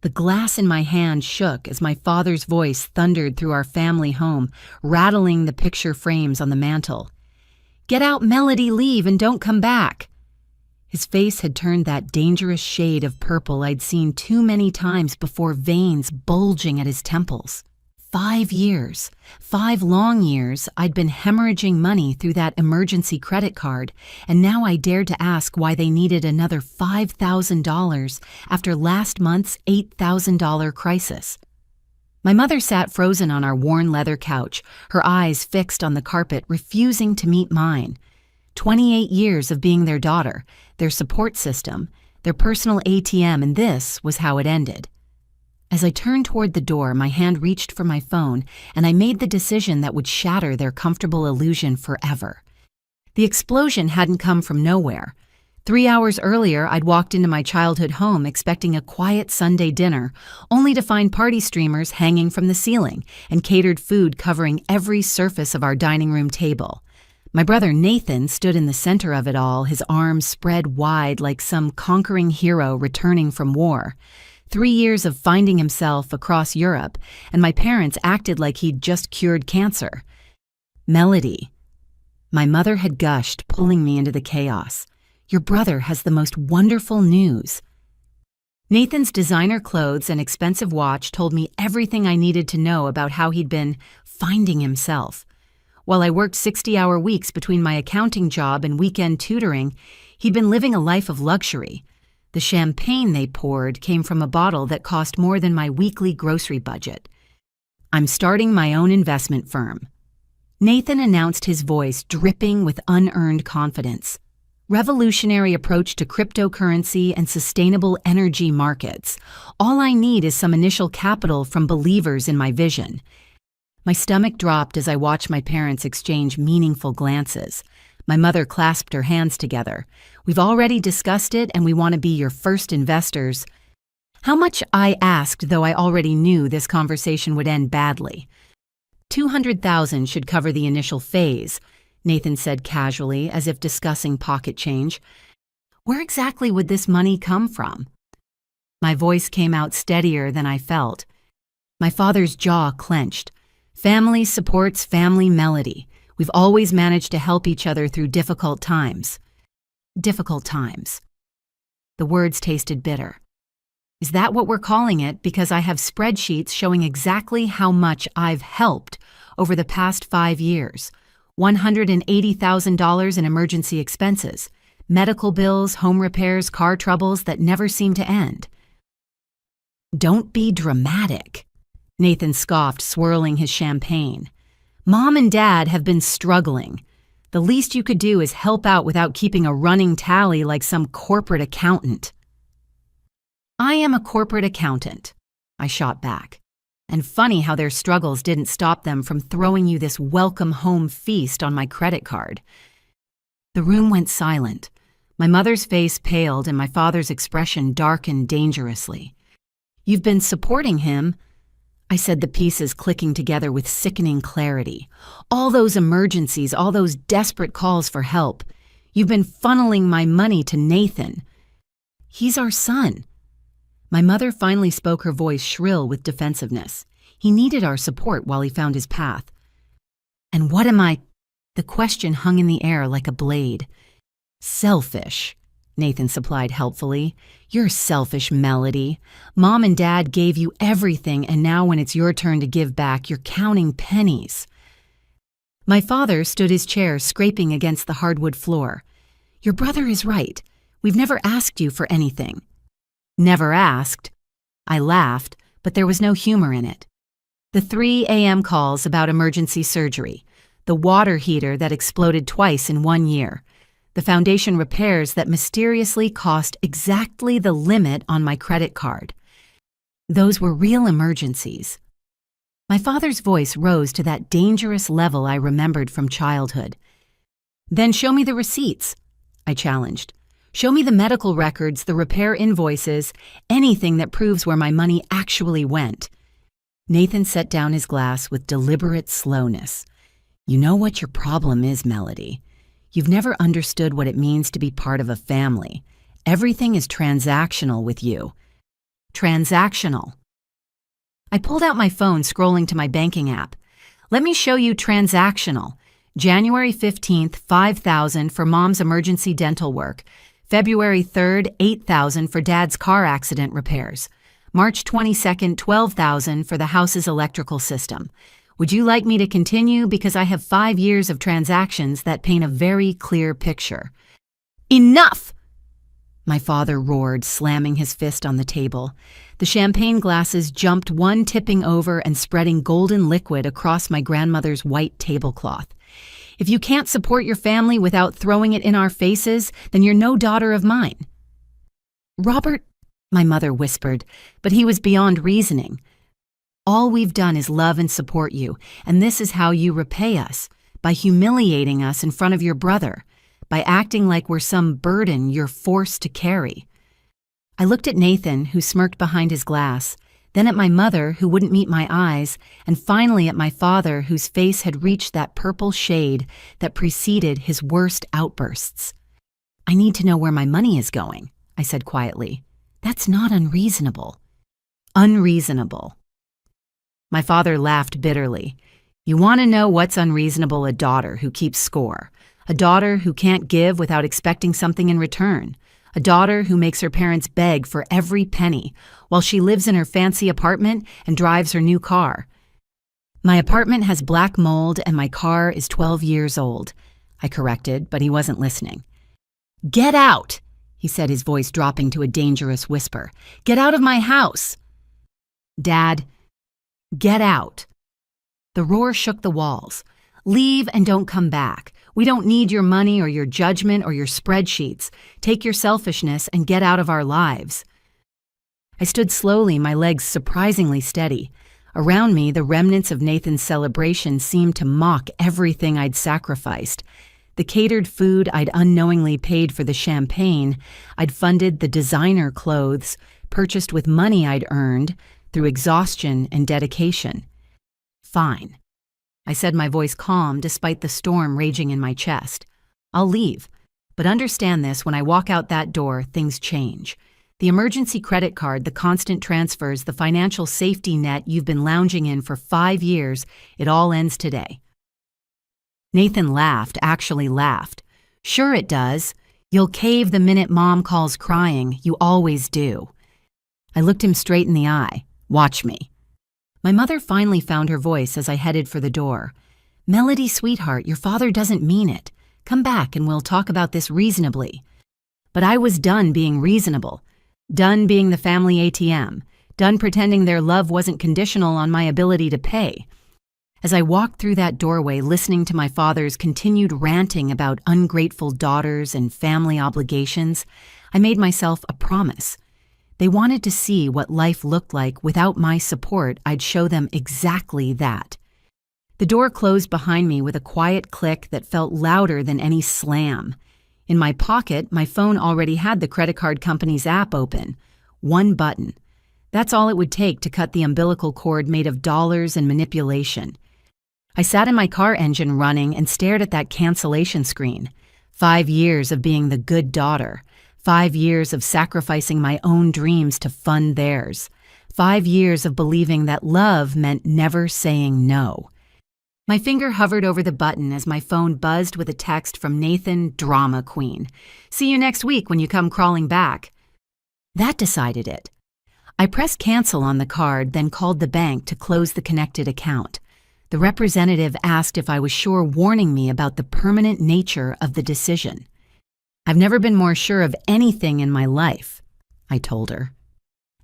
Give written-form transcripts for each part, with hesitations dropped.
The glass in my hand shook as my father's voice thundered through our family home, rattling the picture frames on the mantel. "Get out, Melody, leave, and don't come back." His face had turned that dangerous shade of purple I'd seen too many times before, veins bulging at his temples. 5 years, 5 long years, I'd been hemorrhaging money through that emergency credit card, and now I dared to ask why they needed another $5,000 after last month's $8,000 crisis. My mother sat frozen on our worn leather couch, her eyes fixed on the carpet, refusing to meet mine. 28 years of being their daughter, their support system, their personal ATM, and this was how it ended. As I turned toward the door, my hand reached for my phone, and I made the decision that would shatter their comfortable illusion forever. The explosion hadn't come from nowhere. 3 hours earlier, I'd walked into my childhood home expecting a quiet Sunday dinner, only to find party streamers hanging from the ceiling and catered food covering every surface of our dining room table. My brother Nathan stood in the center of it all, his arms spread wide like some conquering hero returning from war. 3 years of finding himself across Europe, and my parents acted like he'd just cured cancer. "Melody," my mother had gushed, pulling me into the chaos. "Your brother has the most wonderful news." Nathan's designer clothes and expensive watch told me everything I needed to know about how he'd been finding himself. While I worked 60-hour weeks between my accounting job and weekend tutoring, he'd been living a life of luxury. The champagne they poured came from a bottle that cost more than my weekly grocery budget. "I'm starting my own investment firm." Nathan announced, his voice dripping with unearned confidence. "Revolutionary approach to cryptocurrency and sustainable energy markets. All I need is some initial capital from believers in my vision." My stomach dropped as I watched my parents exchange meaningful glances. My mother clasped her hands together. "We've already discussed it, and we want to be your first investors." How much, I asked, though I already knew this conversation would end badly. "200,000 should cover the initial phase," Nathan said casually, as if discussing pocket change. "Where exactly would this money come from?" My voice came out steadier than I felt. My father's jaw clenched. "Family supports family, Melody. We've always managed to help each other through difficult times." Difficult times. The words tasted bitter. "Is that what we're calling it? Because I have spreadsheets showing exactly how much I've helped over the past 5 years. $180,000 in emergency expenses, medical bills, home repairs, car troubles that never seem to end." "Don't be dramatic," Nathan scoffed, swirling his champagne. "Mom and Dad have been struggling. The least you could do is help out without keeping a running tally like some corporate accountant." "I am a corporate accountant," I shot back. "And funny how their struggles didn't stop them from throwing you this welcome home feast on my credit card." The room went silent. My mother's face paled and my father's expression darkened dangerously. "You've been supporting him," I said, the pieces clicking together with sickening clarity. "All those emergencies, all those desperate calls for help. You've been funneling my money to Nathan. He's our son." My mother finally spoke, her voice shrill with defensiveness. "He needed our support while he found his path." "And what am I?" The question hung in the air like a blade. "Selfish," Nathan supplied helpfully. "You're selfish, Melody. Mom and Dad gave you everything, and now when it's your turn to give back, you're counting pennies." My father stood his chair, scraping against the hardwood floor. "Your brother is right. We've never asked you for anything." "Never asked?" I laughed, but there was no humor in it. The 3 a.m. calls about emergency surgery, the water heater that exploded twice in 1 year, the foundation repairs that mysteriously cost exactly the limit on my credit card. Those were real emergencies. My father's voice rose to that dangerous level I remembered from childhood. "Then show me the receipts," I challenged. "Show me the medical records, the repair invoices, anything that proves where my money actually went." Nathan set down his glass with deliberate slowness. "You know what your problem is, Melody. You've never understood what it means to be part of a family. Everything is transactional with you. Transactional. I pulled out my phone, scrolling to my banking app. Let me show you transactional. January 15th, $5,000 for mom's emergency dental work. February 3rd, $8,000 for dad's car accident repairs. March 22nd, $12,000 for the house's electrical system. Would you like me to continue? Because I have 5 years of transactions that paint a very clear picture. Enough! My father roared, slamming his fist on the table. The champagne glasses jumped, one tipping over and spreading golden liquid across my grandmother's white tablecloth. If you can't support your family without throwing it in our faces, then you're no daughter of mine. Robert, my mother whispered, but he was beyond reasoning. All we've done is love and support you, and this is how you repay us, by humiliating us in front of your brother, by acting like we're some burden you're forced to carry. I looked at Nathan, who smirked behind his glass, then at my mother, who wouldn't meet my eyes, and finally at my father, whose face had reached that purple shade that preceded his worst outbursts. I need to know where my money is going, I said quietly. That's not unreasonable. Unreasonable. My father laughed bitterly. You want to know what's unreasonable? A daughter who keeps score. A daughter who can't give without expecting something in return. A daughter who makes her parents beg for every penny while she lives in her fancy apartment and drives her new car. My apartment has black mold and my car is 12 years old, I corrected, but he wasn't listening. Get out, he said, his voice dropping to a dangerous whisper. Get out of my house. Dad, get out. The roar shook the walls. Leave and don't come back. We don't need your money or your judgment or your spreadsheets. Take your selfishness and get out of our lives. I stood slowly, my legs surprisingly steady. Around me, the remnants of Nathan's celebration seemed to mock everything I'd sacrificed. The catered food I'd unknowingly paid for the champagne, I'd funded the designer clothes, purchased with money I'd earned through exhaustion and dedication. Fine. I said, my voice calm despite the storm raging in my chest. I'll leave, but understand this, when I walk out that door, things change. The emergency credit card, the constant transfers, the financial safety net you've been lounging in for 5 years, it all ends today. Nathan laughed, actually laughed. Sure it does. You'll cave the minute Mom calls crying. You always do. I looked him straight in the eye. Watch me. My mother finally found her voice as I headed for the door. Melody, sweetheart, your father doesn't mean it. Come back and we'll talk about this reasonably. But I was done being reasonable. Done being the family ATM. Done pretending their love wasn't conditional on my ability to pay. As I walked through that doorway, listening to my father's continued ranting about ungrateful daughters and family obligations, I made myself a promise. They wanted to see what life looked like without my support. I'd show them exactly that. The door closed behind me with a quiet click that felt louder than any slam. In my pocket, my phone already had the credit card company's app open. One button. That's all it would take to cut the umbilical cord made of dollars and manipulation. I sat in my car engine running and stared at that cancellation screen. 5 years of being the good daughter. 5 years of sacrificing my own dreams to fund theirs. 5 years of believing that love meant never saying no. My finger hovered over the button as my phone buzzed with a text from Nathan, drama queen. See you next week when you come crawling back. That decided it. I pressed cancel on the card, then called the bank to close the connected account. The representative asked if I was sure, warning me about the permanent nature of the decision. I've never been more sure of anything in my life, I told her.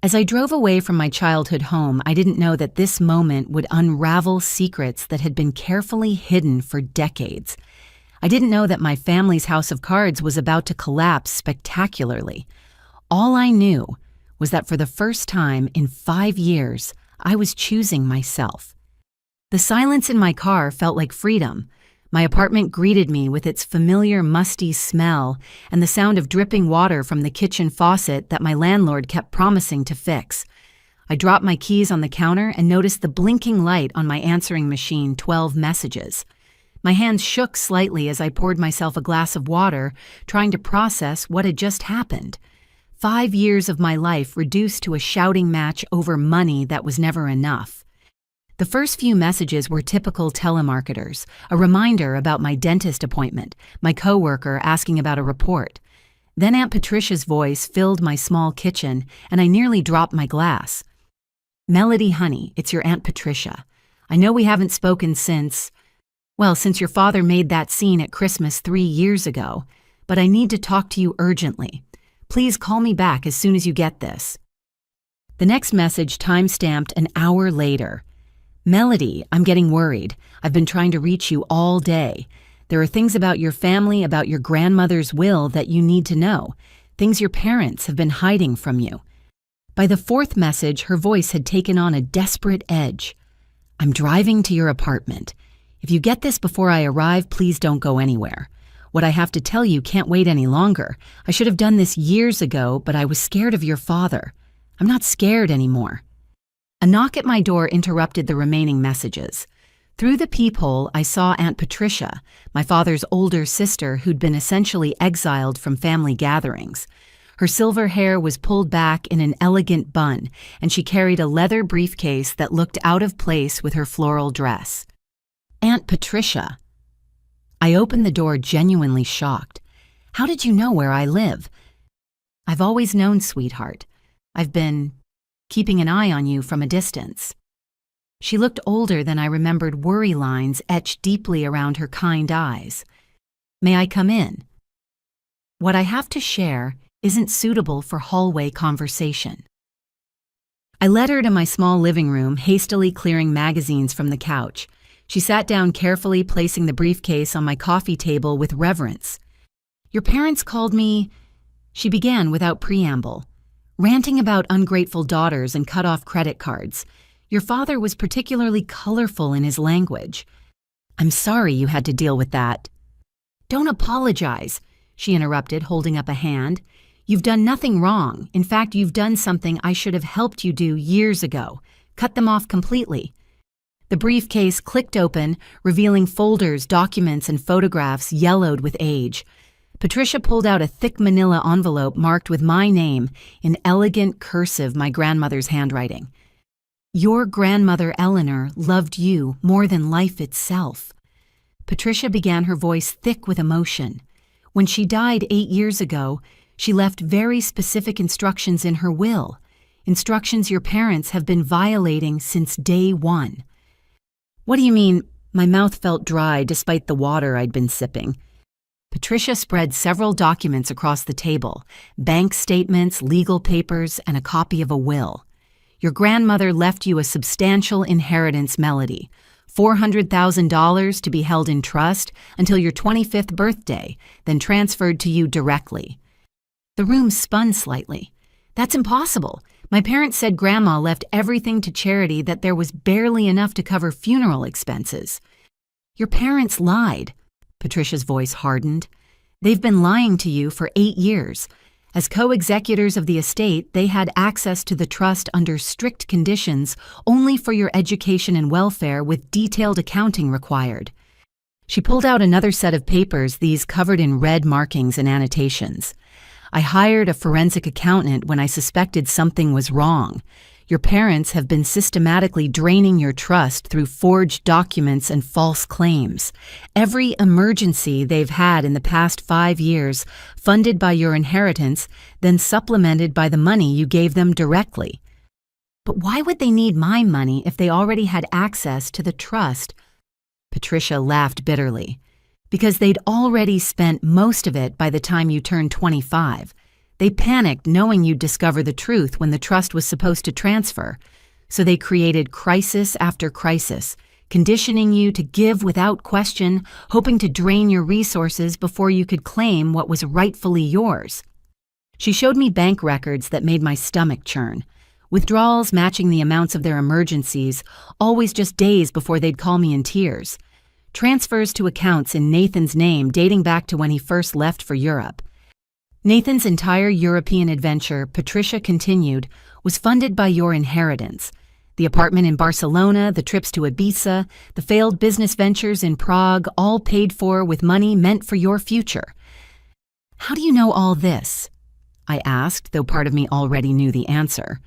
As I drove away from my childhood home, I didn't know that this moment would unravel secrets that had been carefully hidden for decades. I didn't know that my family's house of cards was about to collapse spectacularly. All I knew was that for the first time in 5 years, I was choosing myself. The silence in my car felt like freedom. My apartment greeted me with its familiar musty smell and the sound of dripping water from the kitchen faucet that my landlord kept promising to fix. I dropped my keys on the counter and noticed the blinking light on my answering machine, 12 messages. My hands shook slightly as I poured myself a glass of water, trying to process what had just happened. 5 years of my life reduced to a shouting match over money that was never enough. The first few messages were typical telemarketers, a reminder about my dentist appointment, my coworker asking about a report. Then Aunt Patricia's voice filled my small kitchen, and I nearly dropped my glass. "Melody, honey, it's your Aunt Patricia. I know we haven't spoken since your father made that scene at Christmas 3 years ago, but I need to talk to you urgently. Please call me back as soon as you get this." The next message time-stamped an hour later. "Melody, I'm getting worried. I've been trying to reach you all day. There are things about your family, about your grandmother's will that you need to know, things your parents have been hiding from you." By the fourth message, her voice had taken on a desperate edge. "I'm driving to your apartment. If you get this before I arrive, please don't go anywhere. What I have to tell you can't wait any longer. I should have done this years ago, but I was scared of your father. I'm not scared anymore." A knock at my door interrupted the remaining messages. Through the peephole, I saw Aunt Patricia, my father's older sister who'd been essentially exiled from family gatherings. Her silver hair was pulled back in an elegant bun, and she carried a leather briefcase that looked out of place with her floral dress. "Aunt Patricia." I opened the door genuinely shocked. "How did you know where I live?" "I've always known, sweetheart. I've been keeping an eye on you from a distance." She looked older than I remembered, worry lines etched deeply around her kind eyes. "May I come in?" What I have to share isn't suitable for hallway conversation. I led her to my small living room, hastily clearing magazines from the couch. She sat down carefully, placing the briefcase on my coffee table with reverence. "Your parents called me," she began without preamble, ranting about ungrateful daughters and cut-off credit cards. "Your father was particularly colorful in his language. I'm sorry you had to deal with that." "Don't apologize," she interrupted, holding up a hand. "You've done nothing wrong. In fact, you've done something I should have helped you do years ago. Cut them off completely." The briefcase clicked open, revealing folders, documents, and photographs yellowed with age. Patricia pulled out a thick manila envelope marked with my name in elegant cursive, my grandmother's handwriting. "Your grandmother Eleanor loved you more than life itself." Patricia began, her voice thick with emotion. "When she died 8 years ago, she left very specific instructions in her will, instructions your parents have been violating since day one." "What do you mean?" My mouth felt dry despite the water I'd been sipping. Patricia spread several documents across the table, bank statements, legal papers, and a copy of a will. "Your grandmother left you a substantial inheritance, Melody, $400,000 to be held in trust until your 25th birthday, then transferred to you directly." The room spun slightly. "That's impossible. My parents said Grandma left everything to charity, that there was barely enough to cover funeral expenses." "Your parents lied." Patricia's voice hardened. "They've been lying to you for 8 years. As co-executors of the estate, they had access to the trust under strict conditions, only for your education and welfare, with detailed accounting required." She pulled out another set of papers, these covered in red markings and annotations. "I hired a forensic accountant when I suspected something was wrong. Your parents have been systematically draining your trust through forged documents and false claims. Every emergency they've had in the past 5 years, funded by your inheritance, then supplemented by the money you gave them directly." "But why would they need my money if they already had access to the trust?" Patricia laughed bitterly. "Because they'd already spent most of it by the time you turned 25. They panicked knowing you'd discover the truth when the trust was supposed to transfer. So they created crisis after crisis, conditioning you to give without question, hoping to drain your resources before you could claim what was rightfully yours." She showed me bank records that made my stomach churn. Withdrawals matching the amounts of their emergencies, always just days before they'd call me in tears. Transfers to accounts in Nathan's name dating back to when he first left for Europe. Nathan's entire European adventure, Patricia continued, was funded by your inheritance. The apartment in Barcelona, the trips to Ibiza, the failed business ventures in Prague, all paid for with money meant for your future. "How do you know all this?" I asked, though part of me already knew the answer.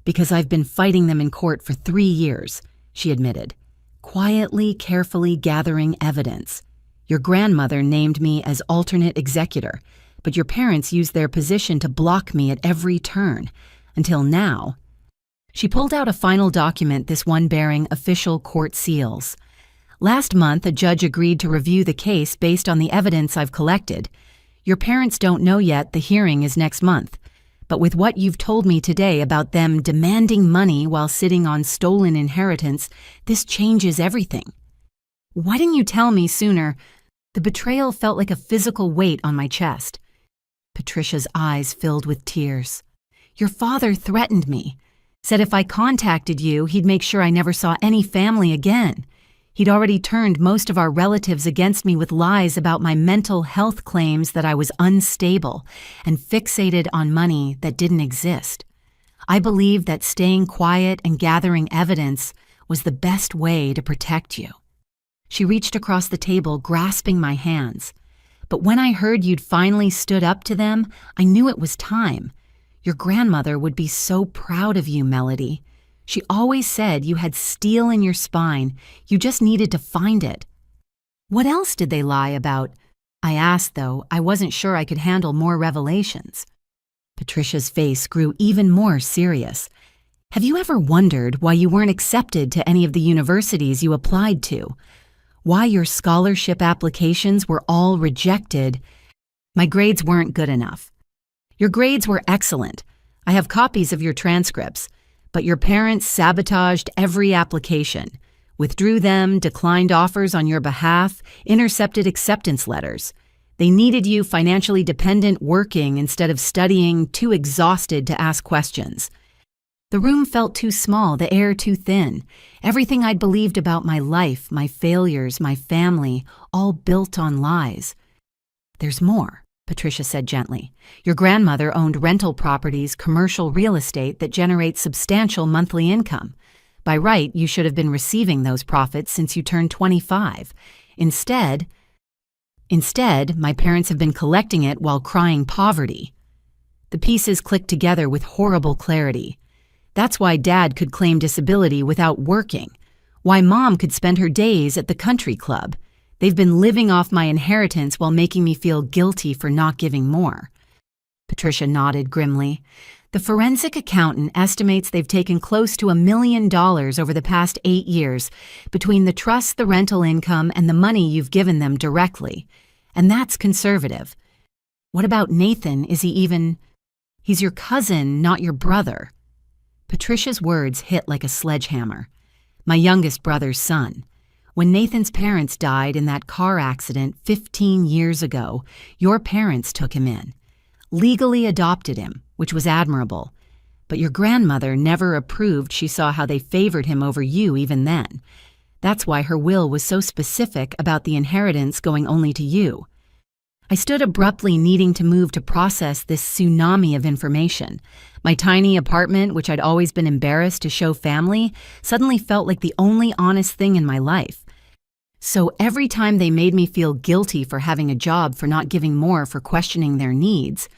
Because I've been fighting them in court for 3 years, she admitted, quietly, carefully gathering evidence. Your grandmother named me as alternate executor, but your parents used their position to block me at every turn, until now. She pulled out a final document, this one bearing official court seals. Last month, a judge agreed to review the case based on the evidence I've collected. Your parents don't know yet the hearing is next month, but with what you've told me today about them demanding money while sitting on stolen inheritance, this changes everything. Why didn't you tell me sooner? The betrayal felt like a physical weight on my chest. Patricia's eyes filled with tears. Your father threatened me, said if I contacted you, he'd make sure I never saw any family again. He'd already turned most of our relatives against me with lies about my mental health claims, that I was unstable and fixated on money that didn't exist. I believed that staying quiet and gathering evidence was the best way to protect you. She reached across the table, grasping my hands. But when I heard you'd finally stood up to them, I knew it was time. Your grandmother would be so proud of you, Melody. She always said you had steel in your spine. You just needed to find it. What else did they lie about? I asked, though I wasn't sure I could handle more revelations. Patricia's face grew even more serious. Have you ever wondered why you weren't accepted to any of the universities you applied to? Why your scholarship applications were all rejected? My grades weren't good enough. Your grades were excellent. I have copies of your transcripts. But your parents sabotaged every application, withdrew them, declined offers on your behalf, intercepted acceptance letters. They needed you financially dependent, working instead of studying, too exhausted to ask questions. The room felt too small, the air too thin. Everything I'd believed about my life, my failures, my family, all built on lies. There's more. Patricia said gently. Your grandmother owned rental properties, commercial real estate that generates substantial monthly income. By right, you should have been receiving those profits since you turned 25. Instead, my parents have been collecting it while crying poverty. The pieces clicked together with horrible clarity. That's why Dad could claim disability without working. Why Mom could spend her days at the country club. They've been living off my inheritance while making me feel guilty for not giving more. Patricia nodded grimly. The forensic accountant estimates they've taken close to $1 million over the past 8 years between the trust, the rental income, and the money you've given them directly. And that's conservative. What about Nathan? He's your cousin, not your brother. Patricia's words hit like a sledgehammer. My youngest brother's son. When Nathan's parents died in that car accident 15 years ago, your parents took him in, legally adopted him, which was admirable. But your grandmother never approved. She saw how they favored him over you even then. That's why her will was so specific about the inheritance going only to you. I stood abruptly, needing to move to process this tsunami of information. My tiny apartment, which I'd always been embarrassed to show family, suddenly felt like the only honest thing in my life. So every time they made me feel guilty for having a job, for not giving more, for questioning their needs,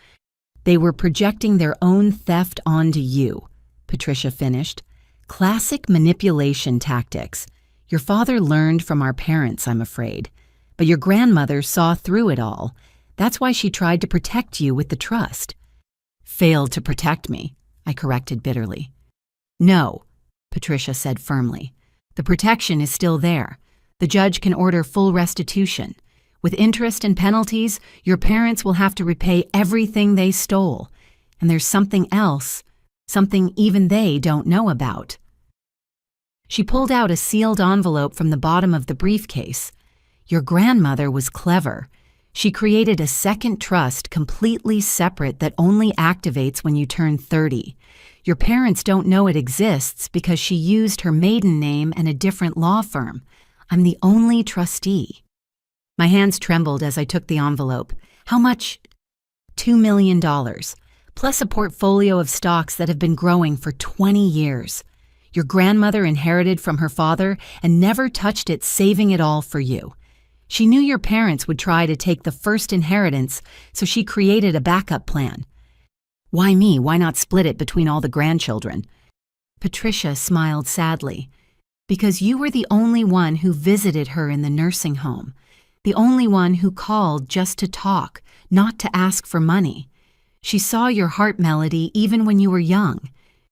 they were projecting their own theft onto you, Patricia finished. Classic manipulation tactics. Your father learned from our parents, I'm afraid. But your grandmother saw through it all. That's why she tried to protect you with the trust. Failed to protect me, I corrected bitterly. No, Patricia said firmly. The protection is still there. The judge can order full restitution. With interest and penalties, your parents will have to repay everything they stole. And there's something else, something even they don't know about. She pulled out a sealed envelope from the bottom of the briefcase. Your grandmother was clever. She created a second trust completely separate that only activates when you turn 30. Your parents don't know it exists because she used her maiden name and a different law firm. I'm the only trustee. My hands trembled as I took the envelope. How much? $2 million, plus a portfolio of stocks that have been growing for 20 years. Your grandmother inherited from her father and never touched it, saving it all for you. She knew your parents would try to take the first inheritance, so she created a backup plan. Why me? Why not split it between all the grandchildren? Patricia smiled sadly. Because you were the only one who visited her in the nursing home. The only one who called just to talk, not to ask for money. She saw your heart, Melody, even when you were young.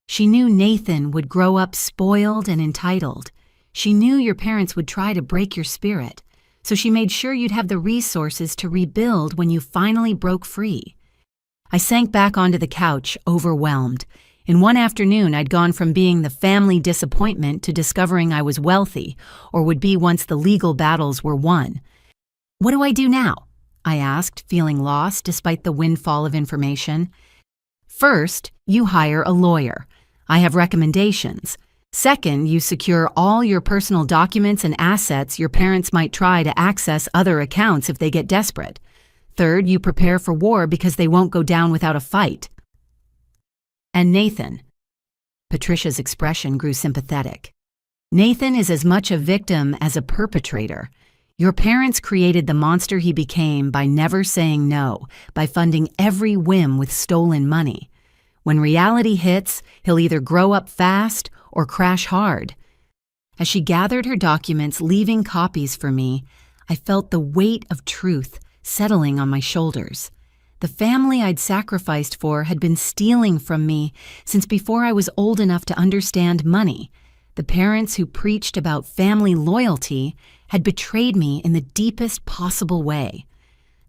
She knew Nathan would grow up spoiled and entitled. She knew your parents would try to break your spirit, so she made sure you'd have the resources to rebuild when you finally broke free. I sank back onto the couch, overwhelmed. In one afternoon, I'd gone from being the family disappointment to discovering I was wealthy, or would be once the legal battles were won. What do I do now? I asked, feeling lost despite the windfall of information. First, you hire a lawyer. I have recommendations. Second, you secure all your personal documents and assets your parents might try to access other accounts if they get desperate. Third, you prepare for war because they won't go down without a fight. And Nathan. Patricia's expression grew sympathetic. Nathan is as much a victim as a perpetrator. Your parents created the monster he became by never saying no, by funding every whim with stolen money. When reality hits, he'll either grow up fast or crash hard. As she gathered her documents, leaving copies for me, I felt the weight of truth settling on my shoulders. The family I'd sacrificed for had been stealing from me since before I was old enough to understand money. The parents who preached about family loyalty had betrayed me in the deepest possible way.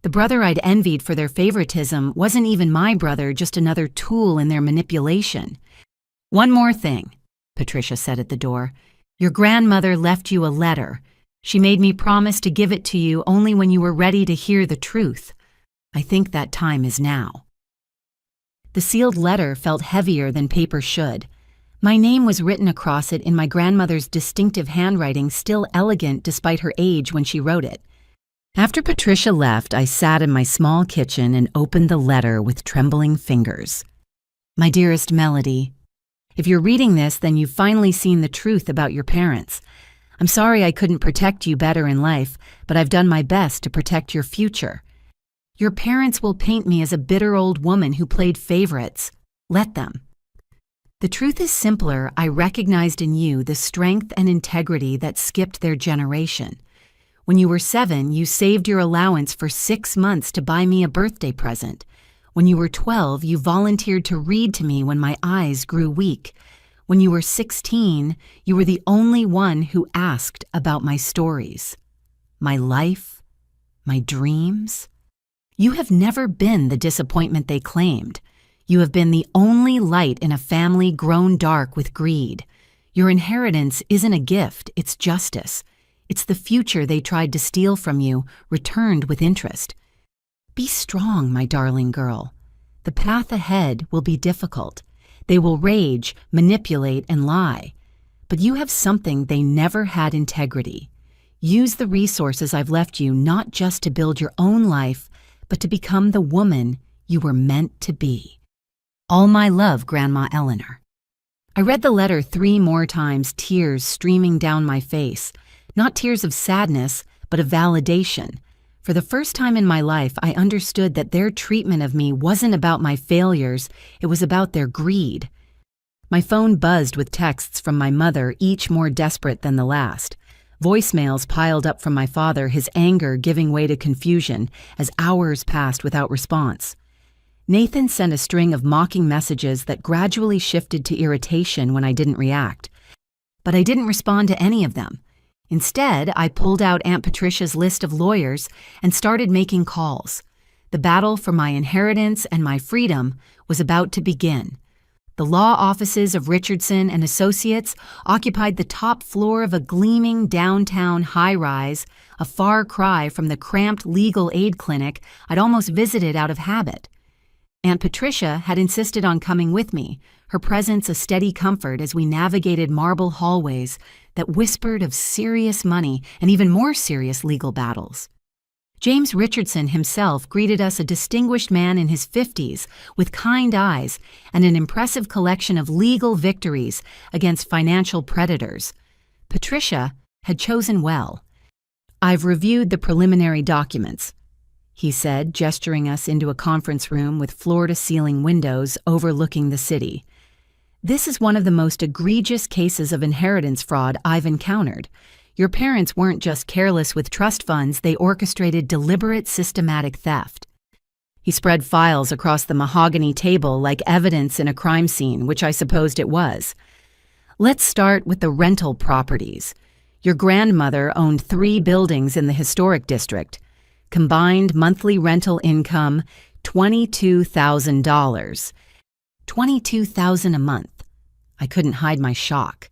The brother I'd envied for their favoritism wasn't even my brother, just another tool in their manipulation. One more thing, Patricia said at the door. Your grandmother left you a letter. She made me promise to give it to you only when you were ready to hear the truth. I think that time is now. The sealed letter felt heavier than paper should. My name was written across it in my grandmother's distinctive handwriting, still elegant despite her age when she wrote it. After Patricia left, I sat in my small kitchen and opened the letter with trembling fingers. My dearest Melody, if you're reading this, then you've finally seen the truth about your parents. I'm sorry I couldn't protect you better in life, but I've done my best to protect your future. Your parents will paint me as a bitter old woman who played favorites. Let them. The truth is simpler. I recognized in you the strength and integrity that skipped their generation. When you were 7, you saved your allowance for 6 months to buy me a birthday present. When you were 12, you volunteered to read to me when my eyes grew weak. When you were 16, you were the only one who asked about my stories, my life, my dreams. You have never been the disappointment they claimed. You have been the only light in a family grown dark with greed. Your inheritance isn't a gift, it's justice. It's the future they tried to steal from you, returned with interest. Be strong, my darling girl. The path ahead will be difficult. They will rage, manipulate, and lie. But you have something they never had: integrity. Use the resources I've left you not just to build your own life, but to become the woman you were meant to be. All my love, Grandma Eleanor. I read the letter 3 more times, tears streaming down my face. Not tears of sadness, but of validation. For the first time in my life, I understood that their treatment of me wasn't about my failures, it was about their greed. My phone buzzed with texts from my mother, each more desperate than the last. Voicemails piled up from my father, his anger giving way to confusion as hours passed without response. Nathan sent a string of mocking messages that gradually shifted to irritation when I didn't react. But I didn't respond to any of them. Instead, I pulled out Aunt Patricia's list of lawyers and started making calls. The battle for my inheritance and my freedom was about to begin. The law offices of Richardson and Associates occupied the top floor of a gleaming downtown high-rise, a far cry from the cramped legal aid clinic I'd almost visited out of habit. Aunt Patricia had insisted on coming with me, her presence a steady comfort as we navigated marble hallways that whispered of serious money and even more serious legal battles. James Richardson himself greeted us, a distinguished man in his 50s with kind eyes and an impressive collection of legal victories against financial predators. Patricia had chosen well. I've reviewed the preliminary documents. he said, gesturing us into a conference room with floor-to-ceiling windows overlooking the city. This is one of the most egregious cases of inheritance fraud I've encountered. Your parents weren't just careless with trust funds, they orchestrated deliberate, systematic theft. He spread files across the mahogany table like evidence in a crime scene, which I supposed it was. Let's start with the rental properties. Your grandmother owned 3 buildings in the historic district. Combined monthly rental income, $22,000. $22,000 a month. I couldn't hide my shock.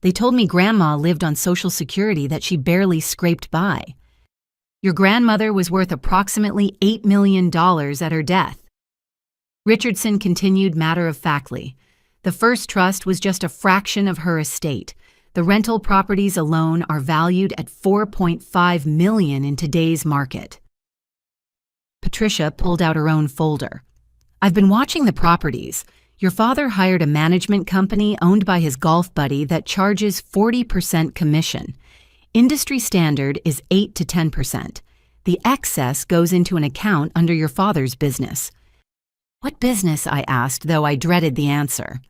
They told me Grandma lived on Social Security that she barely scraped by. Your grandmother was worth approximately $8 million at her death. Richardson continued matter-of-factly. The first trust was just a fraction of her estate. The rental properties alone are valued at $4.5 million in today's market. Patricia pulled out her own folder. I've been watching the properties. Your father hired a management company owned by his golf buddy that charges 40% commission. Industry standard is 8 to 10%. The excess goes into an account under your father's business. What business? I asked, though I dreaded the answer.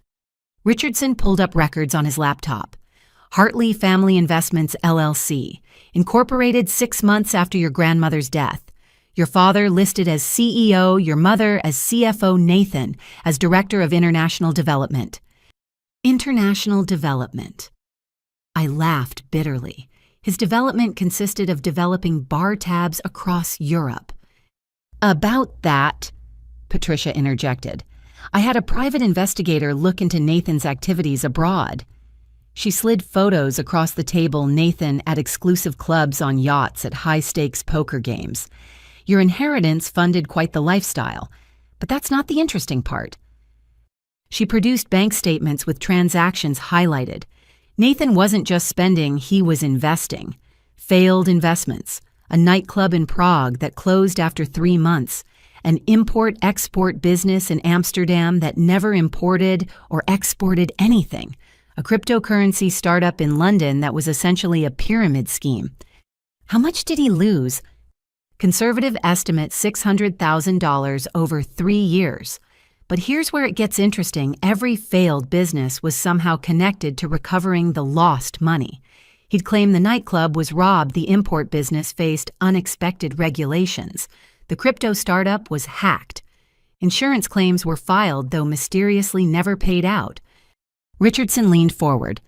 Richardson pulled up records on his laptop. Hartley Family Investments, LLC, incorporated 6 months after your grandmother's death. Your father listed as CEO, your mother as CFO, Nathan as Director of International Development. International Development. I laughed bitterly. His development consisted of developing bar tabs across Europe. About that, Patricia interjected. I had a private investigator look into Nathan's activities abroad. She slid photos across the table, Nathan at exclusive clubs on yachts at high-stakes poker games. Your inheritance funded quite the lifestyle, but that's not the interesting part. She produced bank statements with transactions highlighted. Nathan wasn't just spending, he was investing. Failed investments, a nightclub in Prague that closed after 3 months, an import-export business in Amsterdam that never imported or exported anything, a cryptocurrency startup in London that was essentially a pyramid scheme. How much did he lose? Conservative estimate $600,000 over 3 years. But here's where it gets interesting. Every failed business was somehow connected to recovering the lost money. He'd claim the nightclub was robbed, the import business faced unexpected regulations. The crypto startup was hacked. Insurance claims were filed, though mysteriously never paid out. Richardson leaned forward.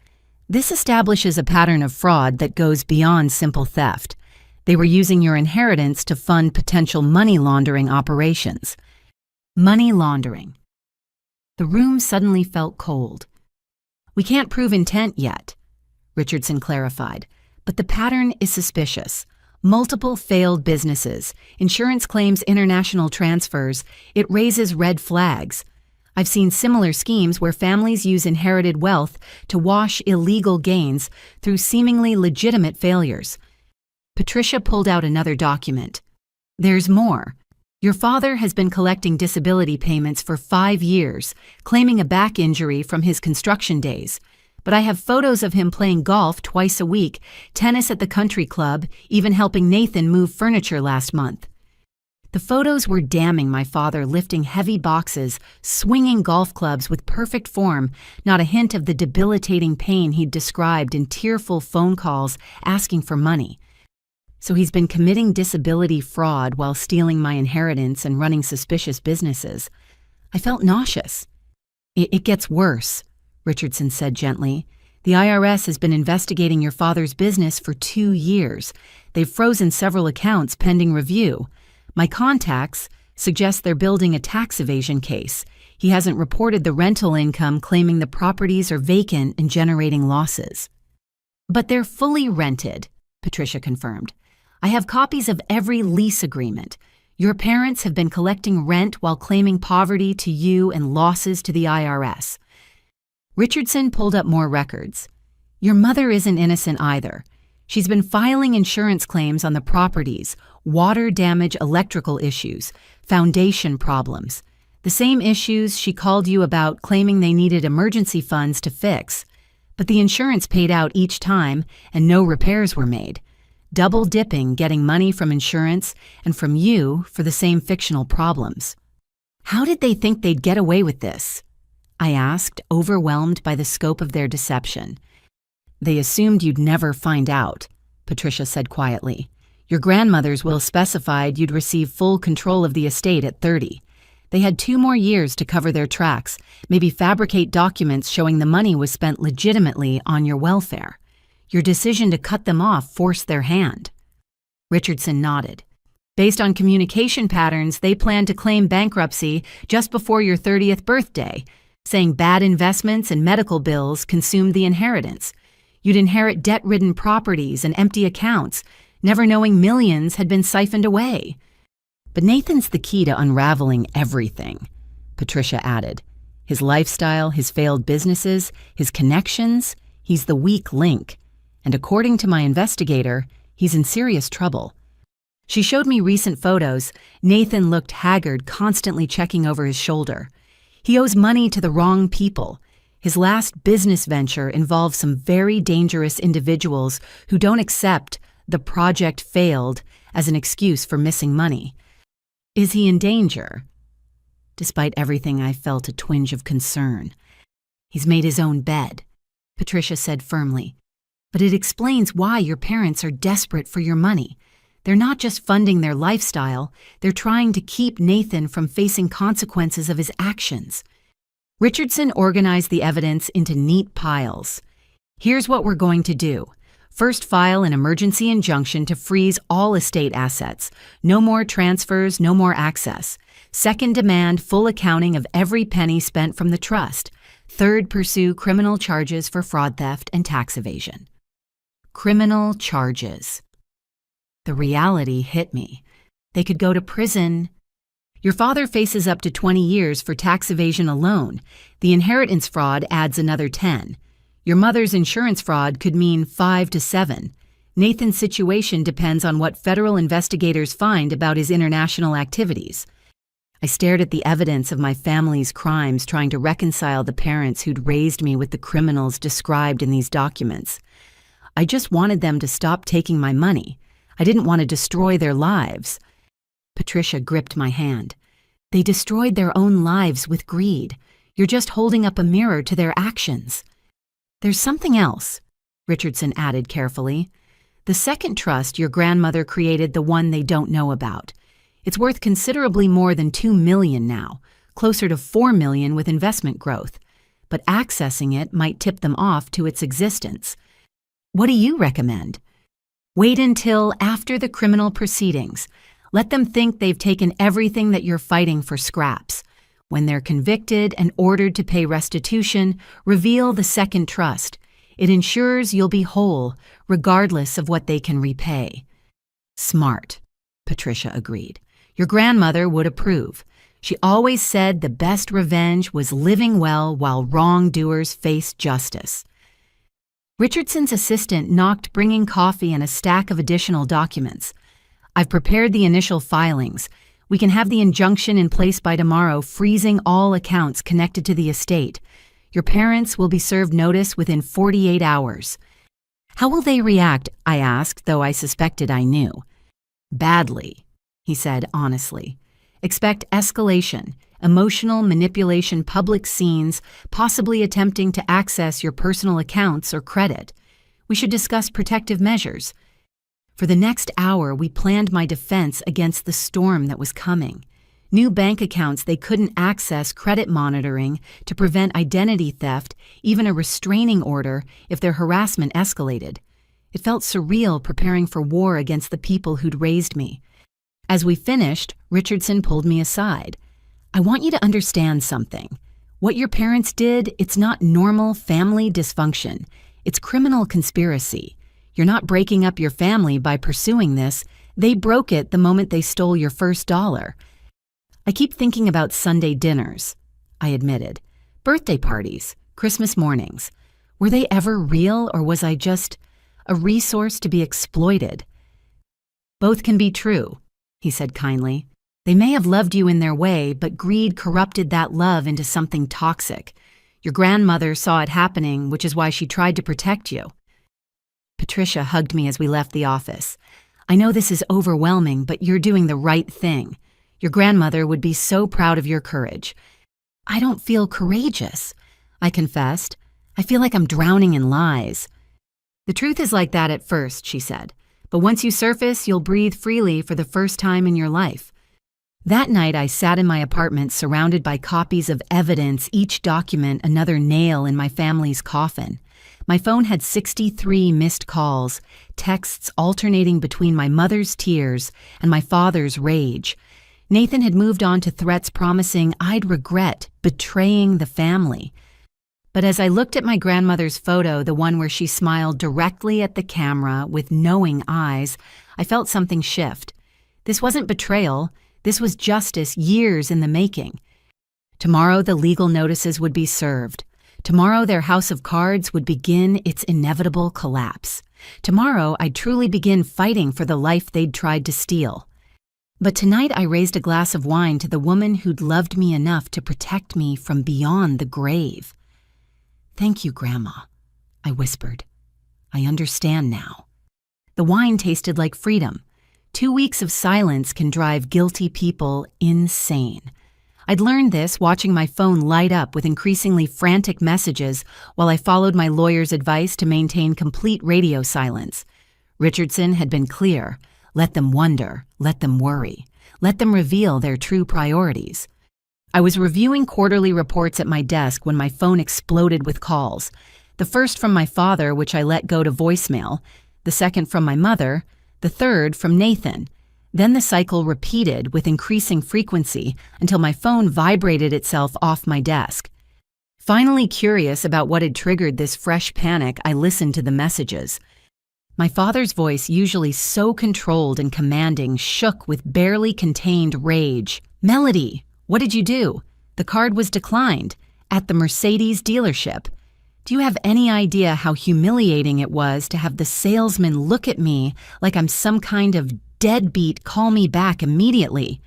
This establishes a pattern of fraud that goes beyond simple theft. They were using your inheritance to fund potential money laundering operations. Money laundering. The room suddenly felt cold. We can't prove intent yet, Richardson clarified, but the pattern is suspicious. Multiple failed businesses, insurance claims, international transfers. It raises red flags. I've seen similar schemes where families use inherited wealth to wash illegal gains through seemingly legitimate failures. Patricia pulled out another document. There's more. Your father has been collecting disability payments for 5 years, claiming a back injury from his construction days. But I have photos of him playing golf twice a week, tennis at the country club, even helping Nathan move furniture last month. The photos were damning. My father lifting heavy boxes, swinging golf clubs with perfect form, not a hint of the debilitating pain he'd described in tearful phone calls asking for money. So he's been committing disability fraud while stealing my inheritance and running suspicious businesses. I felt nauseous. It gets worse, Richardson said gently. The IRS has been investigating your father's business for 2 years. They've frozen several accounts pending review. My contacts suggest they're building a tax evasion case. He hasn't reported the rental income, claiming the properties are vacant and generating losses. But they're fully rented, Patricia confirmed. I have copies of every lease agreement. Your parents have been collecting rent while claiming poverty to you and losses to the IRS. Richardson pulled up more records. Your mother isn't innocent either. She's been filing insurance claims on the properties, water damage, electrical issues, foundation problems. The same issues she called you about, claiming they needed emergency funds to fix. But the insurance paid out each time and no repairs were made. double dipping, getting money from insurance and from you for the same fictional problems. How did they think they'd get away with this? I asked, overwhelmed by the scope of their deception. They assumed you'd never find out, Patricia said quietly. Your grandmother's will specified you'd receive full control of the estate at 30. They had 2 more years to cover their tracks, maybe fabricate documents showing the money was spent legitimately on your welfare. Your decision to cut them off forced their hand. Richardson nodded. Based on communication patterns, they planned to claim bankruptcy just before your 30th birthday, saying bad investments and medical bills consumed the inheritance. You'd inherit debt-ridden properties and empty accounts, never knowing millions had been siphoned away. But Nathan's the key to unraveling everything, Patricia added. His lifestyle, his failed businesses, his connections, he's the weak link. And according to my investigator, he's in serious trouble. She showed me recent photos. Nathan looked haggard, constantly checking over his shoulder. He owes money to the wrong people. His last business venture involves some very dangerous individuals who don't accept the project failed as an excuse for missing money. Is he in danger? Despite everything, I felt a twinge of concern. He's made his own bed, Patricia said firmly. But it explains why your parents are desperate for your money. They're not just funding their lifestyle, they're trying to keep Nathan from facing consequences of his actions. Richardson organized the evidence into neat piles. Here's what we're going to do. First, file an emergency injunction to freeze all estate assets. No more transfers, no more access. Second, demand full accounting of every penny spent from the trust. Third, pursue criminal charges for fraud, theft, and tax evasion. Criminal charges. The reality hit me. They could go to prison. Your father faces up to 20 years for tax evasion alone. The inheritance fraud adds another 10. Your mother's insurance fraud could mean 5 to 7. Nathan's situation depends on what federal investigators find about his international activities. I stared at the evidence of my family's crimes, trying to reconcile the parents who'd raised me with the criminals described in these documents. I just wanted them to stop taking my money. I didn't want to destroy their lives. Patricia gripped my hand. They destroyed their own lives with greed. You're just holding up a mirror to their actions. There's something else, Richardson added carefully. The second trust your grandmother created, the one they don't know about. It's worth considerably more than $2 million now, closer to $4 million with investment growth. But accessing it might tip them off to its existence. What do you recommend? Wait until after the criminal proceedings. Let them think they've taken everything that you're fighting for scraps. When they're convicted and ordered to pay restitution, reveal the second trust. It ensures you'll be whole, regardless of what they can repay. Smart, Patricia agreed. Your grandmother would approve. She always said the best revenge was living well while wrongdoers face justice. Richardson's assistant knocked, bringing coffee and a stack of additional documents. I've prepared the initial filings. We can have the injunction in place by tomorrow, freezing all accounts connected to the estate. Your parents will be served notice within 48 hours. How will they react? I asked, though I suspected I knew. Badly, he said honestly. Expect escalation, emotional manipulation, public scenes, possibly attempting to access your personal accounts or credit. We should discuss protective measures. For the next hour, we planned my defense against the storm that was coming. New bank accounts they couldn't access, credit monitoring to prevent identity theft, even a restraining order if their harassment escalated. It felt surreal preparing for war against the people who'd raised me. As we finished, Richardson pulled me aside. I want you to understand something. What your parents did, it's not normal family dysfunction. It's criminal conspiracy. You're not breaking up your family by pursuing this. They broke it the moment they stole your first dollar. I keep thinking about Sunday dinners, I admitted. Birthday parties, Christmas mornings. Were they ever real, or was I just a resource to be exploited? Both can be true, he said kindly. They may have loved you in their way, but greed corrupted that love into something toxic. Your grandmother saw it happening, which is why she tried to protect you. Patricia hugged me as we left the office. I know this is overwhelming, but you're doing the right thing. Your grandmother would be so proud of your courage. I don't feel courageous, I confessed. I feel like I'm drowning in lies. The truth is like that at first, she said. But once you surface, you'll breathe freely for the first time in your life. That night, I sat in my apartment surrounded by copies of evidence, each document another nail in my family's coffin. My phone had 63 missed calls, texts alternating between my mother's tears and my father's rage. Nathan had moved on to threats promising I'd regret betraying the family. But as I looked at my grandmother's photo, the one where she smiled directly at the camera with knowing eyes, I felt something shift. This wasn't betrayal. This was justice years in the making. Tomorrow the legal notices would be served. Tomorrow their house of cards would begin its inevitable collapse. Tomorrow I'd truly begin fighting for the life they'd tried to steal. But tonight I raised a glass of wine to the woman who'd loved me enough to protect me from beyond the grave. Thank you, Grandma, I whispered. I understand now. The wine tasted like freedom. 2 weeks of silence can drive guilty people insane. I'd learned this watching my phone light up with increasingly frantic messages while I followed my lawyer's advice to maintain complete radio silence. Richardson had been clear. Let them wonder. Let them worry. Let them reveal their true priorities. I was reviewing quarterly reports at my desk when my phone exploded with calls. The first from my father, which I let go to voicemail. The second from my mother. The third from Nathan. Then the cycle repeated with increasing frequency until my phone vibrated itself off my desk. Finally curious about what had triggered this fresh panic, I listened to the messages. My father's voice, usually so controlled and commanding, shook with barely contained rage. "Melody, what did you do? The card was declined at the Mercedes dealership. Do you have any idea how humiliating it was to have the salesman look at me like I'm some kind of deadbeat, call me back immediately?"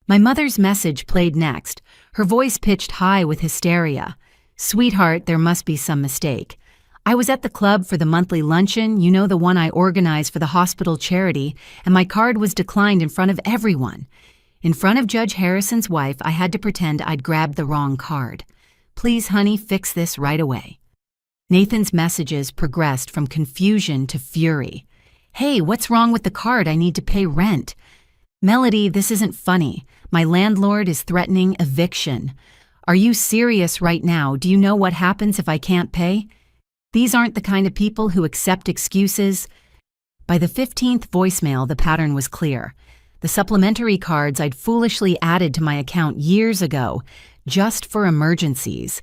My mother's message played next, her voice pitched high with hysteria. "Sweetheart, there must be some mistake. I was at the club for the monthly luncheon, you know, the one I organized for the hospital charity, and my card was declined in front of everyone. In front of Judge Harrison's wife, I had to pretend I'd grabbed the wrong card. Please, honey, fix this right away." Nathan's messages progressed from confusion to fury. "Hey, what's wrong with the card? I need to pay rent." "Melody, this isn't funny. My landlord is threatening eviction. Are you serious right now? Do you know what happens if I can't pay? These aren't the kind of people who accept excuses." By the 15th voicemail, the pattern was clear. The supplementary cards I'd foolishly added to my account years ago, just for emergencies,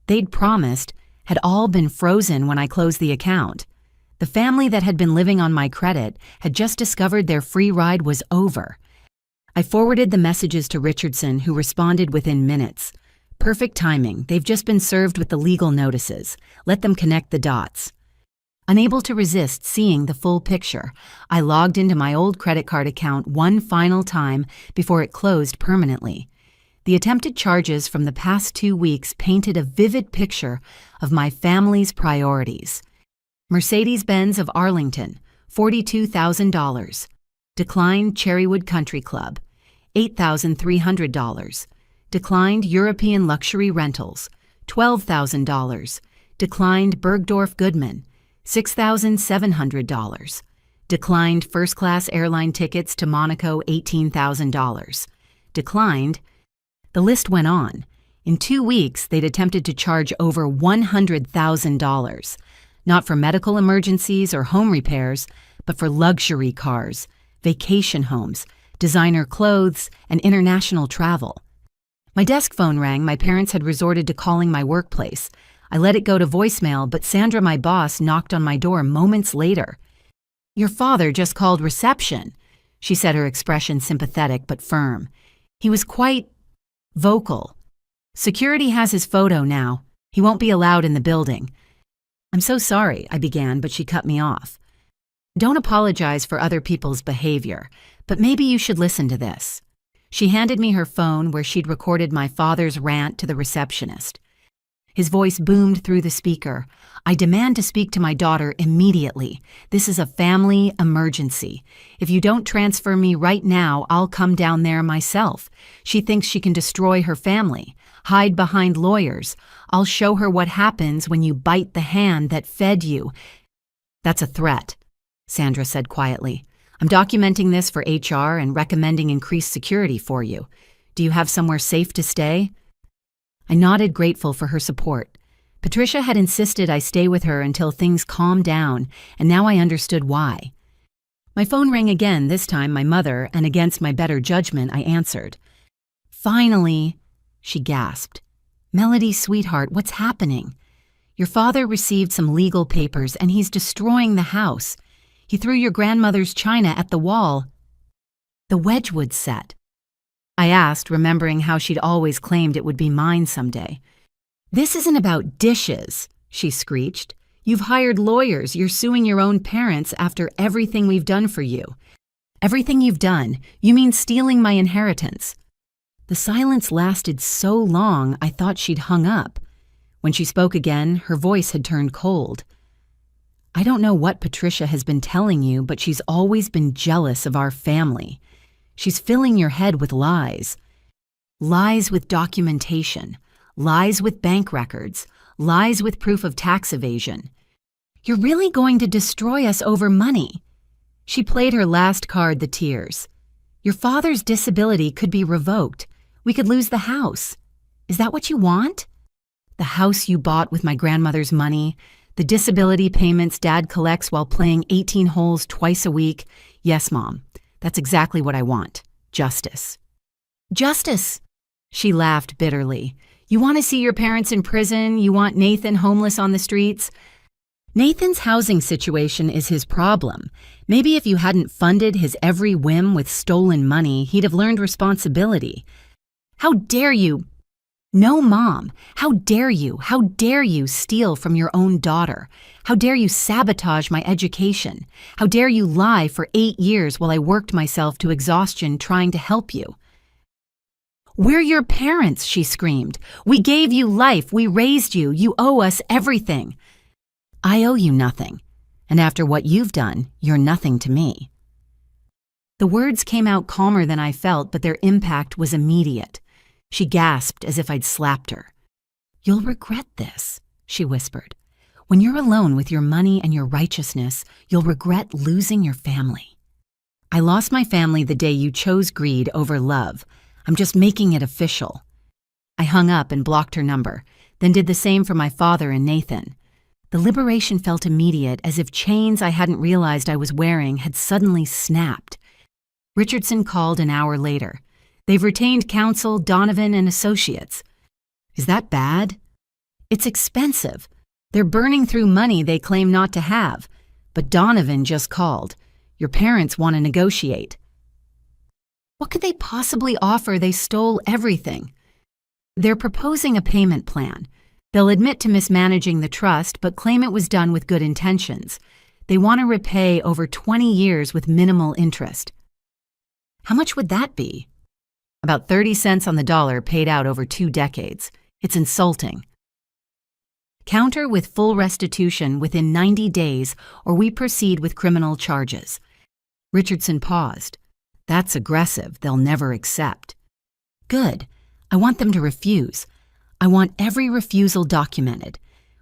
they'd promised, had all been frozen when I closed the account. The family that had been living on my credit had just discovered their free ride was over. I forwarded the messages to Richardson, who responded within minutes. "Perfect timing. They've just been served with the legal notices. Let them connect the dots." Unable to resist seeing the full picture, I logged into my old credit card account one final time before it closed permanently. The attempted charges from the past 2 weeks painted a vivid picture of my family's priorities. Mercedes-Benz of Arlington, $42,000. Declined Cherrywood Country Club, $8,300. Declined European Luxury Rentals, $12,000. Declined Bergdorf Goodman, $6,700. Declined first-class airline tickets to Monaco, $18,000. Declined. The list went on. In 2 weeks, they'd attempted to charge over $100,000, not for medical emergencies or home repairs, but for luxury cars, vacation homes, designer clothes, and international travel. My desk phone rang. My parents had resorted to calling my workplace. I let it go to voicemail, but Sandra, my boss, knocked on my door moments later. "Your father just called reception," she said, her expression sympathetic but firm. "He was quite vocal. Security has his photo now. He won't be allowed in the building." "I'm so sorry," I began, but she cut me off. "Don't apologize for other people's behavior, but maybe you should listen to this." She handed me her phone where she'd recorded my father's rant to the receptionist. His voice boomed through the speaker. "I demand to speak to my daughter immediately. This is a family emergency. If you don't transfer me right now, I'll come down there myself. She thinks she can destroy her family, hide behind lawyers. I'll show her what happens when you bite the hand that fed you." "That's a threat," Sandra said quietly. "I'm documenting this for HR and recommending increased security for you. Do you have somewhere safe to stay?" I nodded, grateful for her support. Patricia had insisted I stay with her until things calmed down, and now I understood why. My phone rang again, this time my mother, and against my better judgment, I answered. "Finally," she gasped. "Melody, sweetheart, what's happening? Your father received some legal papers, and he's destroying the house. He threw your grandmother's china at the wall." "The Wedgwood set," I asked, remembering how she'd always claimed it would be mine someday. "This isn't about dishes," she screeched. "You've hired lawyers. You're suing your own parents after everything we've done for you." "Everything you've done? You mean stealing my inheritance?" The silence lasted so long I thought she'd hung up. When she spoke again, her voice had turned cold. "I don't know what Patricia has been telling you, but she's always been jealous of our family. She's filling your head with lies. Lies with documentation. Lies with bank records. Lies with proof of tax evasion. You're really going to destroy us over money." She played her last card, the tears. "Your father's disability could be revoked. We could lose the house. Is that what you want? The house you bought with my grandmother's money, the disability payments Dad collects while playing 18 holes twice a week. Yes, Mom, that's exactly what I want. Justice." "Justice?" She laughed bitterly. "You want to see your parents in prison? You want Nathan homeless on the streets?" "Nathan's housing situation is his problem. Maybe if you hadn't funded his every whim with stolen money, he'd have learned responsibility." "How dare you?" "No, Mom. How dare you? How dare you steal from your own daughter? How dare you sabotage my education? How dare you lie for 8 years while I worked myself to exhaustion trying to help you?" "We're your parents," she screamed. "We gave you life. We raised you. You owe us everything." "I owe you nothing. And after what you've done, you're nothing to me." The words came out calmer than I felt, but their impact was immediate. She gasped as if I'd slapped her. "You'll regret this," she whispered. "When you're alone with your money and your righteousness, you'll regret losing your family." "I lost my family the day you chose greed over love. I'm just making it official." I hung up and blocked her number, then did the same for my father and Nathan. The liberation felt immediate, as if chains I hadn't realized I was wearing had suddenly snapped. Richardson called an hour later. "They've retained counsel, Donovan and Associates." "Is that bad?" "It's expensive. They're burning through money they claim not to have. But Donovan just called. Your parents want to negotiate." "What could they possibly offer? They stole everything." "They're proposing a payment plan. They'll admit to mismanaging the trust, but claim it was done with good intentions. They want to repay over 20 years with minimal interest." "How much would that be?" "About 30 cents on the dollar paid out over 2 decades. It's insulting." "Counter with full restitution within 90 days, or we proceed with criminal charges." Richardson paused. "That's aggressive. They'll never accept." "Good. I want them to refuse. I want every refusal documented.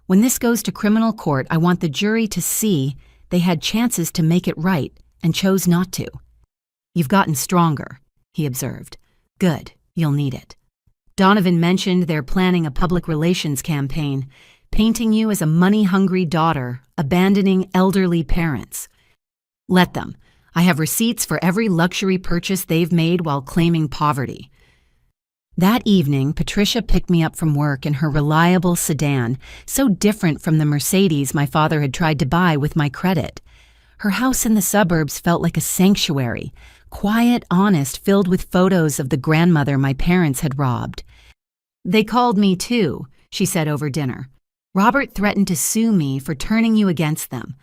When this goes to criminal court, I want the jury to see they had chances to make it right and chose not to." "You've gotten stronger," he observed. "Good. You'll need it." Donovan mentioned they're planning a public relations campaign, painting you as a money-hungry daughter, abandoning elderly parents. "Let them. I have receipts for every luxury purchase they've made while claiming poverty." That evening, Patricia picked me up from work in her reliable sedan, so different from the Mercedes my father had tried to buy with my credit. Her house in the suburbs felt like a sanctuary, quiet, honest, filled with photos of the grandmother my parents had robbed. "They called me too," she said over dinner. "Robert threatened to sue me for turning you against them."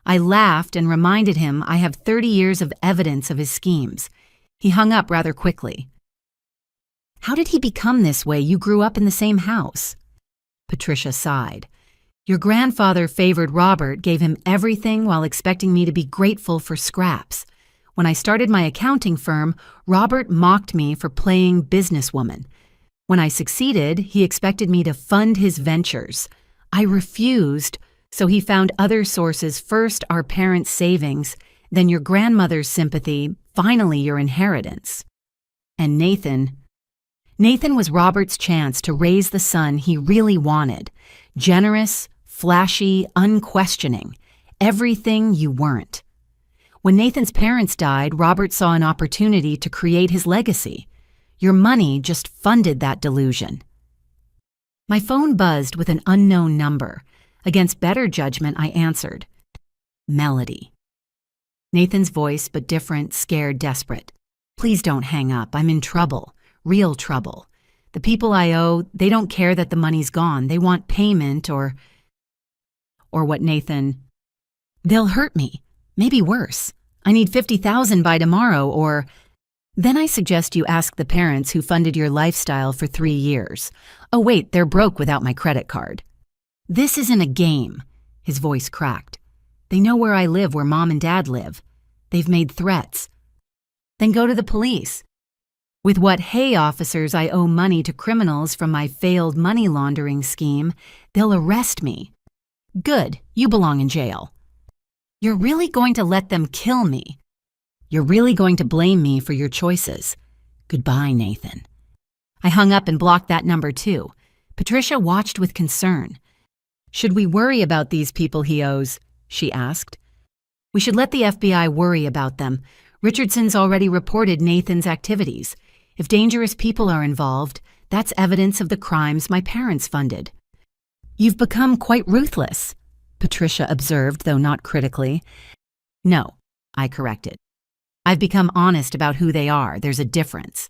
I laughed and reminded him I have 30 years of evidence of his schemes. He hung up rather quickly. "How did he become this way? You grew up in the same house." Patricia sighed. Your grandfather favored Robert, gave him everything while expecting me to be grateful for scraps. When I started my accounting firm, Robert mocked me for playing businesswoman. When I succeeded, he expected me to fund his ventures. I refused, so he found other sources, first our parents' savings, then your grandmother's sympathy, finally your inheritance. And Nathan was Robert's chance to raise the son he really wanted. Generous, flashy, unquestioning. Everything you weren't. When Nathan's parents died, Robert saw an opportunity to create his legacy. Your money just funded that delusion. My phone buzzed with an unknown number. Against better judgment, I answered. Melody. Nathan's voice, but different, scared, desperate. Please don't hang up. I'm in trouble. Real trouble. The people I owe, they don't care that the money's gone. They want payment or what Nathan... They'll hurt me. Maybe worse. I need $50,000 by tomorrow or... Then I suggest you ask the parents who funded your lifestyle for 3 years. Oh wait, they're broke without my credit card. This isn't a game. His voice cracked. They know where I live, where Mom and Dad live. They've made threats. Then go to the police. With what hey officers I owe money to criminals from my failed money laundering scheme, they'll arrest me. Good, you belong in jail. You're really going to let them kill me? You're really going to blame me for your choices? Goodbye, Nathan. I hung up and blocked that number too. Patricia watched with concern. Should we worry about these people he owes? She asked. We should let the FBI worry about them. Richardson's already reported Nathan's activities. If dangerous people are involved, that's evidence of the crimes my parents funded. You've become quite ruthless, Patricia observed, though not critically. No, I corrected. I've become honest about who they are. There's a difference.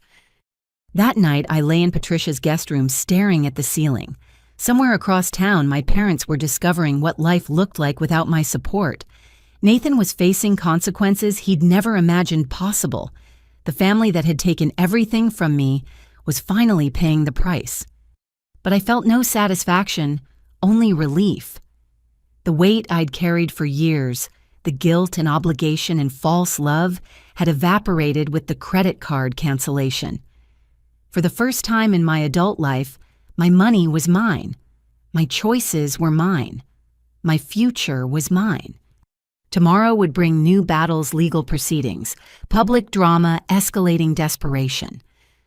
That night, I lay in Patricia's guest room staring at the ceiling. Somewhere across town, my parents were discovering what life looked like without my support. Nathan was facing consequences he'd never imagined possible. The family that had taken everything from me was finally paying the price. But I felt no satisfaction, only relief. The weight I'd carried for years, the guilt and obligation and false love, had evaporated with the credit card cancellation. For the first time in my adult life, my money was mine. My choices were mine. My future was mine. Tomorrow would bring new battles, legal proceedings, public drama, escalating desperation.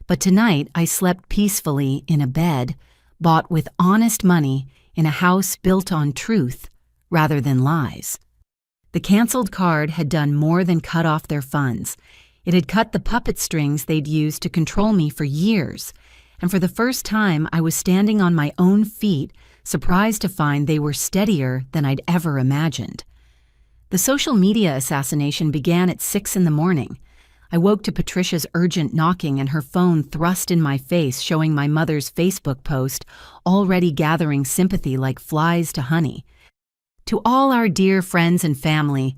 But tonight I slept peacefully in a bed, bought with honest money in a house built on truth rather than lies. The canceled card had done more than cut off their funds. It had cut the puppet strings they'd used to control me for years. And for the first time, I was standing on my own feet, surprised to find they were steadier than I'd ever imagined. The social media assassination began at 6 a.m. I woke to Patricia's urgent knocking and her phone thrust in my face, showing my mother's Facebook post, already gathering sympathy like flies to honey. To all our dear friends and family,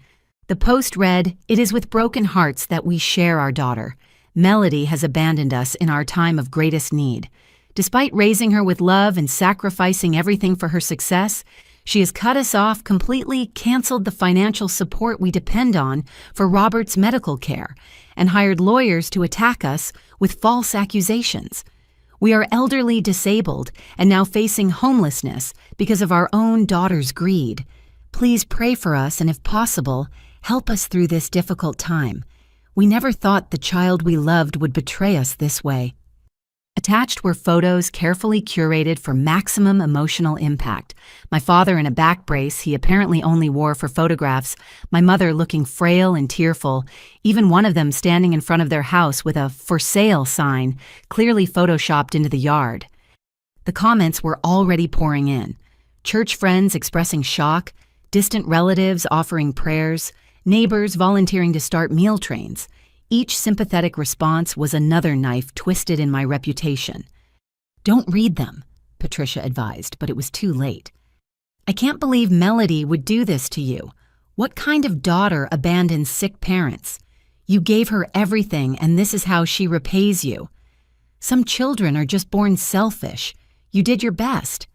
the post read, "It is with broken hearts that we share our daughter. Melody has abandoned us in our time of greatest need. Despite raising her with love and sacrificing everything for her success, she has cut us off, completely canceled the financial support we depend on for Robert's medical care, and hired lawyers to attack us with false accusations. We are elderly disabled and now facing homelessness because of our own daughter's greed. Please pray for us and, if possible, help us through this difficult time. We never thought the child we loved would betray us this way." Attached were photos carefully curated for maximum emotional impact. My father in a back brace he apparently only wore for photographs, my mother looking frail and tearful, even one of them standing in front of their house with a "for sale" sign clearly photoshopped into the yard. The comments were already pouring in. Church friends expressing shock, distant relatives offering prayers, neighbors volunteering to start meal trains. Each sympathetic response was another knife twisted in my reputation. "Don't read them," Patricia advised, but it was too late. "I can't believe Melody would do this to you. What kind of daughter abandons sick parents? You gave her everything, and this is how she repays you. Some children are just born selfish. You did your best."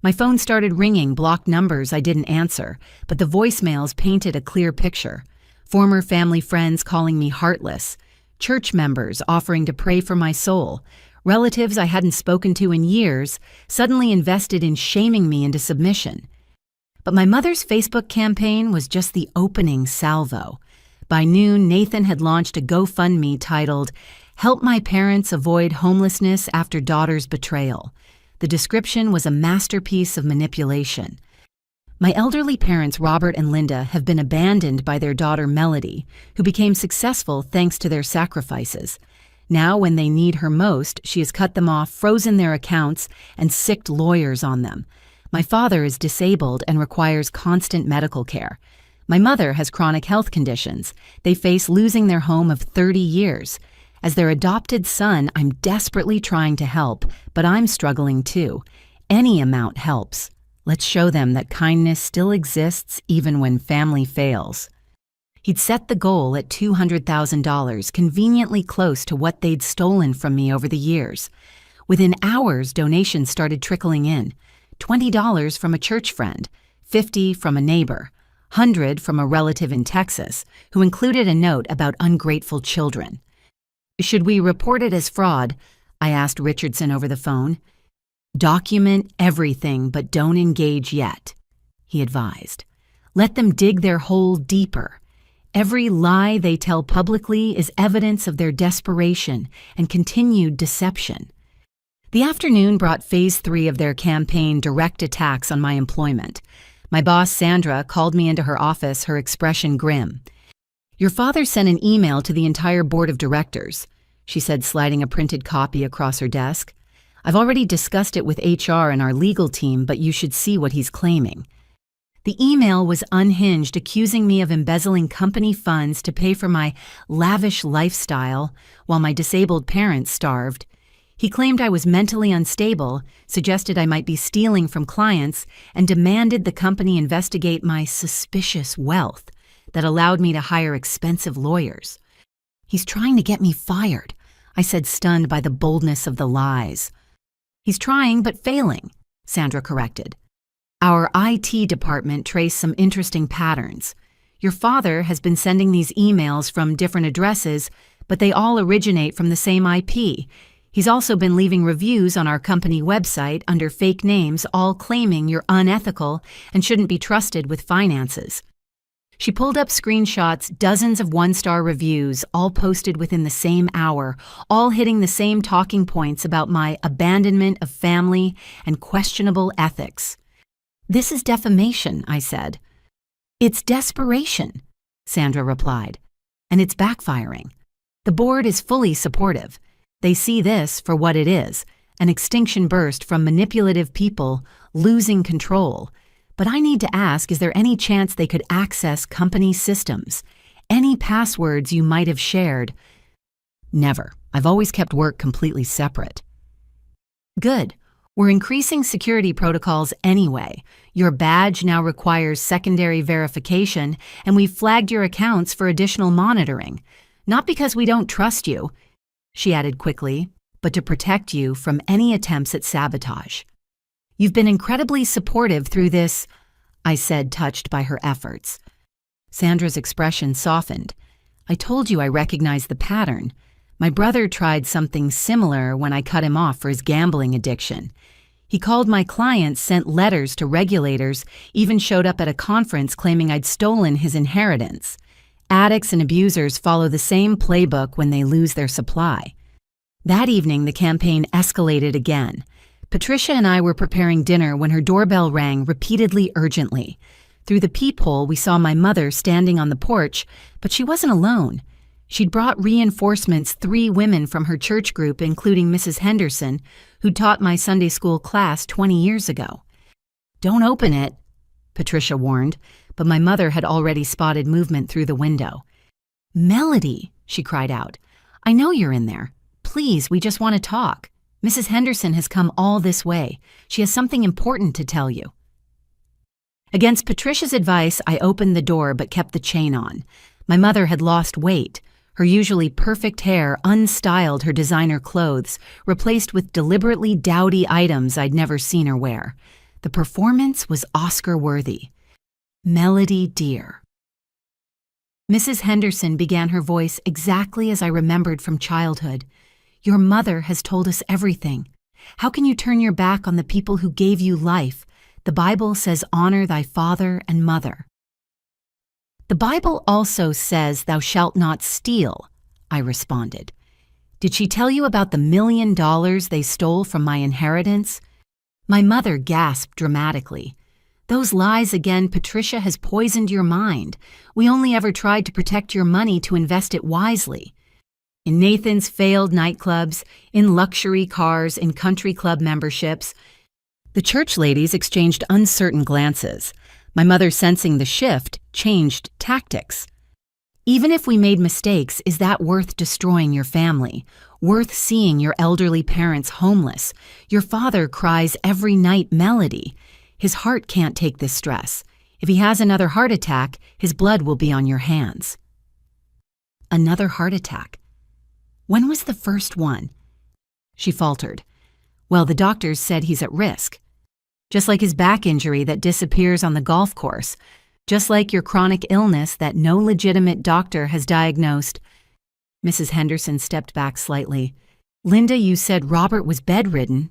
My phone started ringing blocked numbers I didn't answer, but the voicemails painted a clear picture. Former family friends calling me heartless, church members offering to pray for my soul, relatives I hadn't spoken to in years suddenly invested in shaming me into submission. But my mother's Facebook campaign was just the opening salvo. By noon, Nathan had launched a GoFundMe titled, "Help My Parents Avoid Homelessness After Daughter's Betrayal." The description was a masterpiece of manipulation. My elderly parents, Robert and Linda, have been abandoned by their daughter, Melody, who became successful thanks to their sacrifices. Now, when they need her most, she has cut them off, frozen their accounts, and sicked lawyers on them. My father is disabled and requires constant medical care. My mother has chronic health conditions. They face losing their home of 30 years. As their adopted son, I'm desperately trying to help, but I'm struggling too. Any amount helps. Let's show them that kindness still exists even when family fails. He'd set the goal at $200,000, conveniently close to what they'd stolen from me over the years. Within hours, donations started trickling in. $20 from a church friend, $50 from a neighbor, $100 from a relative in Texas, who included a note about ungrateful children. "Should we report it as fraud?" I asked Richardson over the phone. "Document everything, but don't engage yet," he advised. "Let them dig their hole deeper. Every lie they tell publicly is evidence of their desperation and continued deception." The afternoon brought phase 3 of their campaign, direct attacks on my employment. My boss, Sandra, called me into her office, her expression grim. "Your father sent an email to the entire board of directors," she said, sliding a printed copy across her desk. "I've already discussed it with HR and our legal team, but you should see what he's claiming." The email was unhinged, accusing me of embezzling company funds to pay for my lavish lifestyle while my disabled parents starved. He claimed I was mentally unstable, suggested I might be stealing from clients, and demanded the company investigate my suspicious wealth that allowed me to hire expensive lawyers. "He's trying to get me fired," I said, stunned by the boldness of the lies. "He's trying but failing," Sandra corrected. "Our IT department traced some interesting patterns. Your father has been sending these emails from different addresses, but they all originate from the same IP. He's also been leaving reviews on our company website under fake names, all claiming you're unethical and shouldn't be trusted with finances." She pulled up screenshots, dozens of one-star reviews, all posted within the same hour, all hitting the same talking points about my abandonment of family and questionable ethics. "This is defamation," I said. "It's desperation," Sandra replied, "and it's backfiring. The board is fully supportive. They see this for what it is, an extinction burst from manipulative people losing control. But I need to ask, is there any chance they could access company systems? Any passwords you might have shared?" "Never. I've always kept work completely separate." "Good. We're increasing security protocols anyway. Your badge now requires secondary verification, and we've flagged your accounts for additional monitoring. Not because we don't trust you," she added quickly, "but to protect you from any attempts at sabotage." "You've been incredibly supportive through this," I said, touched by her efforts. Sandra's expression softened. "I told you I recognized the pattern. My brother tried something similar when I cut him off for his gambling addiction. He called my clients, sent letters to regulators, even showed up at a conference claiming I'd stolen his inheritance. Addicts and abusers follow the same playbook when they lose their supply." That evening, the campaign escalated again. Patricia and I were preparing dinner when her doorbell rang repeatedly, urgently. Through the peephole, we saw my mother standing on the porch, but she wasn't alone. She'd brought reinforcements, 3 women from her church group, including Mrs. Henderson, who taught my Sunday school class 20 years ago. "Don't open it," Patricia warned, but my mother had already spotted movement through the window. "Melody," she cried out, "I know you're in there. Please, we just want to talk. Mrs. Henderson has come all this way. She has something important to tell you." Against Patricia's advice, I opened the door but kept the chain on. My mother had lost weight. Her usually perfect hair unstyled her designer clothes, replaced with deliberately dowdy items I'd never seen her wear. The performance was Oscar-worthy. Melody dear. Mrs. Henderson began her voice exactly as I remembered from childhood. Your mother has told us everything. How can you turn your back on the people who gave you life? The Bible says honor thy father and mother. The Bible also says thou shalt not steal, I responded. Did she tell you about the $1 million they stole from my inheritance? My mother gasped dramatically. Those lies again, Patricia has poisoned your mind. We only ever tried to protect your money to invest it wisely. In Nathan's failed nightclubs, in luxury cars, in country club memberships. The church ladies exchanged uncertain glances. My mother, sensing the shift, changed tactics. Even if we made mistakes, is that worth destroying your family? Worth seeing your elderly parents homeless? Your father cries every night, Melody. His heart can't take this stress. If he has another heart attack, his blood will be on your hands. Another heart attack. When was the first one? She faltered. Well, the doctors said he's at risk. Just like his back injury that disappears on the golf course. Just like your chronic illness that no legitimate doctor has diagnosed. Mrs. Henderson stepped back slightly. Linda, you said Robert was bedridden.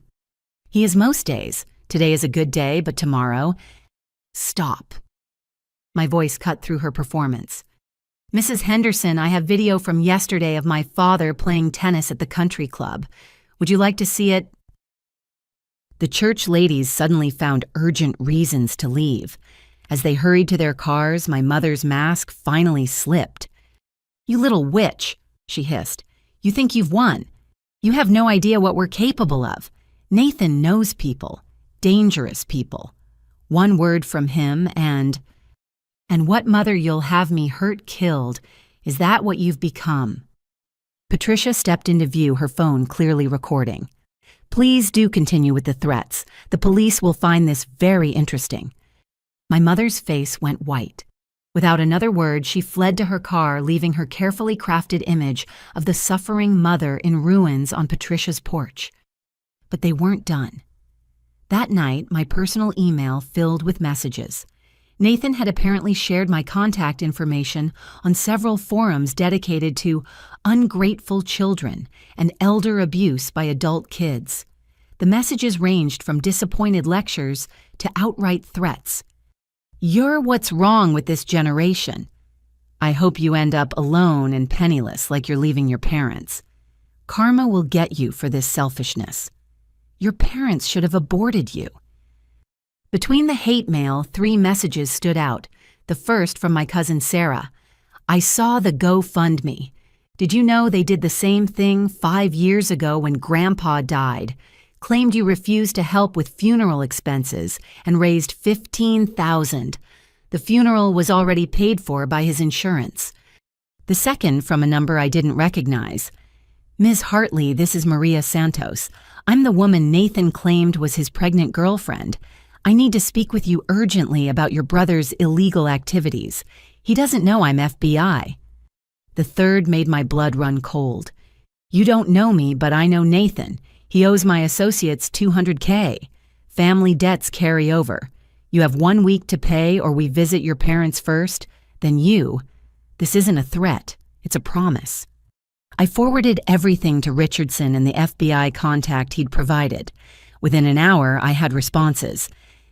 He is most days. Today is a good day, but tomorrow... Stop. My voice cut through her performance. Mrs. Henderson, I have video from yesterday of my father playing tennis at the country club. Would you like to see it? The church ladies suddenly found urgent reasons to leave. As they hurried to their cars, my mother's mask finally slipped. You little witch, she hissed. You think you've won. You have no idea what we're capable of. Nathan knows people. Dangerous people. One word from him and what, mother, you'll have me hurt, killed. Is that what you've become? Patricia stepped into view, her phone clearly recording. Please do continue with the threats. The police will find this very interesting. My mother's face went white. Without another word, she fled to her car, leaving her carefully crafted image of the suffering mother in ruins on Patricia's porch. But they weren't done. That night, my personal email filled with messages. Nathan had apparently shared my contact information on several forums dedicated to ungrateful children and elder abuse by adult kids. The messages ranged from disappointed lectures to outright threats. You're what's wrong with this generation. I hope you end up alone and penniless like you're leaving your parents. Karma will get you for this selfishness. Your parents should have aborted you. Between the hate mail, 3 messages stood out. The first from my cousin Sarah. I saw the GoFundMe. Did you know they did the same thing 5 years ago when Grandpa died? Claimed you refused to help with funeral expenses and raised $15,000. The funeral was already paid for by his insurance. The second from a number I didn't recognize. Ms. Hartley, this is Maria Santos. I'm the woman Nathan claimed was his pregnant girlfriend. I need to speak with you urgently about your brother's illegal activities. He doesn't know I'm FBI. The third made my blood run cold. You don't know me, but I know Nathan. He owes my associates $200K. Family debts carry over. You have 1 week to pay or we visit your parents first. Then you. This isn't a threat. It's a promise. I forwarded everything to Richardson and the FBI contact he'd provided. Within an hour, I had responses.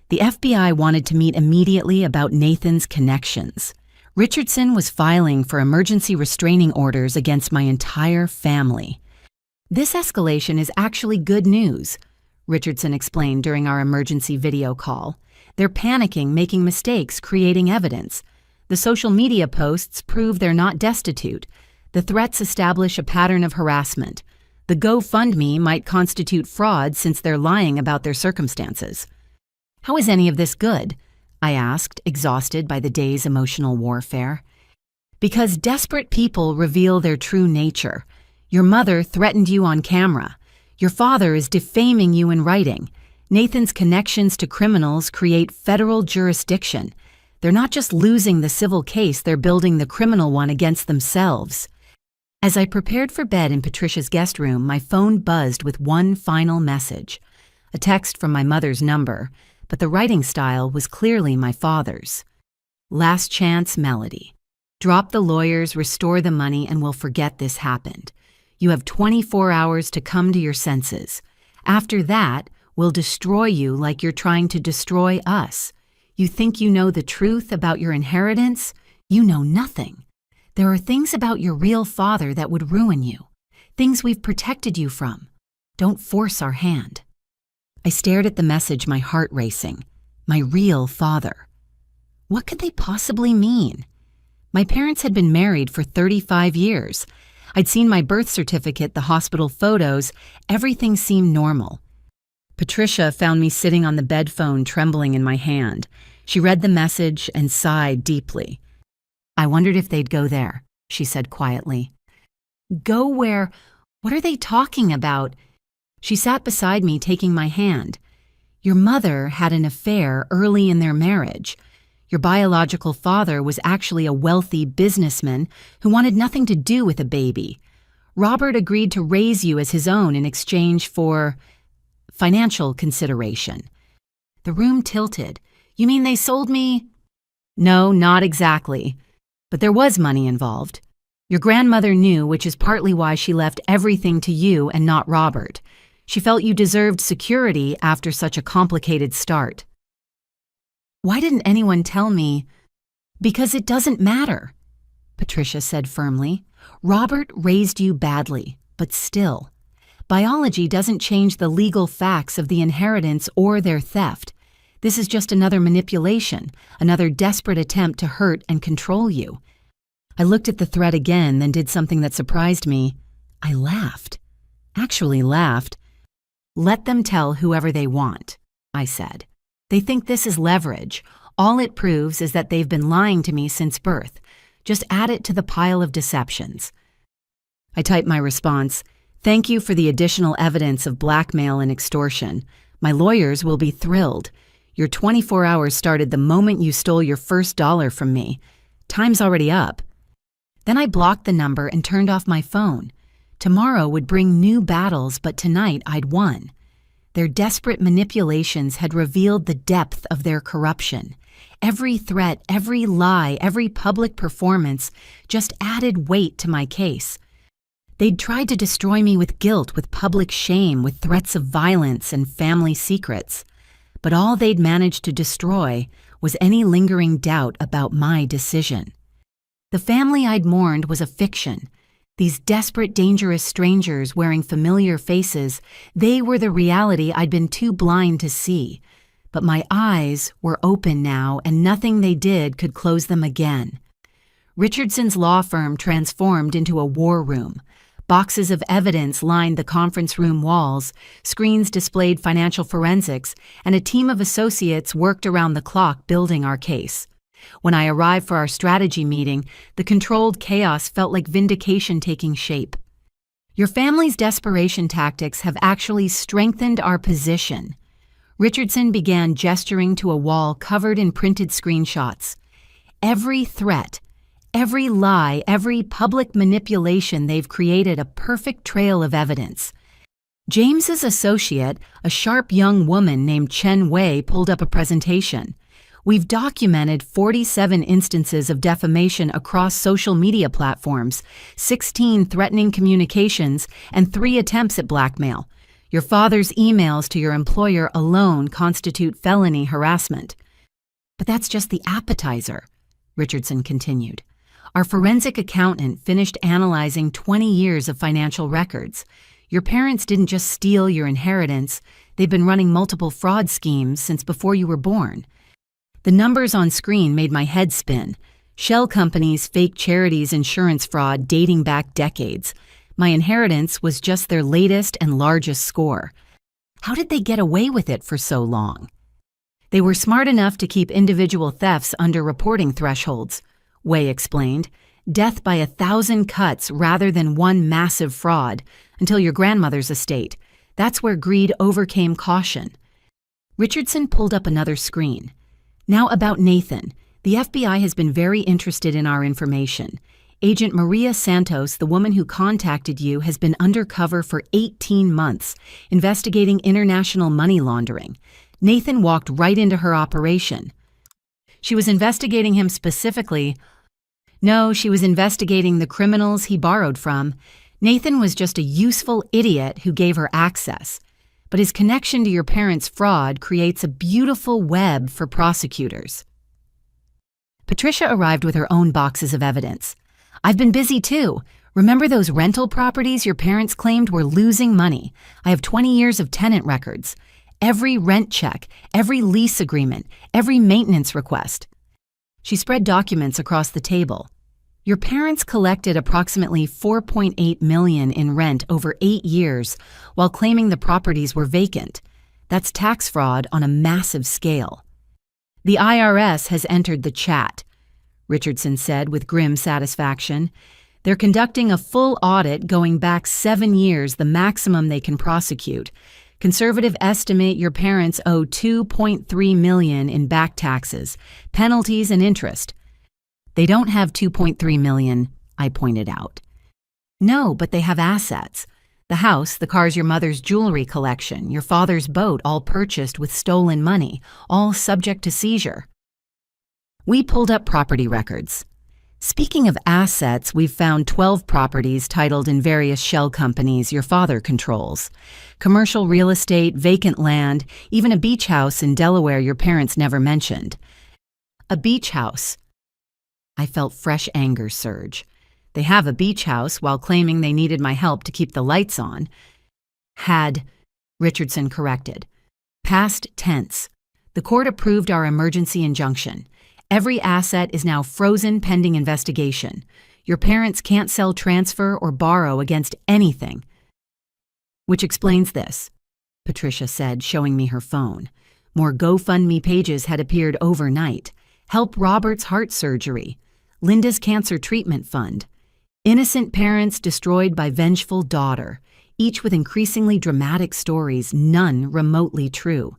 The FBI wanted to meet immediately about Nathan's connections. Richardson was filing for emergency restraining orders against my entire family. This escalation is actually good news, Richardson explained during our emergency video call. They're panicking, making mistakes, creating evidence. The social media posts prove they're not destitute. The threats establish a pattern of harassment. The GoFundMe might constitute fraud since they're lying about their circumstances. How is any of this good? I asked, exhausted by the day's emotional warfare. Because desperate people reveal their true nature. Your mother threatened you on camera. Your father is defaming you in writing. Nathan's connections to criminals create federal jurisdiction. They're not just losing the civil case, they're building the criminal one against themselves. As I prepared for bed in Patricia's guest room, my phone buzzed with one final message. A text from my mother's number. but the writing style was clearly my father's. Last chance, Melody. Drop the lawyers, restore the money, and we'll forget this happened. You have 24 hours to come to your senses. After that, we'll destroy you like you're trying to destroy us. You think you know the truth about your inheritance? You know nothing. There are things about your real father that would ruin you. Things we've protected you from. Don't force our hand. I stared at the message, my heart racing. My real father. What could they possibly mean? My parents had been married for 35 years. I'd seen my birth certificate, the hospital photos. Everything seemed normal. Patricia found me sitting on the bed phone, trembling in my hand. She read the message and sighed deeply. I wondered if they'd go there, she said quietly. Go where? What are they talking about? She sat beside me, taking my hand. Your mother had an affair early in their marriage. Your biological father was actually a wealthy businessman who wanted nothing to do with a baby. Robert agreed to raise you as his own in exchange for financial consideration. The room tilted. You mean they sold me? No, not exactly. But there was money involved. Your grandmother knew, which is partly why she left everything to you and not Robert. She felt you deserved security after such a complicated start. Why didn't anyone tell me? Because it doesn't matter, Patricia said firmly. Robert raised you badly, but still. Biology doesn't change the legal facts of the inheritance or their theft. This is just another manipulation, another desperate attempt to hurt and control you. I looked at the thread again, then did something that surprised me. I laughed. Actually laughed. Let them tell whoever they want, I said. They think this is leverage. All it proves is that they've been lying to me since birth. Just add it to the pile of deceptions. I typed my response. Thank you for the additional evidence of blackmail and extortion. My lawyers will be thrilled. Your 24 hours started the moment you stole your first dollar from me. Time's already up. Then I blocked the number and turned off my phone. Tomorrow would bring new battles, but tonight I'd won. Their desperate manipulations had revealed the depth of their corruption. Every threat, every lie, every public performance just added weight to my case. They'd tried to destroy me with guilt, with public shame, with threats of violence and family secrets. But all they'd managed to destroy was any lingering doubt about my decision. The family I'd mourned was a fiction. These desperate, dangerous strangers wearing familiar faces, they were the reality I'd been too blind to see. But my eyes were open now, and nothing they did could close them again. Richardson's law firm transformed into a war room. Boxes of evidence lined the conference room walls, screens displayed financial forensics, and a team of associates worked around the clock building our case. When I arrived for our strategy meeting, the controlled chaos felt like vindication taking shape. Your family's desperation tactics have actually strengthened our position. Richardson began gesturing to a wall covered in printed screenshots. Every threat, every lie, every public manipulation, they've created a perfect trail of evidence. James's associate, a sharp young woman named Chen Wei, pulled up a presentation. We've documented 47 instances of defamation across social media platforms, 16 threatening communications, and 3 attempts at blackmail. Your father's emails to your employer alone constitute felony harassment. But that's just the appetizer, Richardson continued. Our forensic accountant finished analyzing 20 years of financial records. Your parents didn't just steal your inheritance, they've been running multiple fraud schemes since before you were born. The numbers on screen made my head spin. Shell companies, fake charities, insurance fraud dating back decades. My inheritance was just their latest and largest score. How did they get away with it for so long? They were smart enough to keep individual thefts under reporting thresholds, Wei explained. Death by 1,000 cuts rather than one massive fraud, until your grandmother's estate. That's where greed overcame caution. Richardson pulled up another screen. Now about Nathan. The FBI has been very interested in our information. Agent Maria Santos, the woman who contacted you, has been undercover for 18 months, investigating international money laundering. Nathan walked right into her operation. She was investigating him specifically. No, she was investigating the criminals he borrowed from. Nathan was just a useful idiot who gave her access. But his connection to your parents' fraud creates a beautiful web for prosecutors. Patricia arrived with her own boxes of evidence. I've been busy too. Remember those rental properties your parents claimed were losing money? I have 20 years of tenant records. Every rent check, every lease agreement, every maintenance request. She spread documents across the table. Your parents collected approximately $4.8 million in rent over 8 years while claiming the properties were vacant. That's tax fraud on a massive scale. The IRS has entered the chat, Richardson said with grim satisfaction. They're conducting a full audit going back 7 years, the maximum they can prosecute. Conservative estimate your parents owe $2.3 million in back taxes, penalties, and interest. They don't have $2.3 million, I pointed out. No, but they have assets. The house, the cars, your mother's jewelry collection, your father's boat, all purchased with stolen money, all subject to seizure. We pulled up property records. Speaking of assets, we've found 12 properties titled in various shell companies your father controls. Commercial real estate, vacant land, even a beach house in Delaware your parents never mentioned. A beach house. I felt fresh anger surge. They have a beach house while claiming they needed my help to keep the lights on. Had, Richardson corrected. Past tense. The court approved our emergency injunction. Every asset is now frozen pending investigation. Your parents can't sell, transfer, or borrow against anything. Which explains this, Patricia said, showing me her phone. More GoFundMe pages had appeared overnight. Help Robert's heart surgery. Linda's cancer treatment fund. Innocent parents destroyed by vengeful daughter, each with increasingly dramatic stories, none remotely true.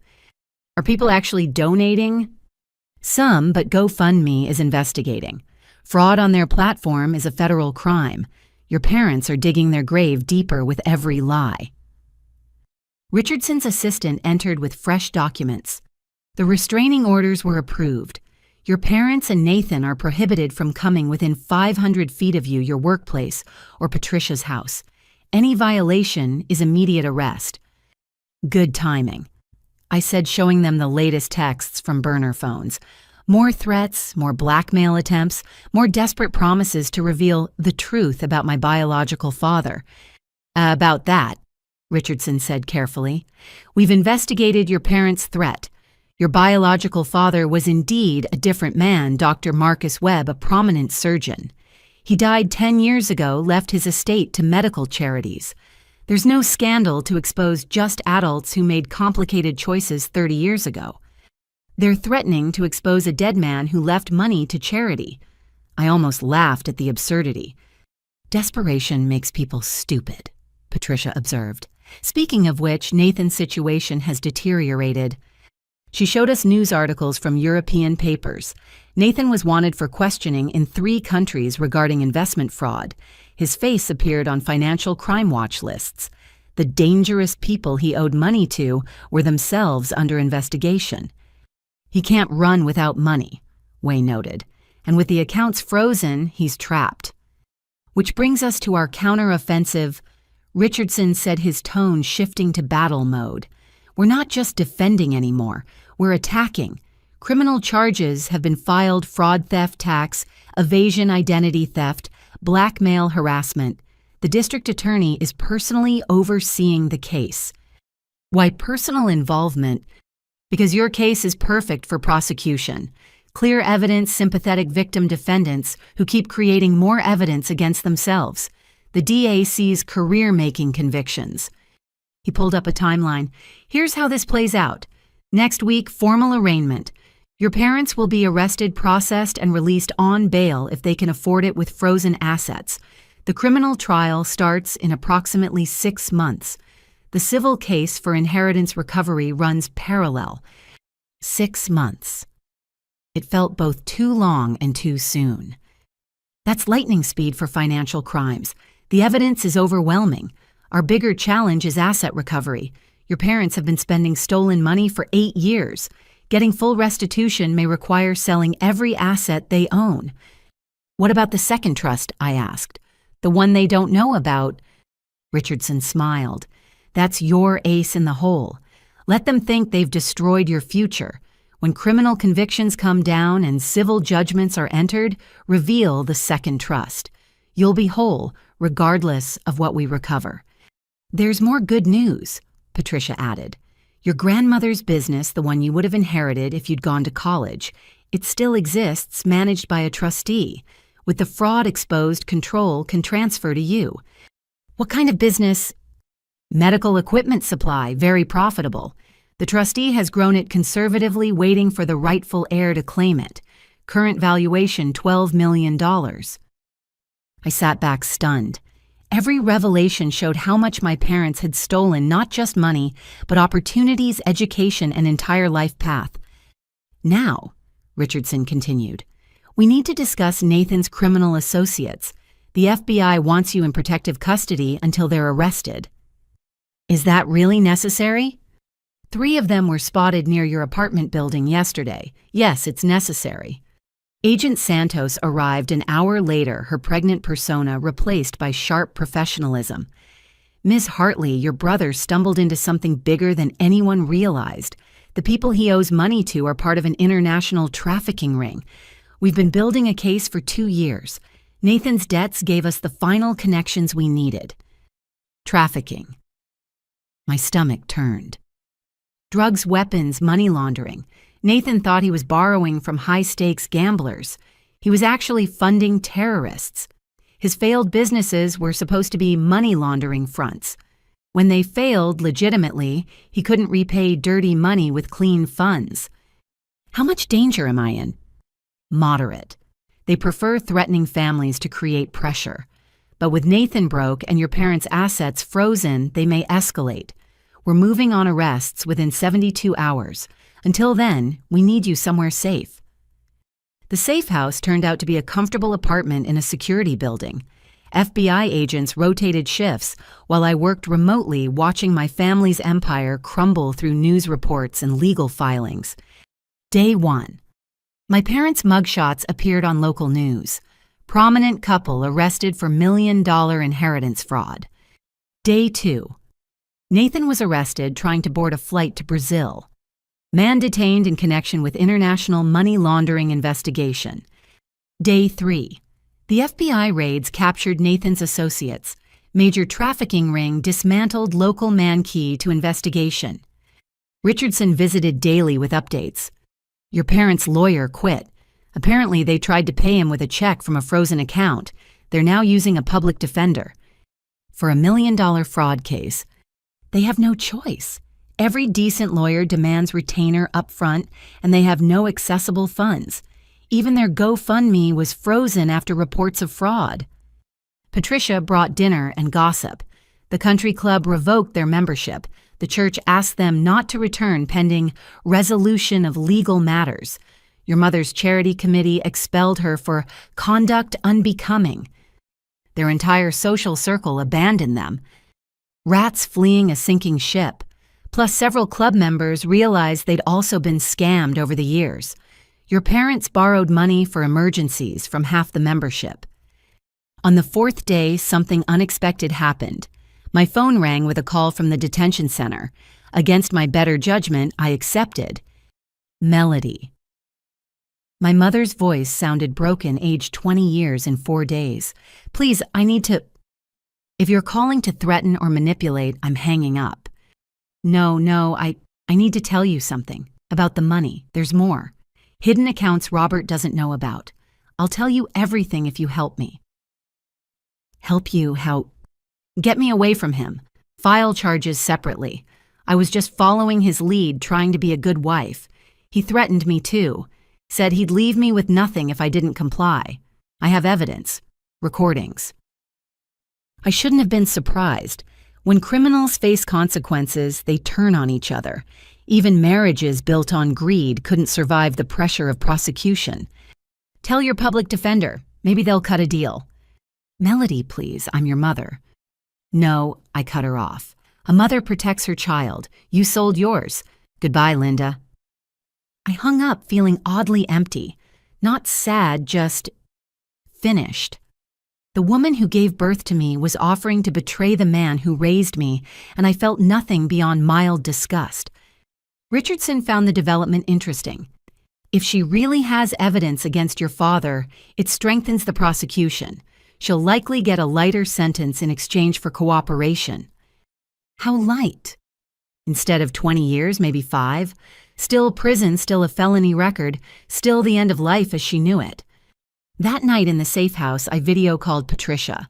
Are people actually donating? Some, but GoFundMe is investigating. Fraud on their platform is a federal crime. Your parents are digging their grave deeper with every lie. Richardson's assistant entered with fresh documents. The restraining orders were approved. Your parents and Nathan are prohibited from coming within 500 feet of you, your workplace, or Patricia's house. Any violation is immediate arrest. Good timing, I said, showing them the latest texts from burner phones. More threats, more blackmail attempts, more desperate promises to reveal the truth about my biological father. About that, Richardson said carefully. We've investigated your parents' threat. Your biological father was indeed a different man, Dr. Marcus Webb, a prominent surgeon. He died 10 years ago, left his estate to medical charities. There's no scandal to expose just adults who made complicated choices 30 years ago. They're threatening to expose a dead man who left money to charity. I almost laughed at the absurdity. Desperation makes people stupid, Patricia observed. Speaking of which, Nathan's situation has deteriorated. She showed us news articles from European papers. Nathan was wanted for questioning in 3 countries regarding investment fraud. His face appeared on financial crime watch lists. The dangerous people he owed money to were themselves under investigation. He can't run without money, Way noted, and with the accounts frozen, he's trapped. Which brings us to our counteroffensive. Richardson said, his tone shifting to battle mode. We're not just defending anymore, we're attacking. Criminal charges have been filed: fraud, theft, tax, evasion, identity theft, blackmail, harassment. The district attorney is personally overseeing the case. Why personal involvement? Because your case is perfect for prosecution. Clear evidence, sympathetic victim defendants who keep creating more evidence against themselves. The DA sees career-making convictions. He pulled up a timeline. Here's how this plays out. Next week, formal arraignment. Your parents will be arrested, processed, and released on bail if they can afford it with frozen assets. The criminal trial starts in approximately 6 months. The civil case for inheritance recovery runs parallel. 6 months. It felt both too long and too soon. That's lightning speed for financial crimes. The evidence is overwhelming. Our bigger challenge is asset recovery. Your parents have been spending stolen money for 8 years. Getting full restitution may require selling every asset they own. What about the second trust? I asked. The one they don't know about? Richardson smiled. That's your ace in the hole. Let them think they've destroyed your future. When criminal convictions come down and civil judgments are entered, reveal the second trust. You'll be whole, regardless of what we recover. There's more good news, Patricia added. Your grandmother's business, the one you would have inherited if you'd gone to college, it still exists, managed by a trustee. With the fraud exposed, control can transfer to you. What kind of business? Medical equipment supply, very profitable. The trustee has grown it conservatively, waiting for the rightful heir to claim it. Current valuation, $12 million. I sat back stunned. Every revelation showed how much my parents had stolen not just money, but opportunities, education, and entire life path. Now, Richardson continued, we need to discuss Nathan's criminal associates. The FBI wants you in protective custody until they're arrested. Is that really necessary? 3 of them were spotted near your apartment building yesterday. Yes, it's necessary. Agent Santos arrived an hour later, her pregnant persona replaced by sharp professionalism. Ms. Hartley, your brother stumbled into something bigger than anyone realized. The people he owes money to are part of an international trafficking ring. We've been building a case for 2 years. Nathan's debts gave us the final connections we needed. Trafficking. My stomach turned. Drugs, weapons, money laundering. Nathan thought he was borrowing from high-stakes gamblers. He was actually funding terrorists. His failed businesses were supposed to be money laundering fronts. When they failed legitimately, he couldn't repay dirty money with clean funds. How much danger am I in? Moderate. They prefer threatening families to create pressure. But with Nathan broke and your parents' assets frozen, they may escalate. We're moving on arrests within 72 hours. Until then, we need you somewhere safe. The safe house turned out to be a comfortable apartment in a security building. FBI agents rotated shifts while I worked remotely, watching my family's empire crumble through news reports and legal filings. Day 1. My parents' mugshots appeared on local news. Prominent couple arrested for $1 million inheritance fraud. Day 2. Nathan was arrested trying to board a flight to Brazil. Man detained in connection with international money laundering investigation. Day 3. The FBI raids captured Nathan's associates. Major trafficking ring dismantled, local man key to investigation. Richardson visited daily with updates. Your parents' lawyer quit. Apparently they tried to pay him with a check from a frozen account. They're now using a public defender. For $1 million fraud case, they have no choice. Every decent lawyer demands retainer up front, and they have no accessible funds. Even their GoFundMe was frozen after reports of fraud. Patricia brought dinner and gossip. The country club revoked their membership. The church asked them not to return pending resolution of legal matters. Your mother's charity committee expelled her for conduct unbecoming. Their entire social circle abandoned them. Rats fleeing a sinking ship. Plus, several club members realized they'd also been scammed over the years. Your parents borrowed money for emergencies from half the membership. On the 4th day, something unexpected happened. My phone rang with a call from the detention center. Against my better judgment, I accepted. Melody. My mother's voice sounded broken, aged 20 years in 4 days. Please, I need to... If you're calling to threaten or manipulate, I'm hanging up. No, I need to tell you something. About the money, there's more. Hidden accounts Robert doesn't know about. I'll tell you everything if you help me. Help you how? Get me away from him. File charges separately. I was just following his lead, trying to be a good wife. He threatened me too. Said he'd leave me with nothing if I didn't comply. I have evidence. Recordings. I shouldn't have been surprised. When criminals face consequences, they turn on each other. Even marriages built on greed couldn't survive the pressure of prosecution. Tell your public defender. Maybe they'll cut a deal. Melody, please. I'm your mother. No, I cut her off. A mother protects her child. You sold yours. Goodbye, Linda. I hung up feeling oddly empty. Not sad, just finished. The woman who gave birth to me was offering to betray the man who raised me, and I felt nothing beyond mild disgust. Richardson found the development interesting. If she really has evidence against your father, it strengthens the prosecution. She'll likely get a lighter sentence in exchange for cooperation. How light? Instead of 20 years, maybe 5. Still prison, still a felony record, still the end of life as she knew it. That night in the safe house, I video called Patricia.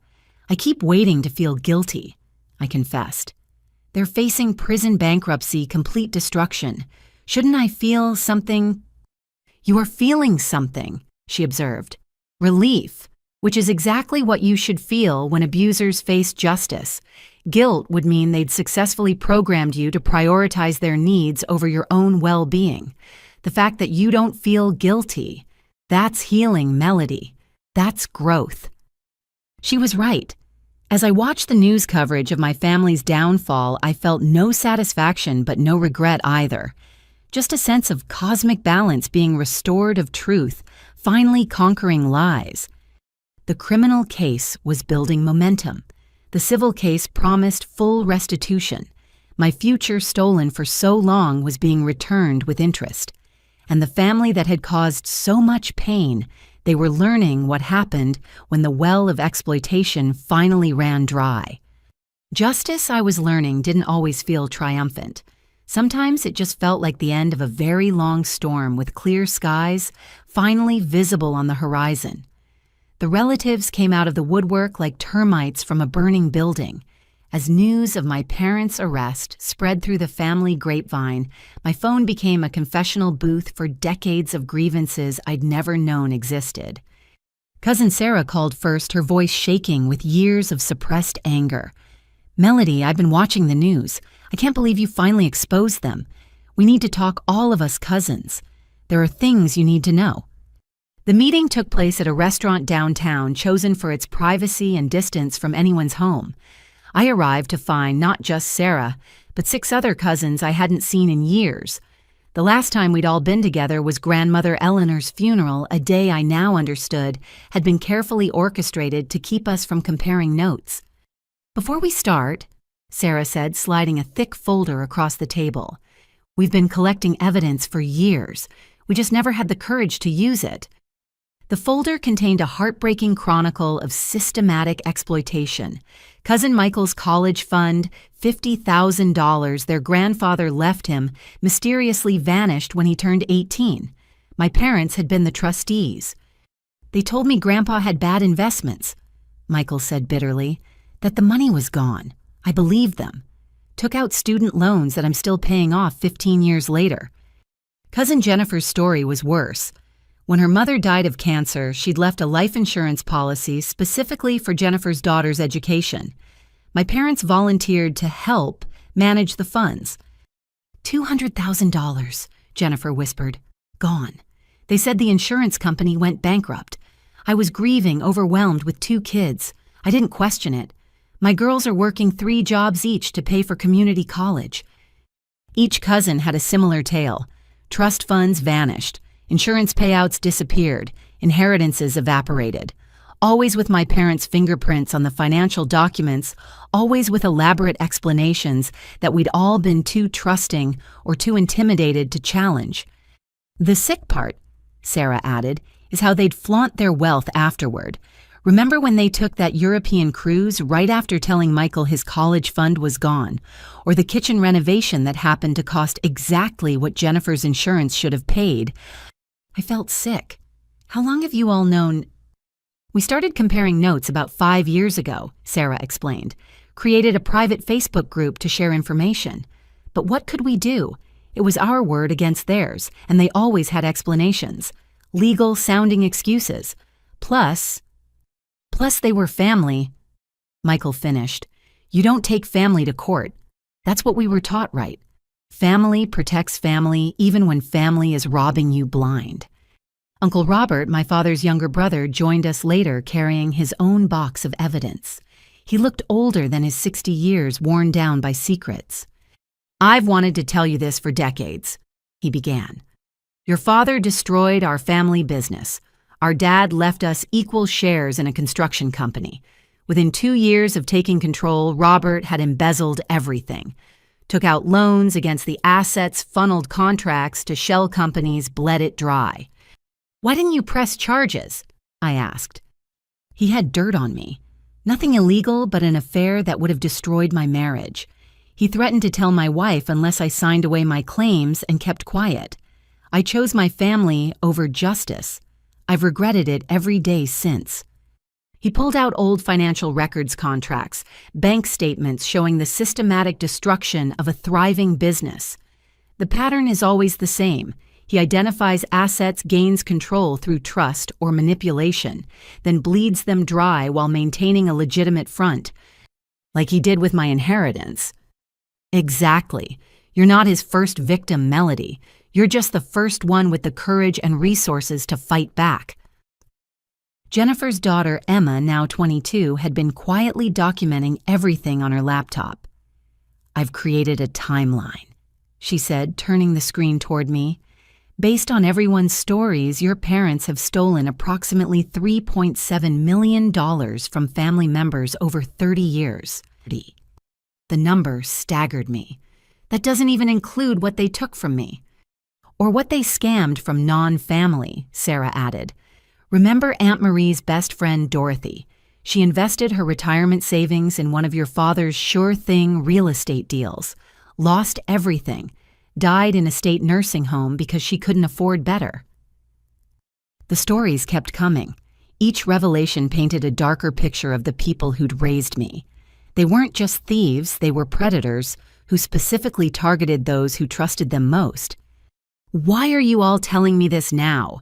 I keep waiting to feel guilty, I confessed. They're facing prison bankruptcy, complete destruction. Shouldn't I feel something? You are feeling something, she observed. Relief, which is exactly what you should feel when abusers face justice. Guilt would mean they'd successfully programmed you to prioritize their needs over your own well-being. The fact that you don't feel guilty, that's healing, Melody. That's growth. She was right. As I watched the news coverage of my family's downfall, I felt no satisfaction but no regret either. Just a sense of cosmic balance being restored of truth, finally conquering lies. The criminal case was building momentum. The civil case promised full restitution. My future stolen for so long was being returned with interest. And the family that had caused so much pain, they were learning what happened when the well of exploitation finally ran dry. Justice, I was learning, didn't always feel triumphant. Sometimes it just felt like the end of a very long storm with clear skies finally visible on the horizon. The relatives came out of the woodwork like termites from a burning building. As news of my parents' arrest spread through the family grapevine, my phone became a confessional booth for decades of grievances I'd never known existed. Cousin Sarah called first, her voice shaking with years of suppressed anger. Melody, I've been watching the news. I can't believe you finally exposed them. We need to talk, all of us cousins. There are things you need to know. The meeting took place at a restaurant downtown chosen for its privacy and distance from anyone's home. I arrived to find not just Sarah, but 6 other cousins I hadn't seen in years. The last time we'd all been together was grandmother Eleanor's funeral, a day I now understood had been carefully orchestrated to keep us from comparing notes. Before we start, Sarah said, sliding a thick folder across the table. We've been collecting evidence for years. We just never had the courage to use it. The folder contained a heartbreaking chronicle of systematic exploitation. Cousin Michael's college fund, $50,000 their grandfather left him, mysteriously vanished when he turned 18. My parents had been the trustees. They told me Grandpa had bad investments, Michael said bitterly, that the money was gone. I believed them. Took out student loans that I'm still paying off 15 years later. Cousin Jennifer's story was worse. When her mother died of cancer, she'd left a life insurance policy specifically for Jennifer's daughter's education. My parents volunteered to help manage the funds. $200,000, Jennifer whispered. Gone. They said the insurance company went bankrupt. I was grieving, overwhelmed with 2 kids. I didn't question it. My girls are working 3 jobs each to pay for community college. Each cousin had a similar tale. Trust funds vanished. Insurance payouts disappeared, inheritances evaporated. Always with my parents' fingerprints on the financial documents, always with elaborate explanations that we'd all been too trusting or too intimidated to challenge. The sick part, Sarah added, is how they'd flaunt their wealth afterward. Remember when they took that European cruise right after telling Michael his college fund was gone? Or the kitchen renovation that happened to cost exactly what Jennifer's insurance should have paid? I felt sick. How long have you all known? We started comparing notes about 5 years ago, Sarah explained. Created a private Facebook group to share information. But what could we do? It was our word against theirs, and they always had explanations. Legal-sounding excuses. Plus they were family. Michael finished. You don't take family to court. That's what we were taught, right? Family protects family even when family is robbing you blind. Uncle Robert, my father's younger brother, joined us later carrying his own box of evidence. He looked older than his 60 years worn down by secrets. "I've wanted to tell you this for decades," he began. "Your father destroyed our family business. Our dad left us equal shares in a construction company. Within 2 years of taking control, Robert had embezzled everything. Took out loans against the assets, funneled contracts to shell companies, bled it dry." "Why didn't you press charges?" I asked. "He had dirt on me. Nothing illegal, but an affair that would have destroyed my marriage. He threatened to tell my wife unless I signed away my claims and kept quiet. I chose my family over justice. I've regretted it every day since." He pulled out old financial records contracts, bank statements showing the systematic destruction of a thriving business. The pattern is always the same. He identifies assets, gains control through trust or manipulation, then bleeds them dry while maintaining a legitimate front, like he did with my inheritance. "Exactly. You're not his first victim, Melody. You're just the first one with the courage and resources to fight back." Jennifer's daughter, Emma, now 22, had been quietly documenting everything on her laptop. "I've created a timeline," she said, turning the screen toward me. "Based on everyone's stories, your parents have stolen approximately $3.7 million from family members over 30 years. The number staggered me. That doesn't even include what they took from me. Or what they scammed from non-family," Sarah added. "Remember Aunt Marie's best friend, Dorothy? She invested her retirement savings in one of your father's sure-thing real estate deals, lost everything, died in a state nursing home because she couldn't afford better." The stories kept coming. Each revelation painted a darker picture of the people who'd raised me. They weren't just thieves, they were predators who specifically targeted those who trusted them most. "Why are you all telling me this now?"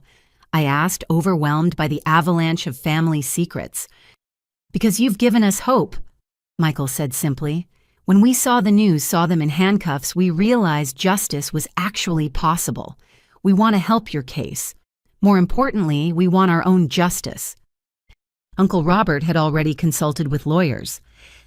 I asked, overwhelmed by the avalanche of family secrets. "Because you've given us hope," Michael said simply. "When we saw the news, saw them in handcuffs, we realized justice was actually possible. We want to help your case. More importantly, we want our own justice." Uncle Robert had already consulted with lawyers.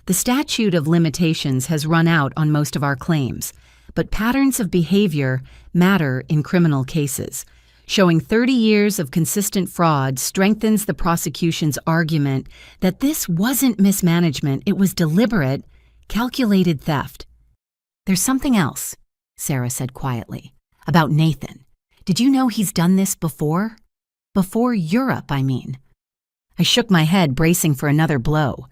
The statute of limitations has run out on most of our claims, but patterns of behavior matter in criminal cases. Showing 30 years of consistent fraud strengthens the prosecution's argument that this wasn't mismanagement, it was deliberate, calculated theft. "There's something else," Sarah said quietly, "about Nathan. Did you know he's done this before? Before Europe, I mean." I shook my head, bracing for another blow.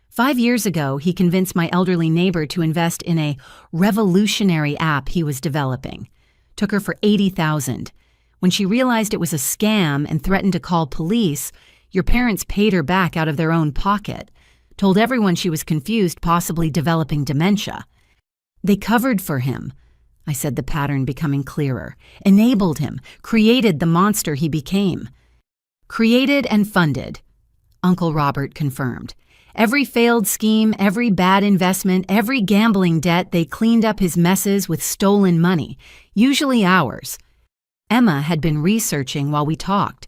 5 years ago, he convinced my elderly neighbor to invest in a revolutionary app he was developing. Took her for $80,000. When she realized it was a scam and threatened to call police, your parents paid her back out of their own pocket. Told everyone she was confused, possibly developing dementia. "They covered for him," I said, the pattern becoming clearer. "Enabled him, created the monster he became." "Created and funded," Uncle Robert confirmed. "Every failed scheme, every bad investment, every gambling debt, they cleaned up his messes with stolen money, usually ours." Emma had been researching while we talked.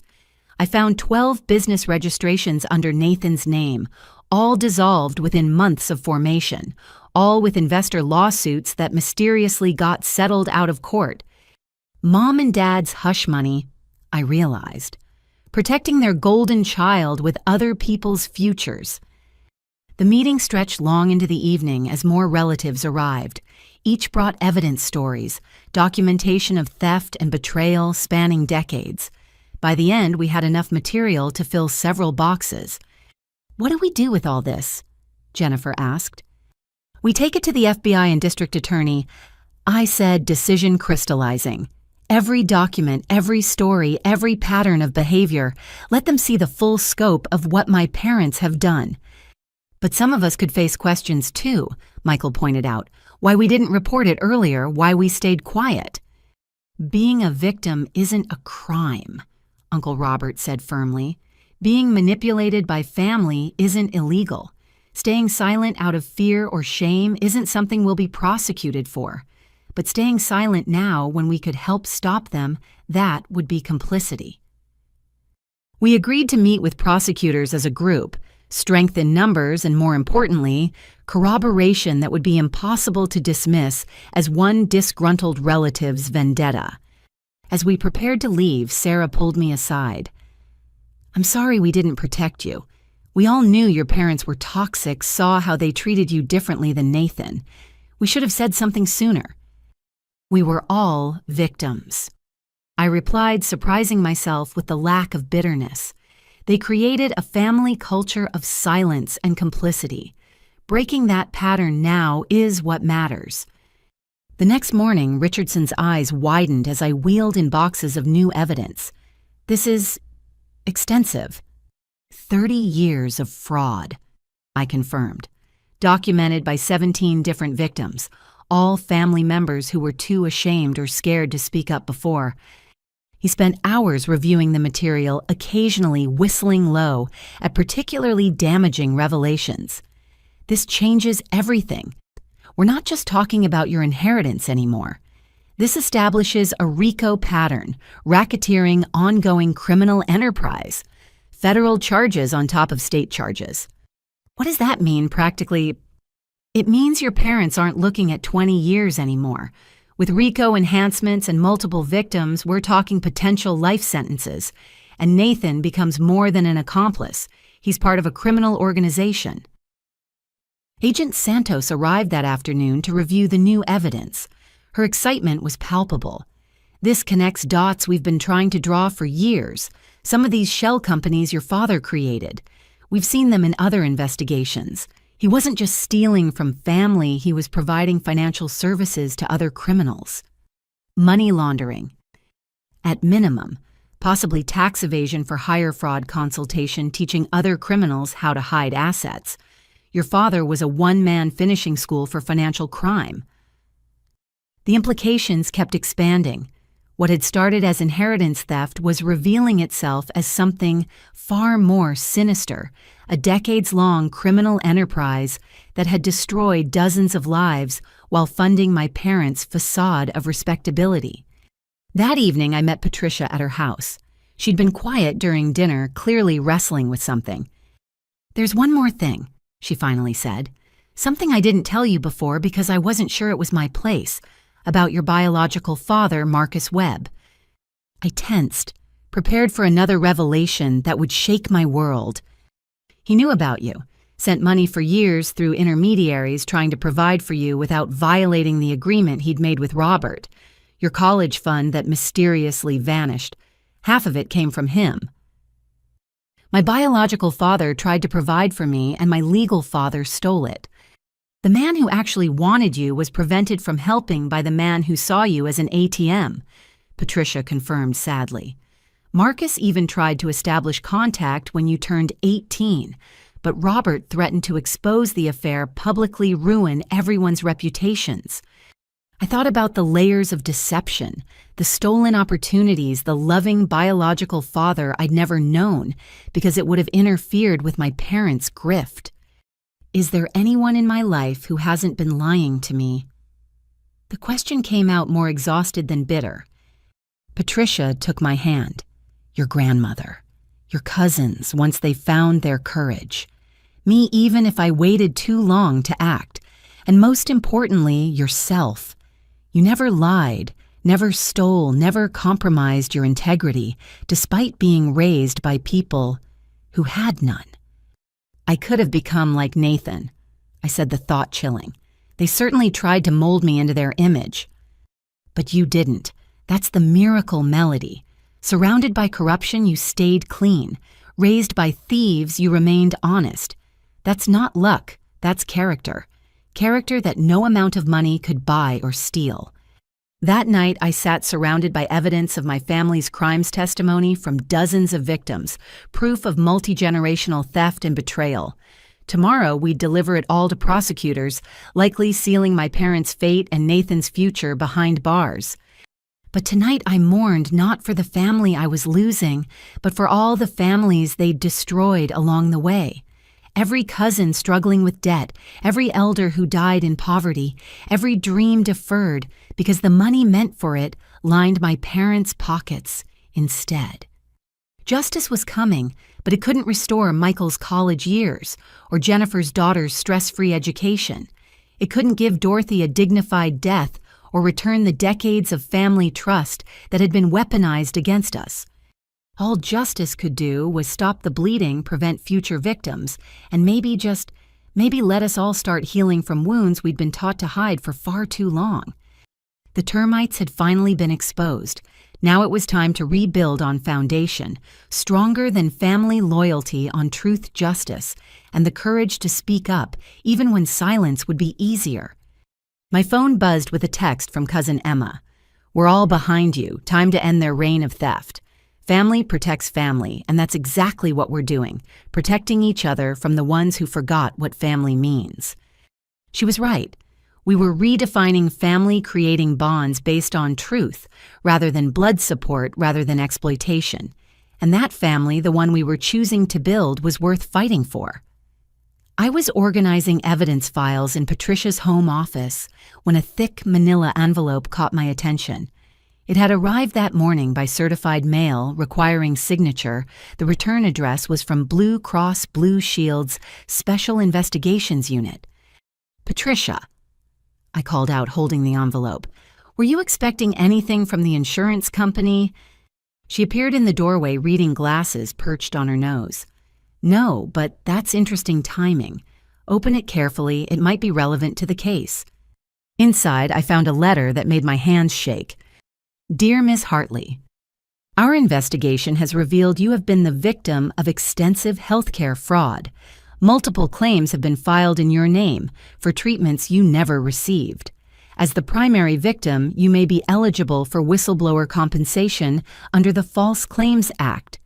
I found 12 business registrations under Nathan's name, all dissolved within months of formation, all with investor lawsuits that mysteriously got settled out of court. Mom and Dad's hush money, I realized, protecting their golden child with other people's futures. The meeting stretched long into the evening as more relatives arrived. Each brought evidence stories, documentation of theft and betrayal spanning decades. By the end, we had enough material to fill several boxes. "What do we do with all this?" Jennifer asked. "We take it to the FBI and district attorney." I said, decision crystallizing. Every document, every story, every pattern of behavior. Let them see the full scope of what my parents have done. "But some of us could face questions too," Michael pointed out. "Why we didn't report it earlier, why we stayed quiet." "Being a victim isn't a crime," Uncle Robert said firmly. "Being manipulated by family isn't illegal. Staying silent out of fear or shame isn't something we'll be prosecuted for. But staying silent now when we could help stop them, that would be complicity." We agreed to meet with prosecutors as a group, Strength in numbers, and more importantly, corroboration that would be impossible to dismiss as one disgruntled relative's vendetta. As we prepared to leave, Sarah pulled me aside. "I'm sorry we didn't protect you. We all knew your parents were toxic, saw how they treated you differently than Nathan. We should have said something sooner." "We were all victims," I replied, surprising myself with the lack of bitterness. They created a family culture of silence and complicity. Breaking that pattern now is what matters. The next morning, Richardson's eyes widened as I wheeled in boxes of new evidence. "This is extensive." 30 years of fraud, I confirmed, documented by 17 different victims, all family members who were too ashamed or scared to speak up before. He spent hours reviewing the material, occasionally whistling low at particularly damaging revelations. "This changes everything. We're not just talking about your inheritance anymore. This establishes a RICO pattern, racketeering, ongoing criminal enterprise. Federal charges on top of state charges." "What does that mean practically?" "It means your parents aren't looking at 20 years anymore. With RICO enhancements and multiple victims, we're talking potential life sentences. And Nathan becomes more than an accomplice. He's part of a criminal organization." Agent Santos arrived that afternoon to review the new evidence. Her excitement was palpable. "This connects dots we've been trying to draw for years. Some of these shell companies your father created. We've seen them in other investigations. He wasn't just stealing from family, he was providing financial services to other criminals. Money laundering. At minimum, possibly tax evasion for hire fraud consultation teaching other criminals how to hide assets. Your father was a one-man finishing school for financial crime." The implications kept expanding. What had started as inheritance theft was revealing itself as something far more sinister, a decades-long criminal enterprise that had destroyed dozens of lives while funding my parents' facade of respectability. That evening, I met Patricia at her house. She'd been quiet during dinner, clearly wrestling with something. "There's one more thing," she finally said. "Something I didn't tell you before because I wasn't sure it was my place, about your biological father, Marcus Webb." I tensed, prepared for another revelation that would shake my world. "He knew about you, sent money for years through intermediaries trying to provide for you without violating the agreement he'd made with Robert. Your college fund that mysteriously vanished. Half of it came from him. My biological father tried to provide for me, and my legal father stole it. The man who actually wanted you was prevented from helping by the man who saw you as an ATM," Patricia confirmed sadly. "Marcus even tried to establish contact when you turned 18, but Robert threatened to expose the affair, publicly ruin everyone's reputations. I thought about the layers of deception, the stolen opportunities, the loving biological father I'd never known because it would have interfered with my parents' grift. Is there anyone in my life who hasn't been lying to me?" The question came out more exhausted than bitter. Patricia took my hand. "Your grandmother, your cousins once they found their courage. Me even if I waited too long to act. And most importantly, yourself. You never lied, never stole, never compromised your integrity, despite being raised by people who had none." "I could have become like Nathan," I said, the thought chilling. "They certainly tried to mold me into their image." "But you didn't. That's the miracle melody. Surrounded by corruption, you stayed clean. Raised by thieves, you remained honest. That's not luck, that's character. Character that no amount of money could buy or steal." That night, I sat surrounded by evidence of my family's crimes testimony from dozens of victims, proof of multi-generational theft and betrayal. Tomorrow, we'd deliver it all to prosecutors, likely sealing my parents' fate and Nathan's future behind bars. But tonight I mourned not for the family I was losing, but for all the families they'd destroyed along the way. Every cousin struggling with debt, every elder who died in poverty, every dream deferred because the money meant for it lined my parents' pockets instead. Justice was coming, but it couldn't restore Michael's college years or Jennifer's daughter's stress-free education. It couldn't give Dorothy a dignified death or return the decades of family trust that had been weaponized against us. All justice could do was stop the bleeding, prevent future victims, and maybe let us all start healing from wounds we'd been taught to hide for far too long. The termites had finally been exposed. Now it was time to rebuild on foundation, stronger than family loyalty on truth, justice, and the courage to speak up, even when silence would be easier. My phone buzzed with a text from cousin Emma. "We're all behind you. Time to end their reign of theft. Family protects family, and that's exactly what we're doing, protecting each other from the ones who forgot what family means." She was right. We were redefining family, creating bonds based on truth, rather than blood support, rather than exploitation. And that family, the one we were choosing to build, was worth fighting for. I was organizing evidence files in Patricia's home office when a thick manila envelope caught my attention. It had arrived that morning by certified mail requiring signature. The return address was from Blue Cross Blue Shield's Special Investigations Unit. "Patricia," I called out, holding the envelope, "were you expecting anything from the insurance company?" She appeared in the doorway, reading glasses perched on her nose. "No, but that's interesting timing. Open it carefully, it might be relevant to the case." Inside, I found a letter that made my hands shake. "Dear Miss Hartley, our investigation has revealed you have been the victim of extensive healthcare fraud. Multiple claims have been filed in your name for treatments you never received. As the primary victim, you may be eligible for whistleblower compensation under the False Claims Act.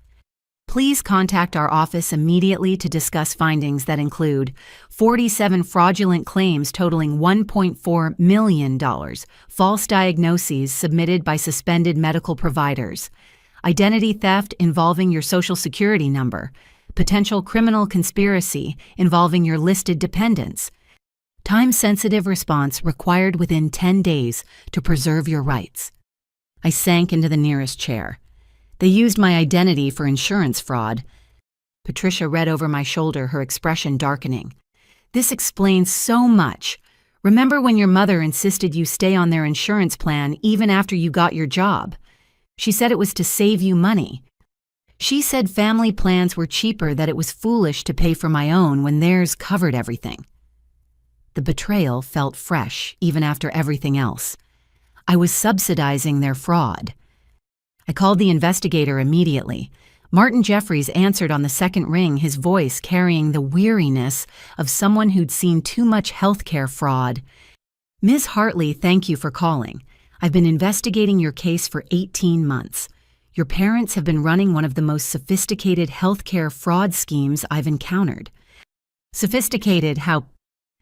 Please contact our office immediately to discuss findings that include 47 fraudulent claims totaling $1.4 million, false diagnoses submitted by suspended medical providers, identity theft involving your Social Security number, potential criminal conspiracy involving your listed dependents. Time-sensitive response required within 10 days to preserve your rights." I sank into the nearest chair. "They used my identity for insurance fraud." Patricia read over my shoulder, her expression darkening. "This explains so much. Remember when your mother insisted you stay on their insurance plan even after you got your job? She said it was to save you money. She said family plans were cheaper, that it was foolish to pay for my own when theirs covered everything." The betrayal felt fresh, even after everything else. I was subsidizing their fraud. I called the investigator immediately. Martin Jeffries answered on the second ring, his voice carrying the weariness of someone who'd seen too much healthcare fraud. "Ms. Hartley, thank you for calling. I've been investigating your case for 18 months. Your parents have been running one of the most sophisticated healthcare fraud schemes I've encountered." Sophisticated how?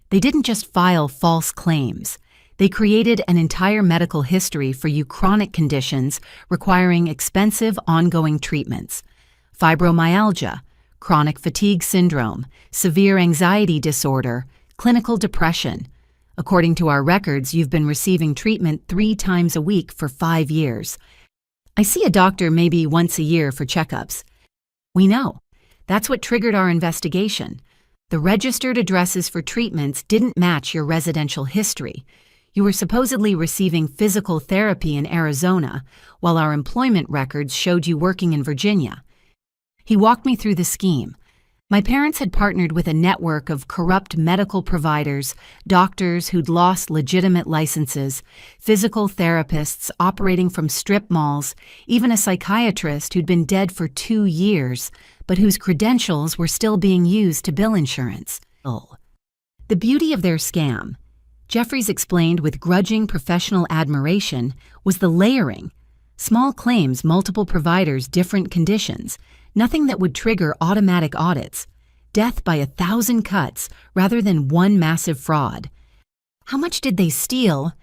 They didn't just file false claims. They created an entire medical history for you, chronic conditions requiring expensive ongoing treatments. Fibromyalgia, chronic fatigue syndrome, severe anxiety disorder, clinical depression. According to our records, you've been receiving treatment 3 times a week for 5 years. I see a doctor maybe once a year for checkups. We know. That's what triggered our investigation. The registered addresses for treatments didn't match your residential history. You were supposedly receiving physical therapy in Arizona, while our employment records showed you working in Virginia. He walked me through the scheme. My parents had partnered with a network of corrupt medical providers, doctors who'd lost legitimate licenses, physical therapists operating from strip malls, even a psychiatrist who'd been dead for 2 years, but whose credentials were still being used to bill insurance. The beauty of their scam, Jeffries explained with grudging professional admiration, was the layering. Small claims, multiple providers, different conditions, nothing that would trigger automatic audits. Death by 1,000 cuts rather than one massive fraud. How much did they steal?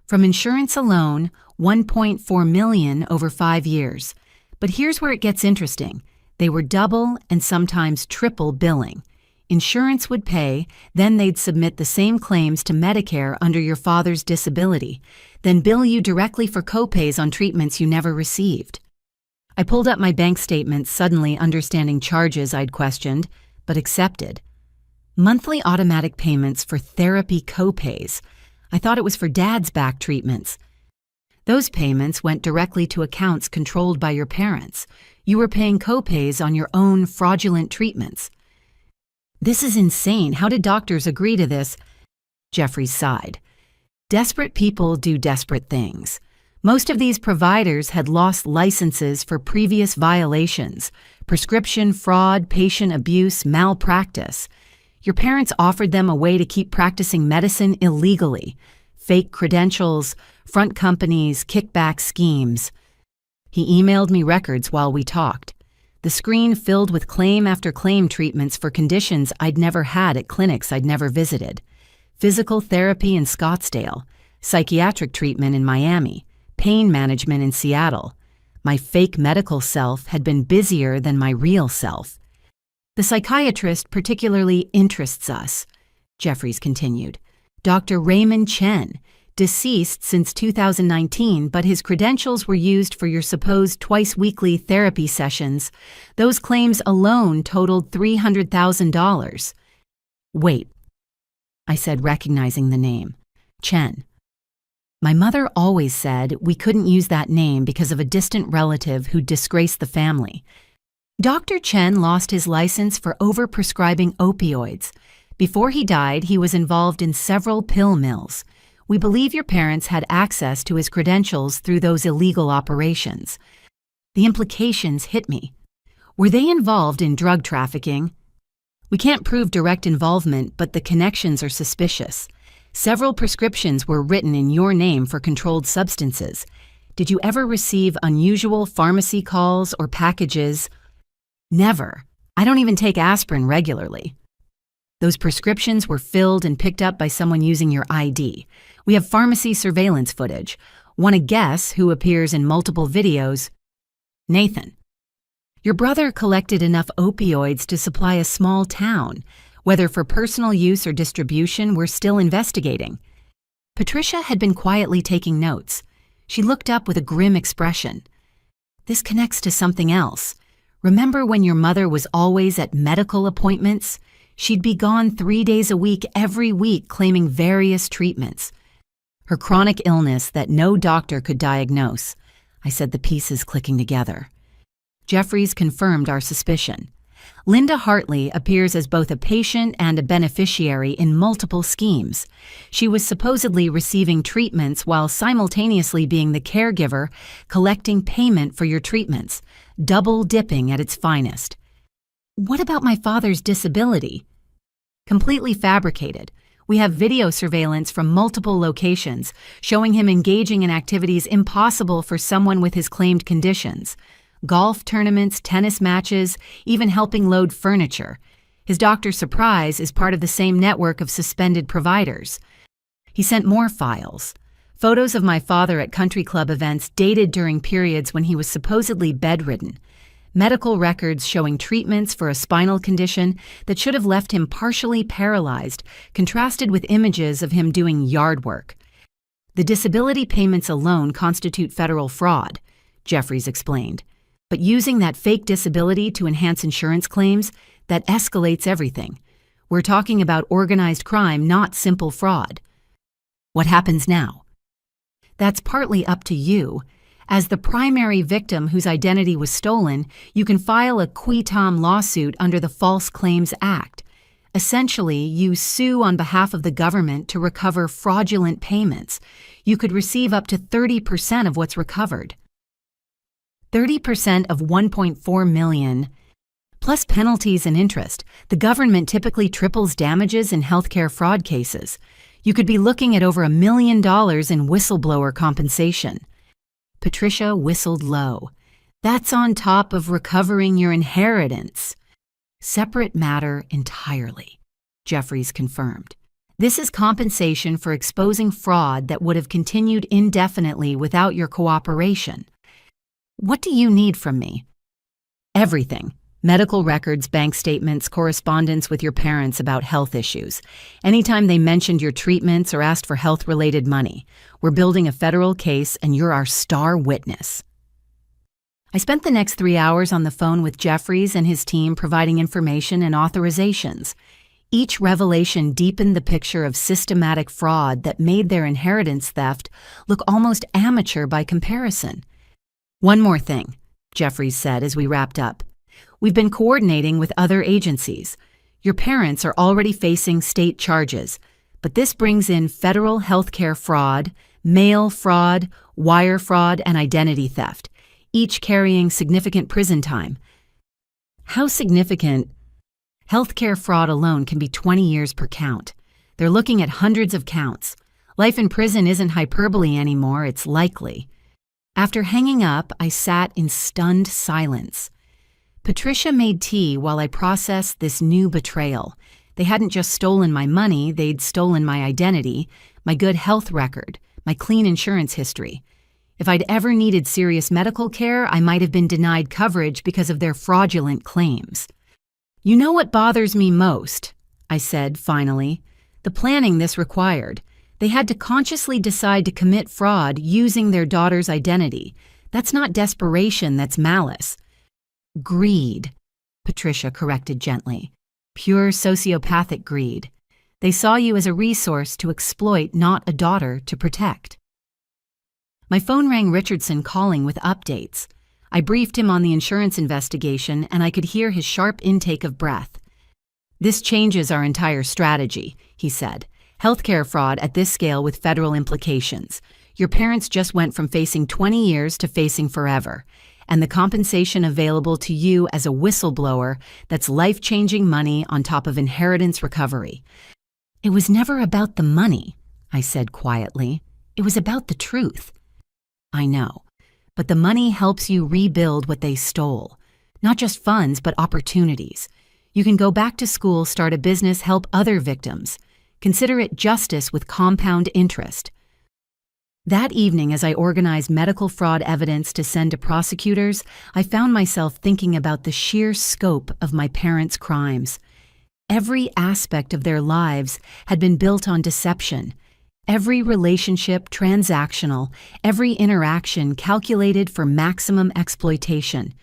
From insurance alone, $1.4 million over 5 years. But here's where it gets interesting. They were double and sometimes triple billing. Insurance would pay, then they'd submit the same claims to Medicare under your father's disability, then bill you directly for copays on treatments you never received. I pulled up my bank statement, suddenly understanding charges I'd questioned, but accepted. Monthly automatic payments for therapy copays. I thought it was for Dad's back treatments. Those payments went directly to accounts controlled by your parents. You were paying copays on your own fraudulent treatments. This is insane. How did doctors agree to this? Jeffrey sighed. Desperate people do desperate things. Most of these providers had lost licenses for previous violations, prescription fraud, patient abuse, malpractice. Your parents offered them a way to keep practicing medicine illegally. Fake credentials, front companies, kickback schemes. He emailed me records while we talked. The screen filled with claim after claim treatments for conditions I'd never had at clinics I'd never visited. Physical therapy in Scottsdale, psychiatric treatment in Miami, pain management in Seattle. My fake medical self had been busier than my real self. The psychiatrist particularly interests us, Jeffries continued. Dr. Raymond Chen, deceased since 2019, but his credentials were used for your supposed twice-weekly therapy sessions. Those claims alone totaled $300,000. Wait, I said, recognizing the name. Chen. My mother always said we couldn't use that name because of a distant relative who disgraced the family. Dr. Chen lost his license for overprescribing opioids. Before he died, he was involved in several pill mills. We believe your parents had access to his credentials through those illegal operations. The implications hit me. Were they involved in drug trafficking? We can't prove direct involvement, but the connections are suspicious. Several prescriptions were written in your name for controlled substances. Did you ever receive unusual pharmacy calls or packages? Never. I don't even take aspirin regularly. Those prescriptions were filled and picked up by someone using your ID. We have pharmacy surveillance footage. Want to guess who appears in multiple videos? Nathan. Your brother collected enough opioids to supply a small town. Whether for personal use or distribution, we're still investigating. Patricia had been quietly taking notes. She looked up with a grim expression. This connects to something else. Remember when your mother was always at medical appointments? She'd be gone 3 days a week every week claiming various treatments. Her chronic illness that no doctor could diagnose. I said, the pieces clicking together. Jeffries confirmed our suspicion. Linda Hartley appears as both a patient and a beneficiary in multiple schemes. She was supposedly receiving treatments while simultaneously being the caregiver, collecting payment for your treatments, double dipping at its finest. What about my father's disability? Completely fabricated. We have video surveillance from multiple locations showing him engaging in activities impossible for someone with his claimed conditions. Golf tournaments, tennis matches, even helping load furniture. His Dr. Surprise is part of the same network of suspended providers. He sent more files. Photos of my father at country club events dated during periods when he was supposedly bedridden. Medical records showing treatments for a spinal condition that should have left him partially paralyzed, contrasted with images of him doing yard work. The disability payments alone constitute federal fraud, Jeffries explained. But using that fake disability to enhance insurance claims, that escalates everything. We're talking about organized crime, not simple fraud. What happens now? That's partly up to you. As the primary victim whose identity was stolen, you can file a qui tam lawsuit under the False Claims Act. Essentially, you sue on behalf of the government to recover fraudulent payments. You could receive up to 30% of what's recovered. 30% of $1.4 million, plus penalties and interest. The government typically triples damages in healthcare fraud cases. You could be looking at over $1 million in whistleblower compensation. Patricia whistled low. That's on top of recovering your inheritance. Separate matter entirely, Jeffries confirmed. This is compensation for exposing fraud that would have continued indefinitely without your cooperation. What do you need from me? Everything. Medical records, bank statements, correspondence with your parents about health issues. Anytime they mentioned your treatments or asked for health-related money. We're building a federal case and you're our star witness. I spent the next 3 hours on the phone with Jeffries and his team providing information and authorizations. Each revelation deepened the picture of systematic fraud that made their inheritance theft look almost amateur by comparison. "One more thing," Jeffries said as we wrapped up. "We've been coordinating with other agencies. Your parents are already facing state charges, but this brings in federal healthcare fraud, mail fraud, wire fraud, and identity theft, each carrying significant prison time." "How significant?" "Healthcare fraud alone can be 20 years per count. They're looking at hundreds of counts. Life in prison isn't hyperbole anymore, it's likely." After hanging up, I sat in stunned silence. Patricia made tea while I processed this new betrayal. They hadn't just stolen my money, they'd stolen my identity, my good health record, my clean insurance history. If I'd ever needed serious medical care, I might have been denied coverage because of their fraudulent claims. "You know what bothers me most?" I said, finally. "The planning this required. They had to consciously decide to commit fraud using their daughter's identity. That's not desperation, that's malice." "Greed," Patricia corrected gently. "Pure sociopathic greed. They saw you as a resource to exploit, not a daughter to protect." My phone rang Richardson calling with updates. I briefed him on the insurance investigation, and I could hear his sharp intake of breath. "This changes our entire strategy," he said. "Healthcare fraud at this scale with federal implications. Your parents just went from facing 20 years to facing forever. And the compensation available to you as a whistleblower, that's life-changing money on top of inheritance recovery." "It was never about the money," I said quietly. "It was about the truth." "I know. But the money helps you rebuild what they stole. Not just funds, but opportunities. You can go back to school, start a business, help other victims. Consider it justice with compound interest." That evening, as I organized medical fraud evidence to send to prosecutors, I found myself thinking about the sheer scope of my parents' crimes. Every aspect of their lives had been built on deception. Every relationship transactional, every interaction calculated for maximum exploitation.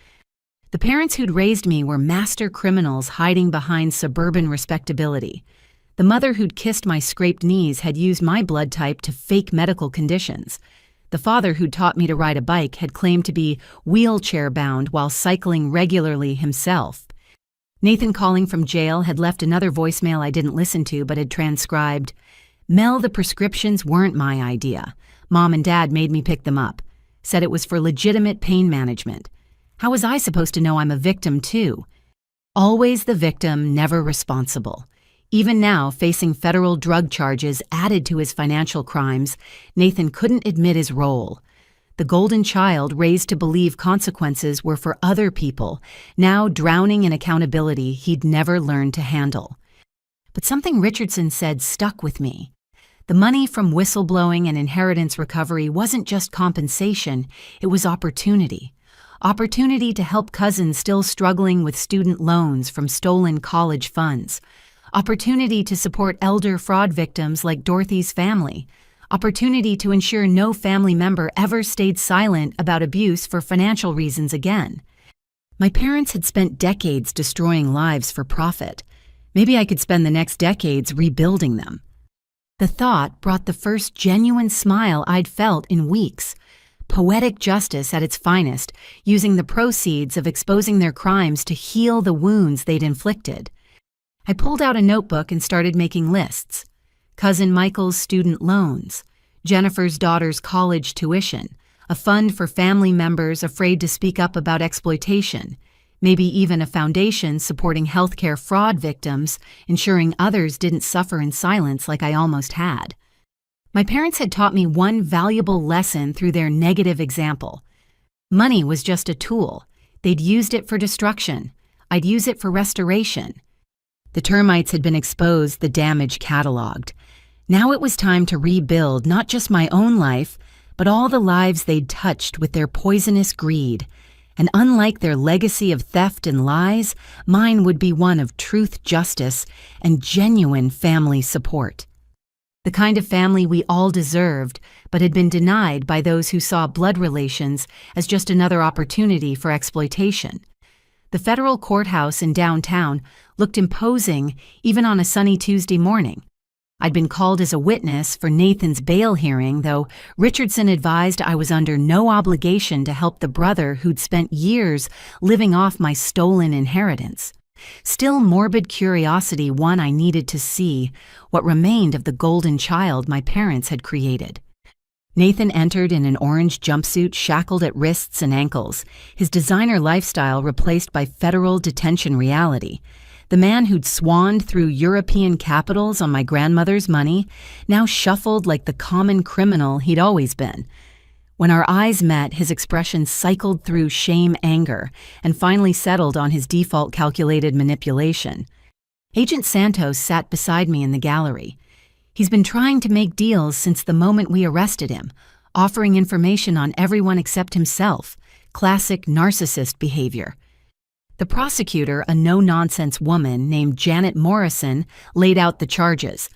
The parents who'd raised me were master criminals hiding behind suburban respectability. The mother who'd kissed my scraped knees had used my blood type to fake medical conditions. The father who'd taught me to ride a bike had claimed to be wheelchair-bound while cycling regularly himself. Nathan calling from jail had left another voicemail I didn't listen to but had transcribed, "Mel, the prescriptions weren't my idea. Mom and Dad made me pick them up. Said it was for legitimate pain management. How was I supposed to know I'm a victim too? Always the victim, never responsible." Even now, facing federal drug charges added to his financial crimes, Nathan couldn't admit his role. The golden child raised to believe consequences were for other people, now drowning in accountability he'd never learned to handle. But something Richardson said stuck with me. The money from whistleblowing and inheritance recovery wasn't just compensation, it was opportunity. Opportunity to help cousins still struggling with student loans from stolen college funds. Opportunity to support elder fraud victims like Dorothy's family. Opportunity to ensure no family member ever stayed silent about abuse for financial reasons again. My parents had spent decades destroying lives for profit. Maybe I could spend the next decades rebuilding them. The thought brought the first genuine smile I'd felt in weeks. Poetic justice at its finest, using the proceeds of exposing their crimes to heal the wounds they'd inflicted. I pulled out a notebook and started making lists. Cousin Michael's student loans, Jennifer's daughter's college tuition, a fund for family members afraid to speak up about exploitation, maybe even a foundation supporting healthcare fraud victims, ensuring others didn't suffer in silence like I almost had. My parents had taught me one valuable lesson through their negative example. Money was just a tool. They'd used it for destruction. I'd use it for restoration. The termites had been exposed, the damage cataloged. Now it was time to rebuild not just my own life, but all the lives they'd touched with their poisonous greed. And unlike their legacy of theft and lies, mine would be one of truth, justice, and genuine family support. The kind of family we all deserved, but had been denied by those who saw blood relations as just another opportunity for exploitation. The federal courthouse in downtown looked imposing even on a sunny Tuesday morning. I'd been called as a witness for Nathan's bail hearing, though Richardson advised I was under no obligation to help the brother who'd spent years living off my stolen inheritance. Still morbid curiosity won I needed to see what remained of the golden child my parents had created. Nathan entered in an orange jumpsuit shackled at wrists and ankles, his designer lifestyle replaced by federal detention reality. The man who'd swanned through European capitals on my grandmother's money now shuffled like the common criminal he'd always been. When our eyes met, his expression cycled through shame, anger, and finally settled on his default calculated manipulation. Agent Santos sat beside me in the gallery. He's been trying to make deals since the moment we arrested him, offering information on everyone except himself. Classic narcissist behavior. The prosecutor, a no-nonsense woman named Janet Morrison, laid out the charges: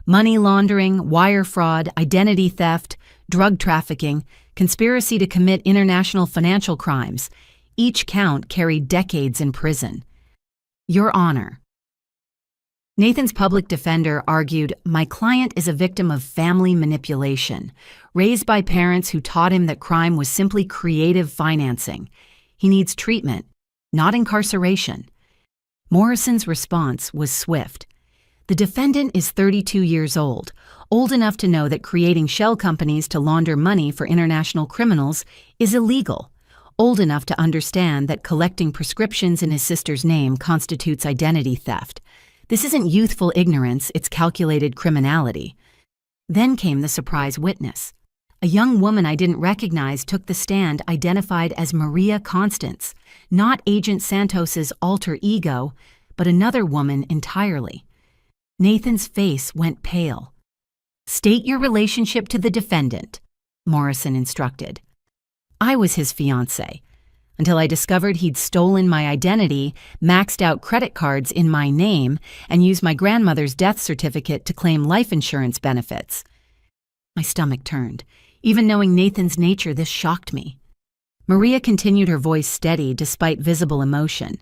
money laundering, wire fraud, identity theft, drug trafficking, conspiracy to commit international financial crimes. Each count carried decades in prison. Your Honor. Nathan's public defender argued, my client is a victim of family manipulation, raised by parents who taught him that crime was simply creative financing. He needs treatment, not incarceration. Morrison's response was swift. The defendant is 32 years old enough to know that creating shell companies to launder money for international criminals is illegal, old enough to understand that collecting prescriptions in his sister's name constitutes identity theft. This isn't youthful ignorance, it's calculated criminality. Then came the surprise witness. A young woman I didn't recognize took the stand, identified as Maria Constance, not Agent Santos's alter ego, but another woman entirely. Nathan's face went pale. State your relationship to the defendant, Morrison instructed. I was his fiancée, until I discovered he'd stolen my identity, maxed out credit cards in my name, and used my grandmother's death certificate to claim life insurance benefits. My stomach turned. Even knowing Nathan's nature, this shocked me. Maria continued, her voice steady despite visible emotion.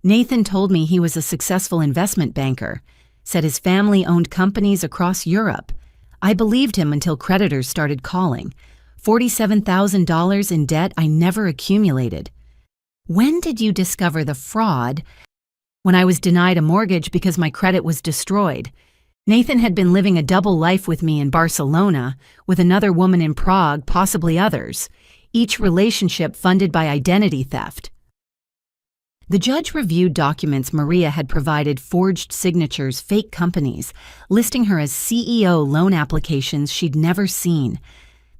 Nathan told me he was a successful investment banker, said his family owned companies across Europe. I believed him until creditors started calling. $47,000 in debt I never accumulated. When did you discover the fraud? When I was denied a mortgage because my credit was destroyed. Nathan had been living a double life with me in Barcelona, with another woman in Prague, possibly others, each relationship funded by identity theft. The judge reviewed documents Maria had provided, forged signatures, fake companies, listing her as CEO loan applications she'd never seen.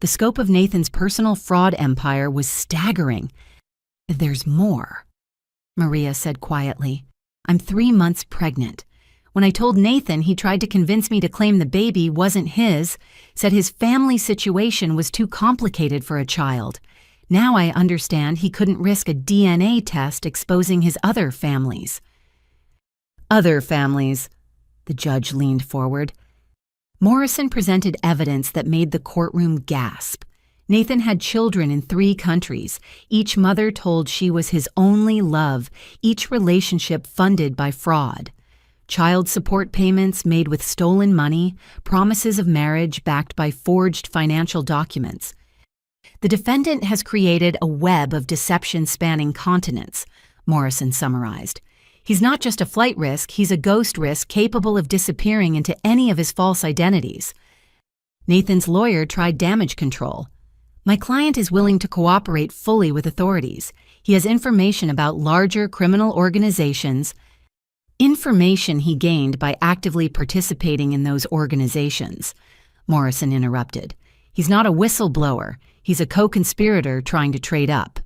The scope of Nathan's personal fraud empire was staggering. There's more, Maria said quietly. I'm 3 months pregnant. When I told Nathan, he tried to convince me to claim the baby wasn't his, said his family situation was too complicated for a child. Now I understand he couldn't risk a DNA test exposing his other families. Other families, the judge leaned forward. Morrison presented evidence that made the courtroom gasp. Nathan had children in 3 countries, each mother told she was his only love, each relationship funded by fraud. Child support payments made with stolen money, promises of marriage backed by forged financial documents. The defendant has created a web of deception spanning continents, Morrison summarized. He's not just a flight risk, he's a ghost risk capable of disappearing into any of his false identities. Nathan's lawyer tried damage control. My client is willing to cooperate fully with authorities. He has information about larger criminal organizations, information he gained by actively participating in those organizations, Morrison interrupted. He's not a whistleblower. He's a co-conspirator trying to trade up.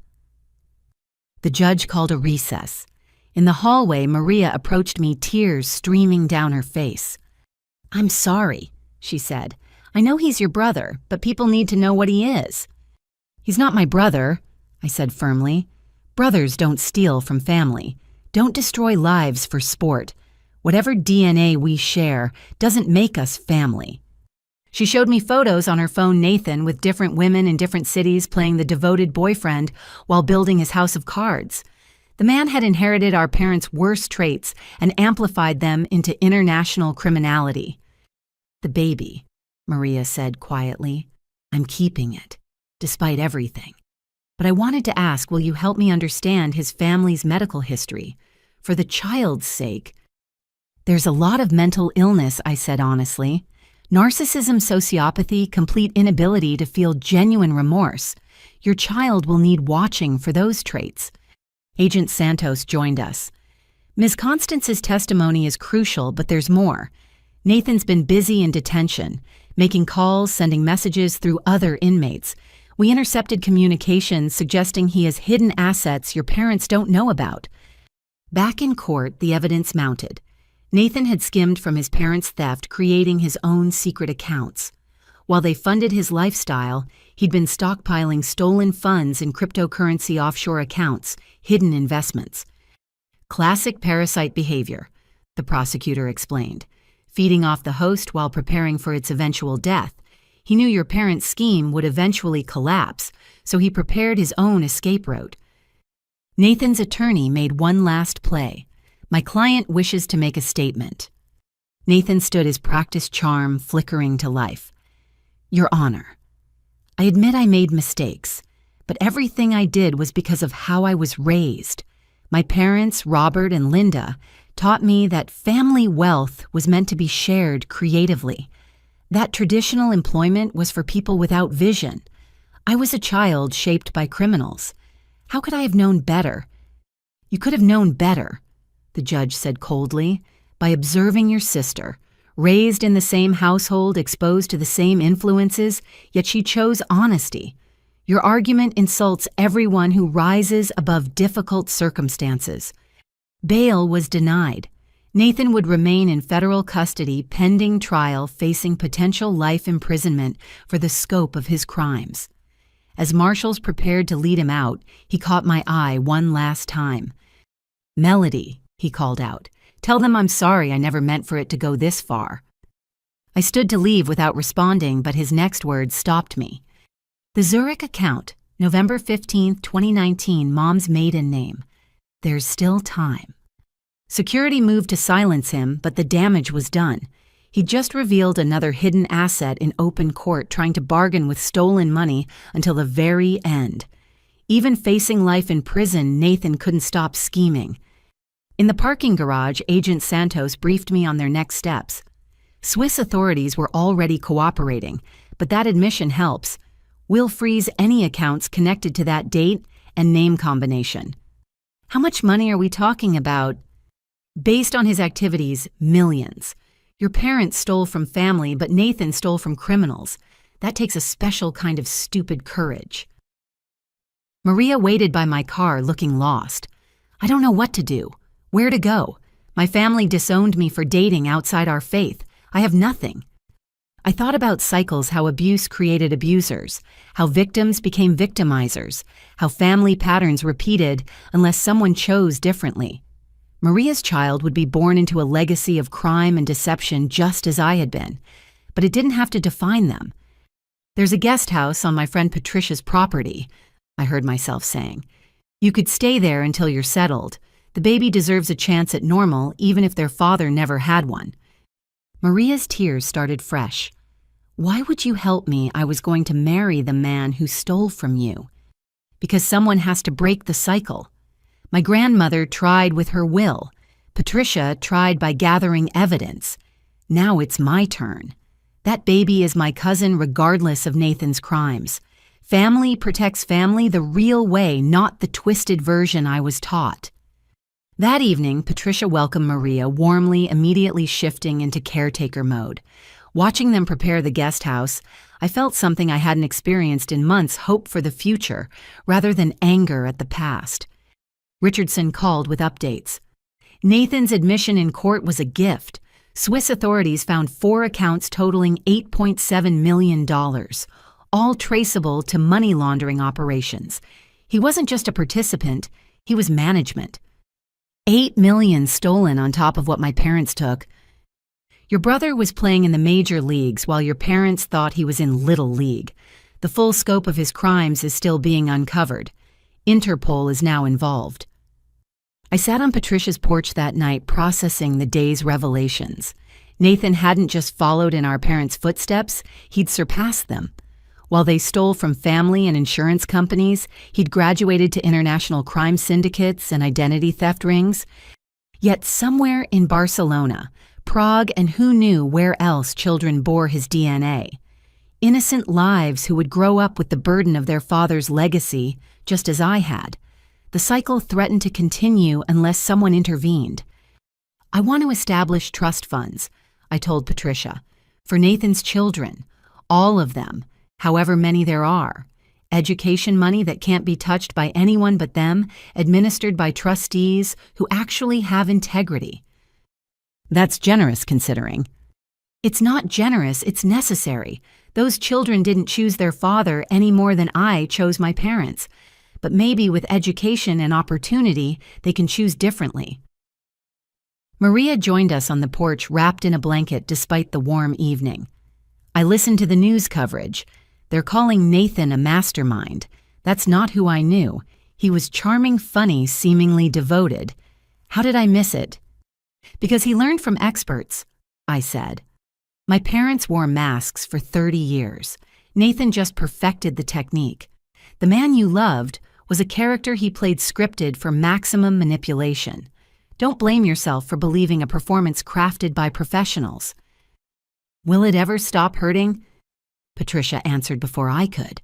The judge called a recess. In the hallway, Maria approached me, tears streaming down her face. I'm sorry, she said. I know he's your brother, but people need to know what he is. He's not my brother, I said firmly. Brothers don't steal from family. Don't destroy lives for sport. Whatever DNA we share doesn't make us family. She showed me photos on her phone, Nathan, with different women in different cities playing the devoted boyfriend while building his house of cards. The man had inherited our parents' worst traits and amplified them into international criminality. The baby, Maria said quietly. I'm keeping it, despite everything. But I wanted to ask, will you help me understand his family's medical history? For the child's sake. There's a lot of mental illness, I said honestly. Narcissism, sociopathy, complete inability to feel genuine remorse. Your child will need watching for those traits. Agent Santos joined us. Ms. Constance's testimony is crucial, but there's more. Nathan's been busy in detention, making calls, sending messages through other inmates. We intercepted communications suggesting he has hidden assets your parents don't know about. Back in court, the evidence mounted. Nathan had skimmed from his parents' theft, creating his own secret accounts. While they funded his lifestyle, he'd been stockpiling stolen funds in cryptocurrency offshore accounts, hidden investments. Classic parasite behavior, the prosecutor explained. Feeding off the host while preparing for its eventual death. He knew your parents' scheme would eventually collapse, so he prepared his own escape route. Nathan's attorney made one last play. My client wishes to make a statement. Nathan stood his practiced charm flickering to life. Your Honor, I admit I made mistakes, but everything I did was because of how I was raised. My parents, Robert and Linda, taught me that family wealth was meant to be shared creatively. That traditional employment was for people without vision. I was a child shaped by criminals. How could I have known better? You could have known better, the judge said coldly, by observing your sister, raised in the same household, exposed to the same influences, yet she chose honesty. Your argument insults everyone who rises above difficult circumstances. Bail was denied. Nathan would remain in federal custody pending trial, facing potential life imprisonment for the scope of his crimes. As marshals prepared to lead him out, he caught my eye one last time. Melody, he called out. Tell them I'm sorry I never meant for it to go this far. I stood to leave without responding, but his next words stopped me. The Zurich account, November 15, 2019, Mom's maiden name. There's still time. Security moved to silence him, but the damage was done. He just revealed another hidden asset in open court, trying to bargain with stolen money until the very end. Even facing life in prison, Nathan couldn't stop scheming. In the parking garage, Agent Santos briefed me on their next steps. Swiss authorities were already cooperating, but that admission helps. We'll freeze any accounts connected to that date and name combination. How much money are we talking about? Based on his activities, millions. Your parents stole from family, but Nathan stole from criminals. That takes a special kind of stupid courage. Maria waited by my car, looking lost. I don't know what to do. Where to go? My family disowned me for dating outside our faith. I have nothing. I thought about cycles, how abuse created abusers, how victims became victimizers, how family patterns repeated unless someone chose differently. Maria's child would be born into a legacy of crime and deception just as I had been, but it didn't have to define them. There's a guest house on my friend Patricia's property, I heard myself saying. You could stay there until you're settled. The baby deserves a chance at normal, even if their father never had one. Maria's tears started fresh. Why would you help me? I was going to marry the man who stole from you. Because someone has to break the cycle. My grandmother tried with her will. Patricia tried by gathering evidence. Now it's my turn. That baby is my cousin regardless of Nathan's crimes. Family protects family the real way, not the twisted version I was taught. That evening, Patricia welcomed Maria warmly, immediately shifting into caretaker mode. Watching them prepare the guest house, I felt something I hadn't experienced in months, hope for the future, rather than anger at the past. Richardson called with updates. Nathan's admission in court was a gift. Swiss authorities found 4 accounts totaling $8.7 million, all traceable to money laundering operations. He wasn't just a participant, he was management. $8 million stolen on top of what my parents took. Your brother was playing in the major leagues while your parents thought he was in Little League. The full scope of his crimes is still being uncovered. Interpol is now involved. I sat on Patricia's porch that night processing the day's revelations. Nathan hadn't just followed in our parents' footsteps, he'd surpassed them. While they stole from family and insurance companies, he'd graduated to international crime syndicates and identity theft rings. Yet somewhere in Barcelona, Prague, and who knew where else children bore his DNA. Innocent lives who would grow up with the burden of their father's legacy, just as I had. The cycle threatened to continue unless someone intervened. I want to establish trust funds, I told Patricia, for Nathan's children, all of them, however many there are. Education money that can't be touched by anyone but them, administered by trustees who actually have integrity. That's generous considering. It's not generous, it's necessary. Those children didn't choose their father any more than I chose my parents. But maybe with education and opportunity, they can choose differently. Maria joined us on the porch wrapped in a blanket despite the warm evening. I listened to the news coverage. They're calling Nathan a mastermind. That's not who I knew. He was charming, funny, seemingly devoted. How did I miss it? Because he learned from experts, I said. My parents wore masks for 30 years. Nathan just perfected the technique. The man you loved was a character he played scripted for maximum manipulation. Don't blame yourself for believing a performance crafted by professionals. Will it ever stop hurting? Patricia answered before I could.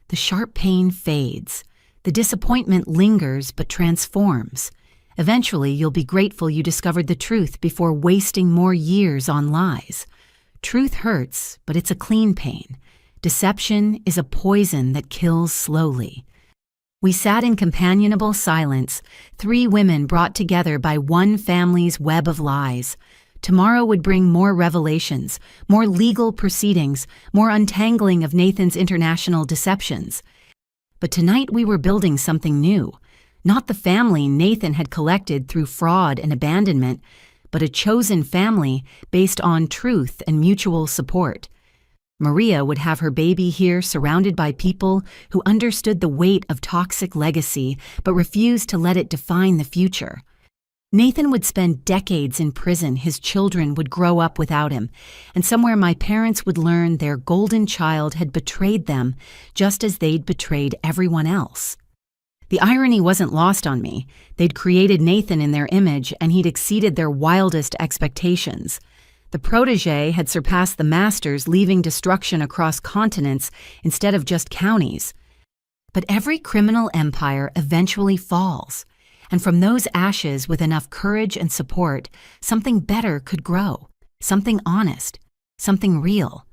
The sharp pain fades. The disappointment lingers but transforms. Eventually, you'll be grateful you discovered the truth before wasting more years on lies. Truth hurts, but it's a clean pain. Deception is a poison that kills slowly. We sat in companionable silence, 3 women brought together by one family's web of lies. Tomorrow would bring more revelations, more legal proceedings, more untangling of Nathan's international deceptions. But tonight we were building something new. Not the family Nathan had collected through fraud and abandonment, but a chosen family based on truth and mutual support. Maria would have her baby here surrounded by people who understood the weight of toxic legacy but refused to let it define the future. Nathan would spend decades in prison, his children would grow up without him, and somewhere my parents would learn their golden child had betrayed them just as they'd betrayed everyone else. The irony wasn't lost on me. They'd created Nathan in their image, and he'd exceeded their wildest expectations. The protege had surpassed the masters, leaving destruction across continents instead of just counties. But every criminal empire eventually falls, and from those ashes, with enough courage and support, something better could grow, something honest, something real,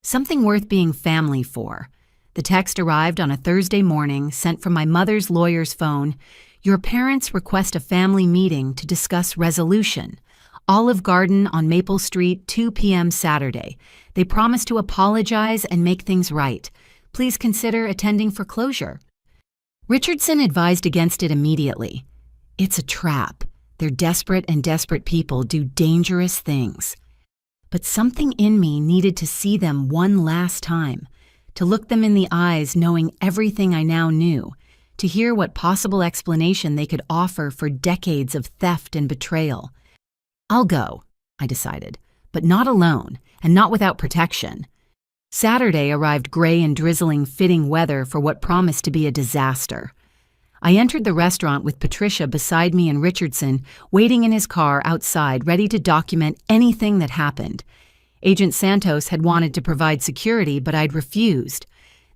something worth being family for. The text arrived on a Thursday morning, sent from my mother's lawyer's phone. Your parents request a family meeting to discuss resolution. Olive Garden on Maple Street, 2 p.m. Saturday. They promise to apologize and make things right. Please consider attending for closure. Richardson advised against it immediately. It's a trap. They're desperate, and desperate people do dangerous things. But something in me needed to see them one last time, to look them in the eyes knowing everything I now knew, to hear what possible explanation they could offer for decades of theft and betrayal. I'll go, I decided, but not alone, and not without protection. Saturday arrived gray and drizzling, fitting weather for what promised to be a disaster. I entered the restaurant with Patricia beside me and Richardson waiting in his car outside, ready to document anything that happened. Agent Santos had wanted to provide security, but I'd refused.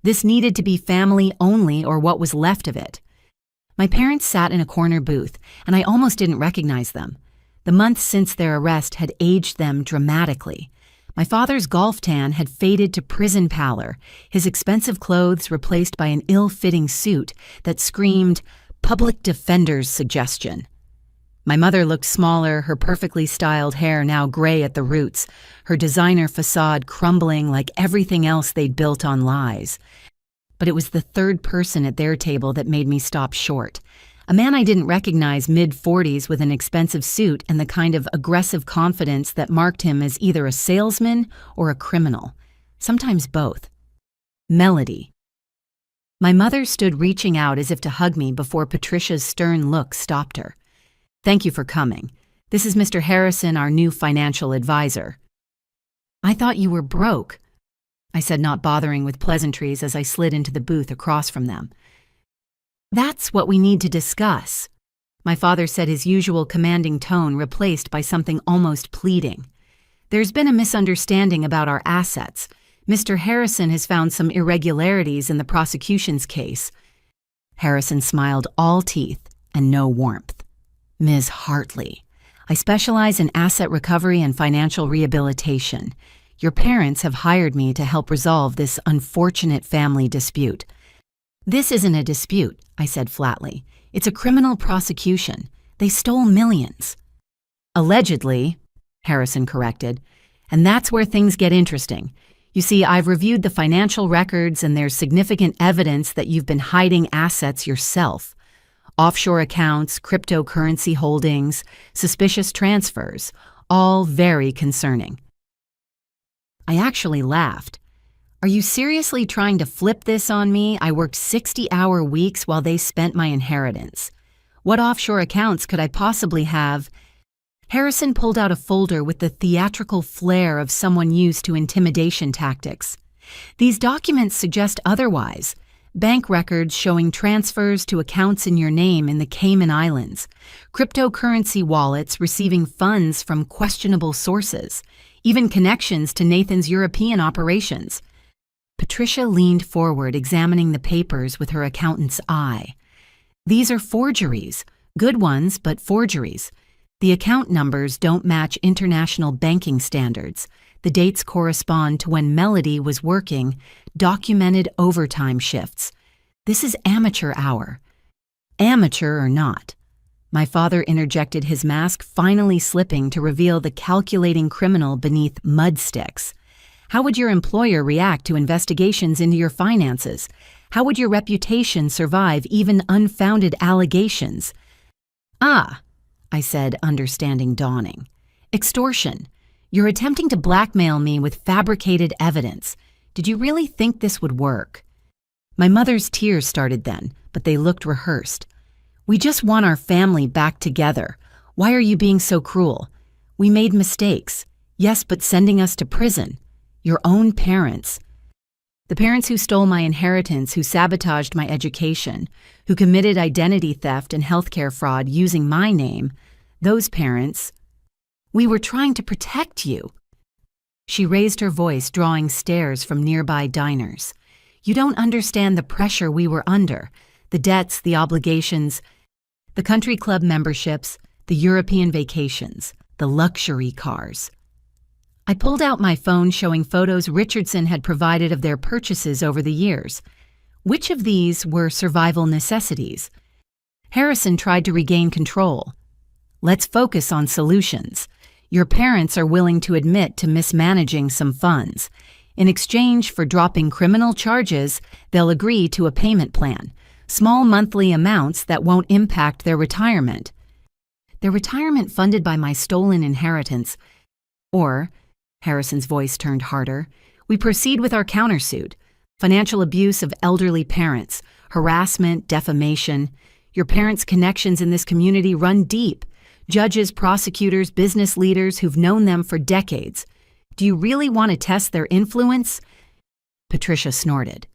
This needed to be family only, or what was left of it. My parents sat in a corner booth, and I almost didn't recognize them. The months since their arrest had aged them dramatically. My father's golf tan had faded to prison pallor, his expensive clothes replaced by an ill-fitting suit that screamed, "Public Defender's Suggestion." My mother looked smaller, her perfectly styled hair now gray at the roots, her designer facade crumbling like everything else they'd built on lies. But it was the third person at their table that made me stop short. A man I didn't recognize, mid-40s with an expensive suit and the kind of aggressive confidence that marked him as either a salesman or a criminal. Sometimes both. Melody. My mother stood reaching out as if to hug me before Patricia's stern look stopped her. "Thank you for coming. This is Mr. Harrison, our new financial advisor." "I thought you were broke," I said, not bothering with pleasantries as I slid into the booth across from them. "That's what we need to discuss," my father said, his usual commanding tone replaced by something almost pleading. "There's been a misunderstanding about our assets. Mr. Harrison has found some irregularities in the prosecution's case." Harrison smiled, all teeth and no warmth. "Ms. Hartley, I specialize in asset recovery and financial rehabilitation. Your parents have hired me to help resolve this unfortunate family dispute." "This isn't a dispute," I said flatly. "It's a criminal prosecution. They stole millions." "Allegedly," Harrison corrected, "and that's where things get interesting. You see, I've reviewed the financial records and there's significant evidence that you've been hiding assets yourself. Offshore accounts, cryptocurrency holdings, suspicious transfers, all very concerning." I actually laughed. "Are you seriously trying to flip this on me? I worked 60-hour weeks while they spent my inheritance. What offshore accounts could I possibly have?" Harrison pulled out a folder with the theatrical flair of someone used to intimidation tactics. "These documents suggest otherwise. Bank records showing transfers to accounts in your name in the Cayman Islands, cryptocurrency wallets receiving funds from questionable sources, even connections to Nathan's European operations." Patricia leaned forward, examining the papers with her accountant's eye. "These are forgeries. Good ones, but forgeries. The account numbers don't match international banking standards. The dates correspond to when Melody was working documented overtime shifts. This is amateur hour." "Amateur or not," my father interjected, his mask finally slipping to reveal the calculating criminal beneath mud sticks. "How would your employer react to investigations into your finances? How would your reputation survive even unfounded allegations?" "Ah," I said, understanding dawning. "Extortion. You're attempting to blackmail me with fabricated evidence. Did you really think this would work?" My mother's tears started then, but they looked rehearsed. "We just want our family back together. Why are you being so cruel? We made mistakes. Yes, but sending us to prison. Your own parents. The parents who stole my inheritance, who sabotaged my education, who committed identity theft and healthcare fraud using my name, those parents. We were trying to protect you." She raised her voice, drawing stares from nearby diners. "You don't understand the pressure we were under, the debts, the obligations, the country club memberships, the European vacations, the luxury cars." I pulled out my phone showing photos Richardson had provided of their purchases over the years. Which of these were survival necessities? Harrison tried to regain control. "Let's focus on solutions. Your parents are willing to admit to mismanaging some funds. In exchange for dropping criminal charges, they'll agree to a payment plan, small monthly amounts that won't impact their retirement." "Their retirement funded by my stolen inheritance. Or," Harrison's voice turned harder, "we proceed with our countersuit. Financial abuse of elderly parents, harassment, defamation. Your parents' connections in this community run deep. Judges, prosecutors, business leaders who've known them for decades. Do you really want to test their influence?" Patricia snorted.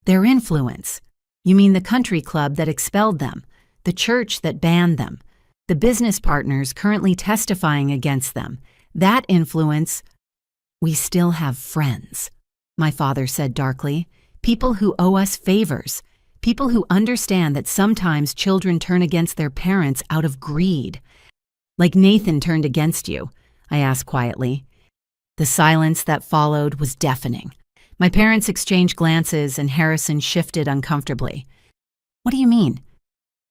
"Their influence? You mean the country club that expelled them, the church that banned them, the business partners currently testifying against them? That influence—" "We still have friends," my father said darkly. "People who owe us favors. People who understand that sometimes children turn against their parents out of greed." "Like Nathan turned against you?" I asked quietly. The silence that followed was deafening. My parents exchanged glances and Harrison shifted uncomfortably. "What do you mean?"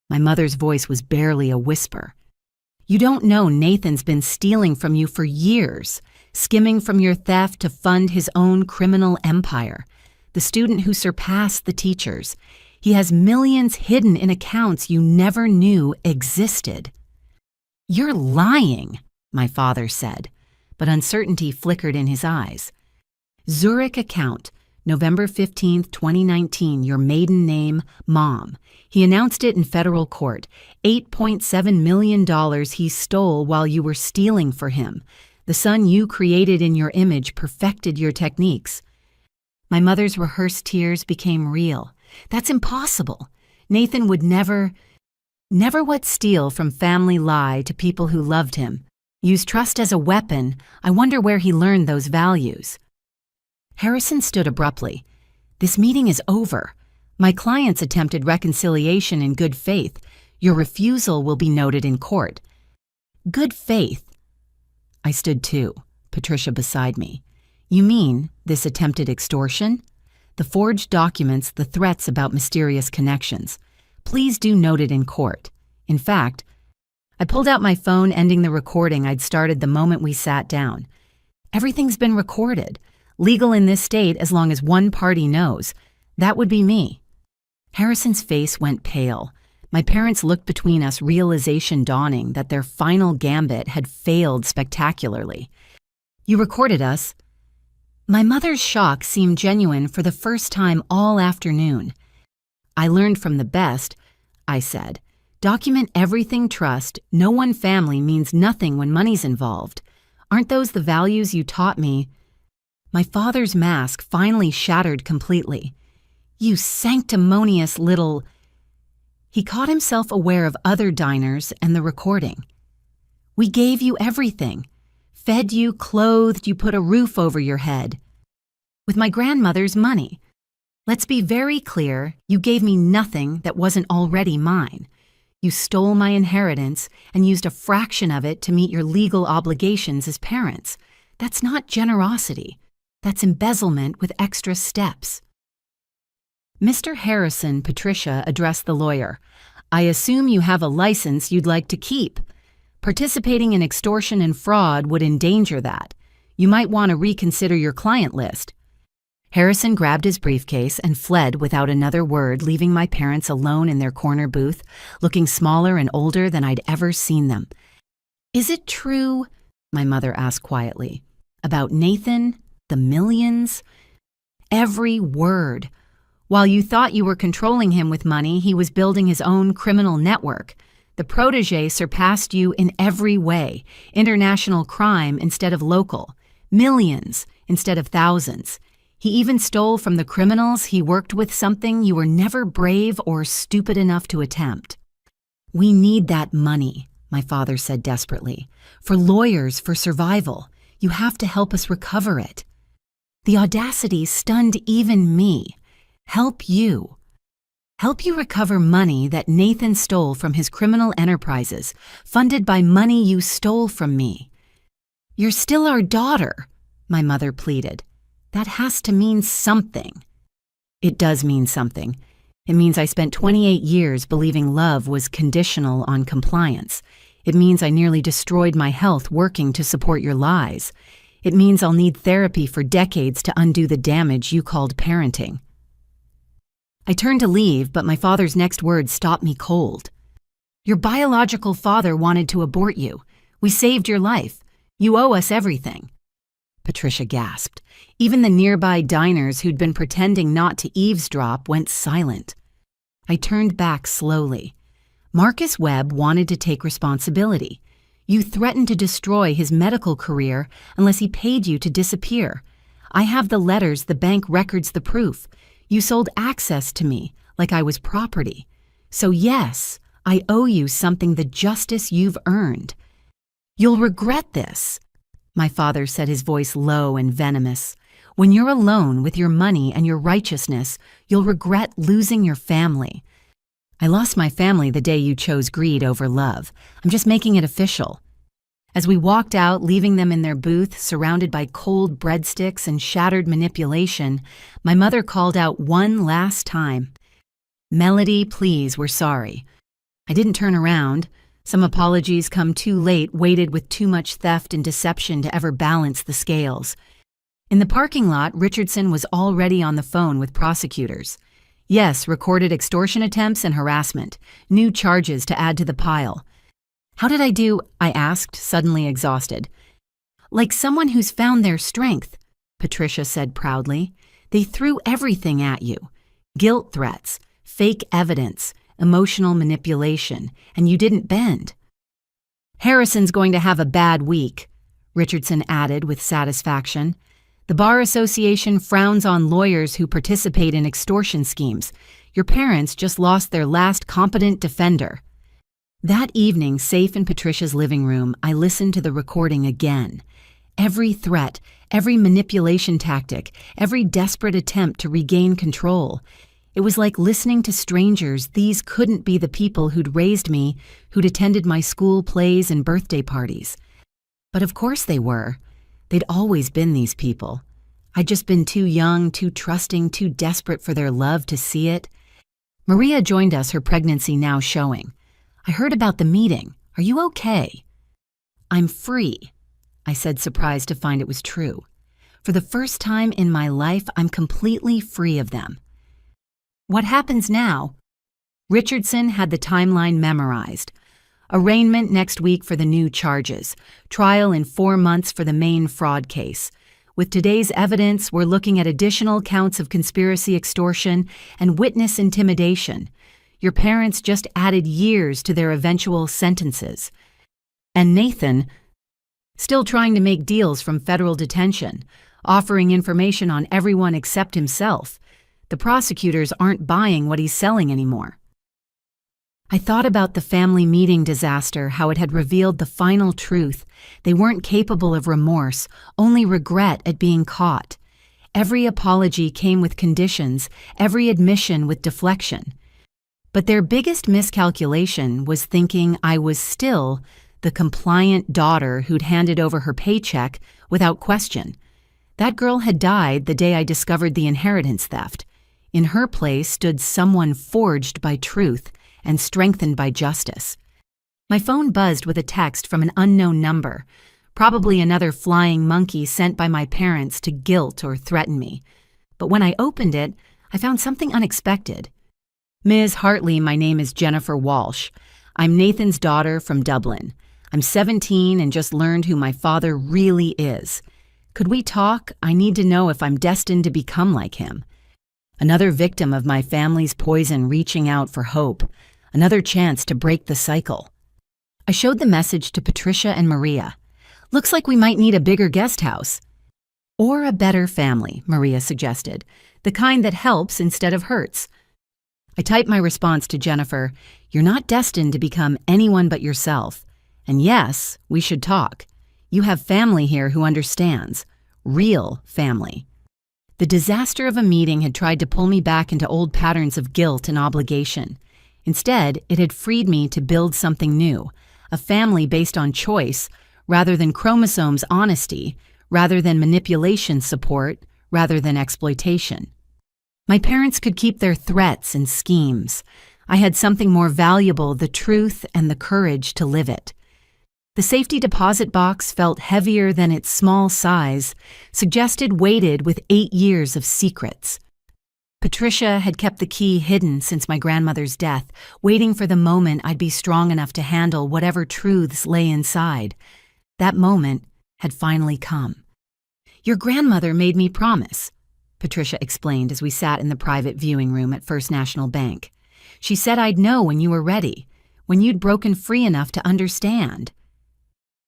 My mother's voice was barely a whisper. "You don't know Nathan's been stealing from you for years, skimming from your theft to fund his own criminal empire. The student who surpassed the teachers. He has millions hidden in accounts you never knew existed." "You're lying," my father said, but uncertainty flickered in his eyes. "Zurich account, November 15th, 2019, your maiden name, Mom. He announced it in federal court. $8.7 million he stole while you were stealing for him. The son you created in your image perfected your techniques." My mother's rehearsed tears became real. "That's impossible. Nathan would never would steal from family lie to people who loved him. Use trust as a weapon. I wonder where he learned those values." Harrison stood abruptly. "This meeting is over. My clients attempted reconciliation in good faith. Your refusal will be noted in court." "Good faith?" I stood too, Patricia beside me. "You mean this attempted extortion? The forged documents, the threats about mysterious connections. Please do note it in court. In fact," I pulled out my phone, ending the recording I'd started the moment we sat down. "Everything's been recorded. Legal in this state as long as one party knows. That would be me." Harrison's face went pale. My parents looked between us, realization dawning that their final gambit had failed spectacularly. "You recorded us?" My mother's shock seemed genuine for the first time all afternoon. "I learned from the best," I said. "Document everything, trust. No one family means nothing when money's involved. Aren't those the values you taught me?" My father's mask finally shattered completely. "You sanctimonious little—" He caught himself aware of other diners and the recording. "We gave you everything. Fed you, clothed you, put a roof over your head. With my grandmother's money. Let's be very clear, you gave me nothing that wasn't already mine. You stole my inheritance and used a fraction of it to meet your legal obligations as parents. That's not generosity. That's embezzlement with extra steps." "Mr. Harrison," Patricia addressed the lawyer, "I assume you have a license you'd like to keep. Participating in extortion and fraud would endanger that. You might want to reconsider your client list." Harrison grabbed his briefcase and fled without another word, leaving my parents alone in their corner booth, looking smaller and older than I'd ever seen them. "Is it true," my mother asked quietly, "about Nathan, the millions?" "Every word. While you thought you were controlling him with money, he was building his own criminal network. The protege surpassed you in every way. International crime instead of local. Millions instead of thousands. He even stole from the criminals he worked with, something you were never brave or stupid enough to attempt." "We need that money," my father said desperately. "For lawyers, for survival. You have to help us recover it." The audacity stunned even me. Help you. Help you recover money that Nathan stole from his criminal enterprises, funded by money you stole from me. "You're still our daughter," my mother pleaded. "That has to mean something." "It does mean something. It means I spent 28 years believing love was conditional on compliance. It means I nearly destroyed my health working to support your lies. It means I'll need therapy for decades to undo the damage you called parenting." I turned to leave, but my father's next words stopped me cold. "Your biological father wanted to abort you. We saved your life. You owe us everything." Patricia gasped. Even the nearby diners who'd been pretending not to eavesdrop went silent. I turned back slowly. Marcus Webb wanted to take responsibility. You threatened to destroy his medical career unless he paid you to disappear. I have the letters, the bank records, the proof. You sold access to me like I was property. So yes, I owe you something, the justice you've earned. You'll regret this," my father said, his voice low and venomous. "When you're alone with your money and your righteousness, you'll regret losing your family. I lost my family the day you chose greed over love. I'm just making it official." As we walked out, leaving them in their booth, surrounded by cold breadsticks and shattered manipulation, my mother called out one last time, "Melody, please, we're sorry." I didn't turn around. Some apologies come too late, weighted with too much theft and deception to ever balance the scales. In the parking lot, Richardson was already on the phone with prosecutors. Yes, recorded extortion attempts and harassment. New charges to add to the pile. How did I do? I asked, suddenly exhausted. Like someone who's found their strength, Patricia said proudly. They threw everything at you. Guilt threats, fake evidence, emotional manipulation, and you didn't bend. Harrison's going to have a bad week, Richardson added with satisfaction. The Bar Association frowns on lawyers who participate in extortion schemes. Your parents just lost their last competent defender. That evening, safe in Patricia's living room, I listened to the recording again. Every threat, every manipulation tactic, every desperate attempt to regain control. It was like listening to strangers. These couldn't be the people who'd raised me, who'd attended my school plays and birthday parties. But of course they were. They'd always been these people. I'd just been too young, too trusting, too desperate for their love to see it. Maria joined us, her pregnancy now showing. I heard about the meeting. Are you okay? I'm free, I said, surprised to find it was true. For the first time in my life, I'm completely free of them. What happens now? Richardson had the timeline memorized. Arraignment next week for the new charges. Trial in 4 months for the main fraud case. With today's evidence, we're looking at additional counts of conspiracy extortion and witness intimidation. Your parents just added years to their eventual sentences. And Nathan, still trying to make deals from federal detention, offering information on everyone except himself. The prosecutors aren't buying what he's selling anymore. I thought about the family meeting disaster, how it had revealed the final truth. They weren't capable of remorse, only regret at being caught. Every apology came with conditions, every admission with deflection. But their biggest miscalculation was thinking I was still the compliant daughter who'd handed over her paycheck without question. That girl had died the day I discovered the inheritance theft. In her place stood someone forged by truth and strengthened by justice. My phone buzzed with a text from an unknown number, probably another flying monkey sent by my parents to guilt or threaten me. But when I opened it, I found something unexpected. Ms. Hartley, my name is Jennifer Walsh. I'm Nathan's daughter from Dublin. I'm 17 and just learned who my father really is. Could we talk? I need to know if I'm destined to become like him. Another victim of my family's poison reaching out for hope. Another chance to break the cycle. I showed the message to Patricia and Maria. Looks like we might need a bigger guest house. Or a better family, Maria suggested. The kind that helps instead of hurts. I typed my response to Jennifer. You're not destined to become anyone but yourself. And yes, we should talk. You have family here who understands. Real family. The disaster of a meeting had tried to pull me back into old patterns of guilt and obligation. Instead, it had freed me to build something new, a family based on choice, rather than chromosomes honesty, rather than manipulation support, rather than exploitation. My parents could keep their threats and schemes. I had something more valuable, the truth and the courage to live it. The safety deposit box felt heavier than its small size, suggested weighted with 8 years of secrets. Patricia had kept the key hidden since my grandmother's death, waiting for the moment I'd be strong enough to handle whatever truths lay inside. That moment had finally come. Your grandmother made me promise, Patricia explained as we sat in the private viewing room at First National Bank. She said I'd know when you were ready, when you'd broken free enough to understand.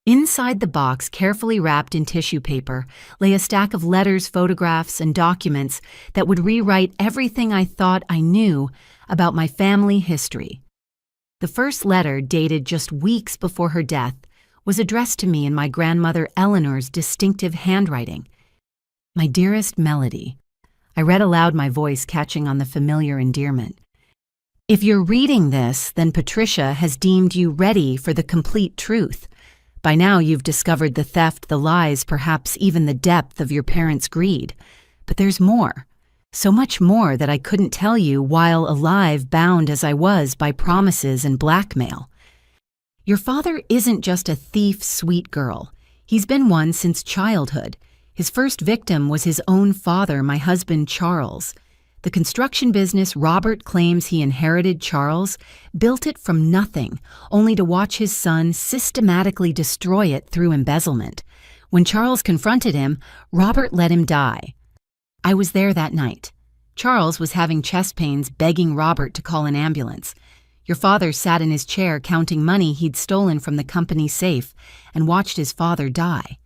Inside the box, carefully wrapped in tissue paper, lay a stack of letters, photographs, and documents that would rewrite everything I thought I knew about my family history. The first letter, dated just weeks before her death, was addressed to me in my grandmother Eleanor's distinctive handwriting. My dearest Melody. I read aloud, my voice catching on the familiar endearment. If you're reading this, then Patricia has deemed you ready for the complete truth. By now you've discovered the theft, the lies, perhaps even the depth of your parents' greed. But there's more. So much more that I couldn't tell you while alive, bound as I was by promises and blackmail. Your father isn't just a thief, sweet girl. He's been one since childhood. His first victim was his own father, my husband Charles. The construction business Robert claims he inherited Charles built it from nothing, only to watch his son systematically destroy it through embezzlement. When Charles confronted him, Robert let him die. I was there that night. Charles was having chest pains, begging Robert to call an ambulance. Your father sat in his chair counting money he'd stolen from the company safe and watched his father die.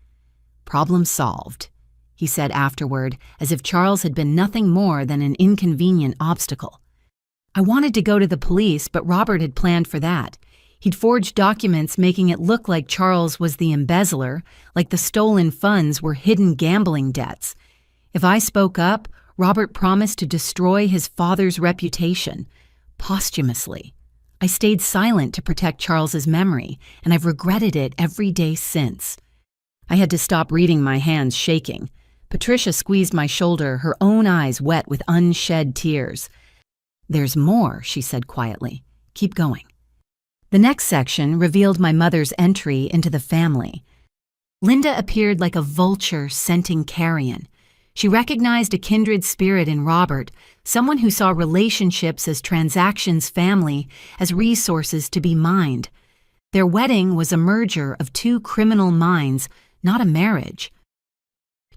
Problem solved, he said afterward, as if Charles had been nothing more than an inconvenient obstacle. I wanted to go to the police, but Robert had planned for that. He'd forged documents making it look like Charles was the embezzler, like the stolen funds were hidden gambling debts. If I spoke up, Robert promised to destroy his father's reputation, posthumously. I stayed silent to protect Charles's memory, and I've regretted it every day since. I had to stop reading, my hands shaking. Patricia squeezed my shoulder, her own eyes wet with unshed tears. There's more, she said quietly. Keep going. The next section revealed my mother's entry into the family. Linda appeared like a vulture scenting carrion. She recognized a kindred spirit in Robert, someone who saw relationships as transactions, family, as resources to be mined. Their wedding was a merger of two criminal minds, not a marriage.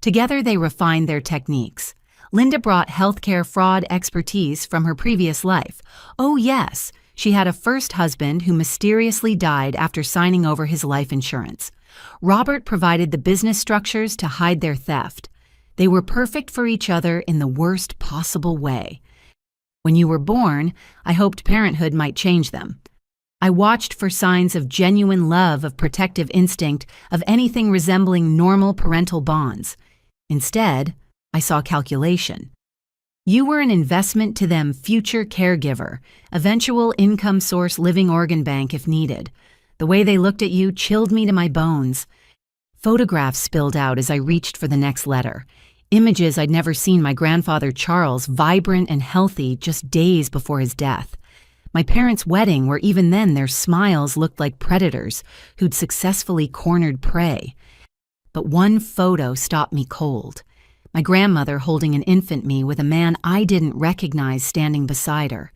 Together they refined their techniques. Linda brought healthcare fraud expertise from her previous life. Oh yes, she had a first husband who mysteriously died after signing over his life insurance. Robert provided the business structures to hide their theft. They were perfect for each other in the worst possible way. When you were born, I hoped parenthood might change them. I watched for signs of genuine love, of protective instinct, of anything resembling normal parental bonds. Instead, I saw calculation. You were an investment to them, future caregiver, eventual income source, living organ bank if needed. The way they looked at you chilled me to my bones. Photographs spilled out as I reached for the next letter. Images I'd never seen my grandfather Charles, vibrant and healthy, just days before his death. My parents' wedding, where even then their smiles looked like predators who'd successfully cornered prey. But one photo stopped me cold. My grandmother holding an infant me with a man I didn't recognize standing beside her.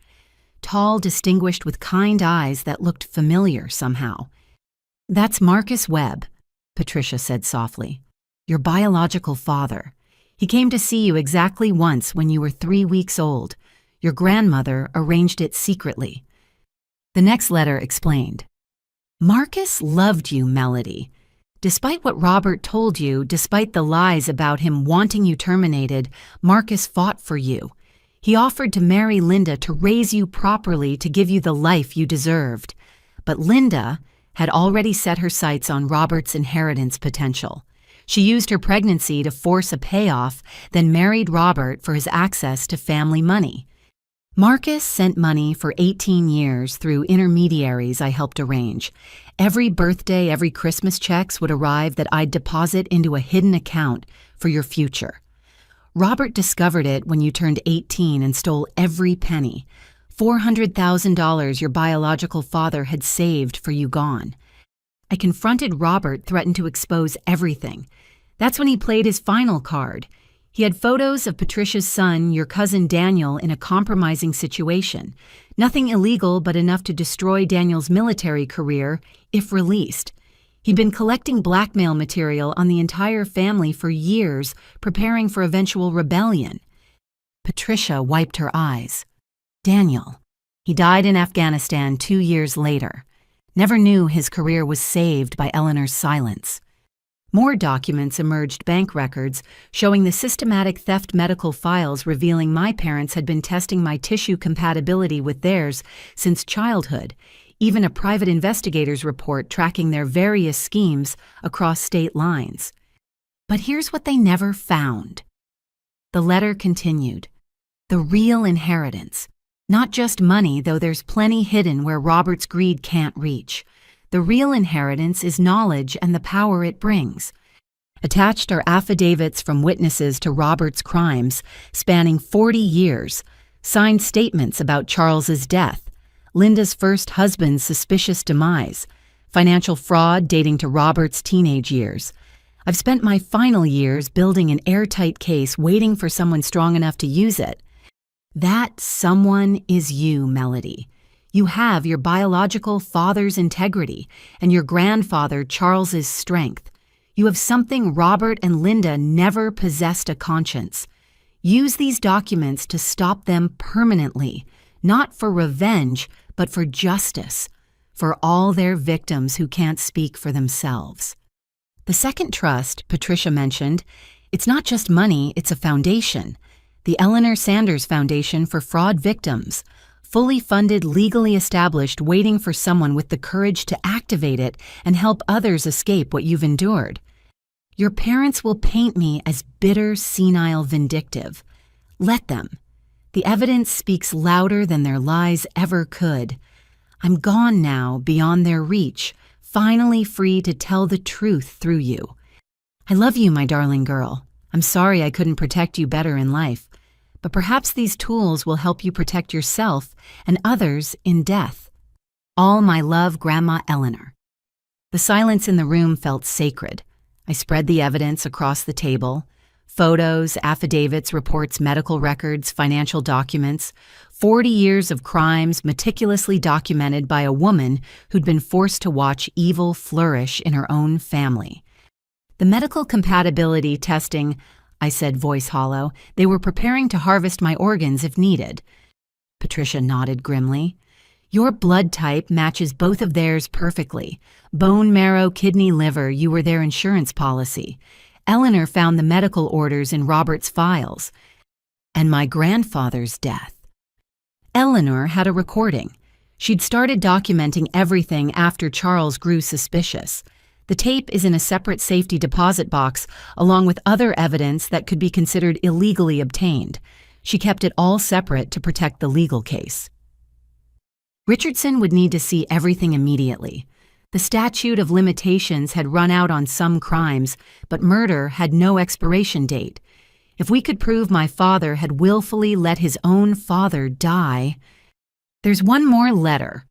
Tall, distinguished, with kind eyes that looked familiar somehow. That's Marcus Webb, Patricia said softly. Your biological father. He came to see you exactly once when you were 3 weeks old. Your grandmother arranged it secretly. The next letter explained. Marcus loved you, Melody. Despite what Robert told you, despite the lies about him wanting you terminated, Marcus fought for you. He offered to marry Linda, to raise you properly, to give you the life you deserved. But Linda had already set her sights on Robert's inheritance potential. She used her pregnancy to force a payoff, then married Robert for his access to family money. Marcus sent money for 18 years through intermediaries I helped arrange. Every birthday, every Christmas checks would arrive that I'd deposit into a hidden account for your future. Robert discovered it when you turned 18 and stole every penny. $400,000 your biological father had saved for you gone. I confronted Robert, threatened to expose everything. That's when he played his final card. He had photos of Patricia's son, your cousin Daniel, in a compromising situation. Nothing illegal, but enough to destroy Daniel's military career if released. He'd been collecting blackmail material on the entire family for years, preparing for eventual rebellion. Patricia wiped her eyes. Daniel. He died in Afghanistan 2 years later. Never knew his career was saved by Eleanor's silence. More documents emerged, bank records showing the systematic theft, medical files revealing my parents had been testing my tissue compatibility with theirs since childhood, even a private investigator's report tracking their various schemes across state lines. But here's what they never found. The letter continued. The real inheritance. Not just money, though there's plenty hidden where Robert's greed can't reach. The real inheritance is knowledge and the power it brings. Attached are affidavits from witnesses to Robert's crimes, spanning 40 years, signed statements about Charles's death, Linda's first husband's suspicious demise, financial fraud dating to Robert's teenage years. I've spent my final years building an airtight case, waiting for someone strong enough to use it. That someone is you, Melody. You have your biological father's integrity and your grandfather Charles's strength. You have something Robert and Linda never possessed: a conscience. Use these documents to stop them permanently, not for revenge, but for justice, for all their victims who can't speak for themselves. The second trust Patricia mentioned, it's not just money, it's a foundation. The Eleanor Sanders Foundation for Fraud Victims, fully funded, legally established, waiting for someone with the courage to activate it and help others escape what you've endured. Your parents will paint me as bitter, senile, vindictive. Let them. The evidence speaks louder than their lies ever could. I'm gone now, beyond their reach, finally free to tell the truth through you. I love you, my darling girl. I'm sorry I couldn't protect you better in life, but perhaps these tools will help you protect yourself and others in death. All my love, Grandma Eleanor. The silence in the room felt sacred. I spread the evidence across the table. Photos, affidavits, reports, medical records, financial documents. 40 years of crimes meticulously documented by a woman who'd been forced to watch evil flourish in her own family. The medical compatibility testing, I said, voice hollow. They were preparing to harvest my organs if needed. Patricia nodded grimly. Your blood type matches both of theirs perfectly. Bone marrow, kidney, liver, you were their insurance policy. Eleanor found the medical orders in Robert's files. And my grandfather's death. Eleanor had a recording. She'd started documenting everything after Charles grew suspicious. The tape is in a separate safety deposit box, along with other evidence that could be considered illegally obtained. She kept it all separate to protect the legal case. Richardson would need to see everything immediately. The statute of limitations had run out on some crimes, but murder had no expiration date. If we could prove my father had willfully let his own father die... There's one more letter,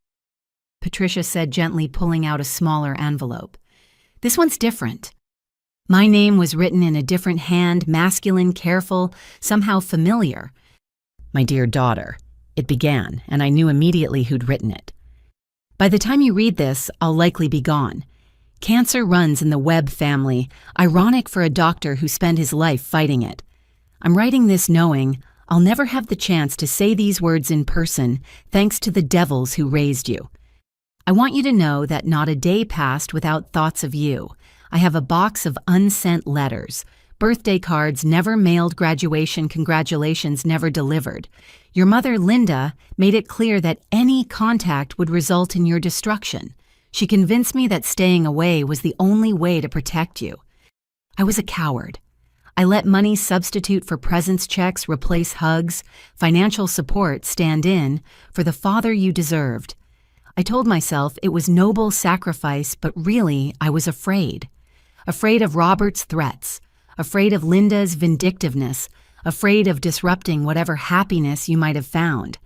Patricia said, gently pulling out a smaller envelope. This one's different. My name was written in a different hand, masculine, careful, somehow familiar. My dear daughter, it began, and I knew immediately who'd written it. By the time you read this, I'll likely be gone. Cancer runs in the Webb family, ironic for a doctor who spent his life fighting it. I'm writing this knowing I'll never have the chance to say these words in person, thanks to the devils who raised you. I want you to know that not a day passed without thoughts of you. I have a box of unsent letters, birthday cards never mailed, graduation congratulations never delivered. Your mother, Linda, made it clear that any contact would result in your destruction. She convinced me that staying away was the only way to protect you. I was a coward. I let money substitute for presence checks, replace hugs, financial support stand in for the father you deserved. I told myself it was noble sacrifice, but really I was afraid. Afraid of Robert's threats, afraid of Linda's vindictiveness, afraid of disrupting whatever happiness you might have found.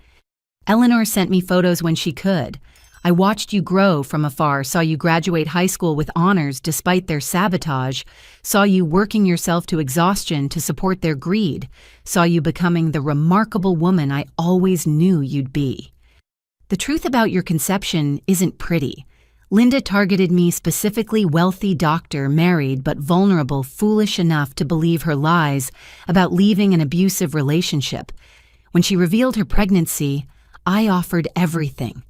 Eleanor sent me photos when she could. I watched you grow from afar, saw you graduate high school with honors despite their sabotage, saw you working yourself to exhaustion to support their greed, saw you becoming the remarkable woman I always knew you'd be. The truth about your conception isn't pretty. Linda targeted me specifically, wealthy doctor, married but vulnerable, foolish enough to believe her lies about leaving an abusive relationship. When she revealed her pregnancy, I offered everything.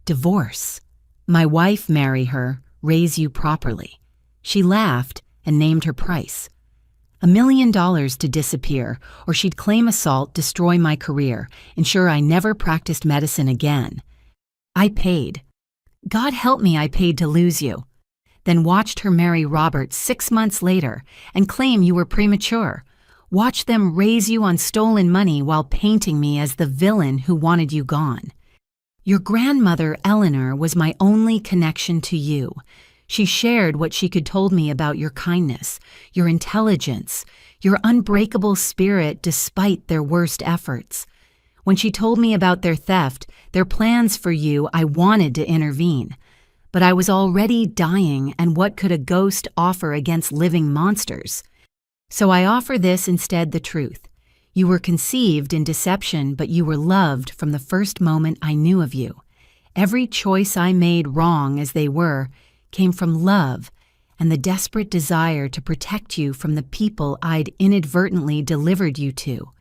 Divorce. My wife, marry her, raise you properly. She laughed and named her price. $1 million to disappear, or she'd claim assault, destroy my career, ensure I never practiced medicine again. I paid. God help me, I paid to lose you. Then watched her marry Robert 6 months later and claim you were premature. Watched them raise you on stolen money while painting me as the villain who wanted you gone. Your grandmother, Eleanor, was my only connection to you. She shared what she could told me about your kindness, your intelligence, your unbreakable spirit despite their worst efforts. When she told me about their theft, their plans for you, I wanted to intervene. But I was already dying, and what could a ghost offer against living monsters? So I offer this instead, the truth. You were conceived in deception, but you were loved from the first moment I knew of you. Every choice I made, wrong as they were, came from love and the desperate desire to protect you from the people I'd inadvertently delivered you to.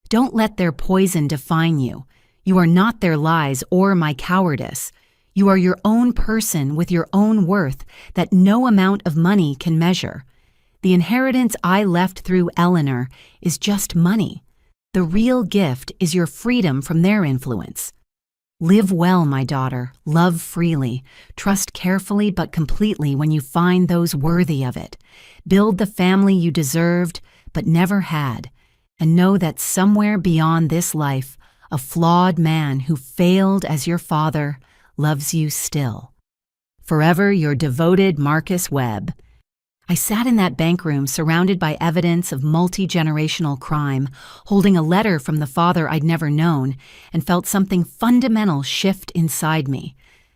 Don't let their poison define you. You are not their lies or my cowardice. You are your own person with your own worth that no amount of money can measure. The inheritance I left through Eleanor is just money. The real gift is your freedom from their influence. Live well, my daughter. Love freely. Trust carefully but completely when you find those worthy of it. Build the family you deserved but never had. And know that somewhere beyond this life, a flawed man who failed as your father loves you still. Forever your devoted Marcus Webb. I sat in that bank room surrounded by evidence of multi-generational crime, holding a letter from the father I'd never known, and felt something fundamental shift inside me.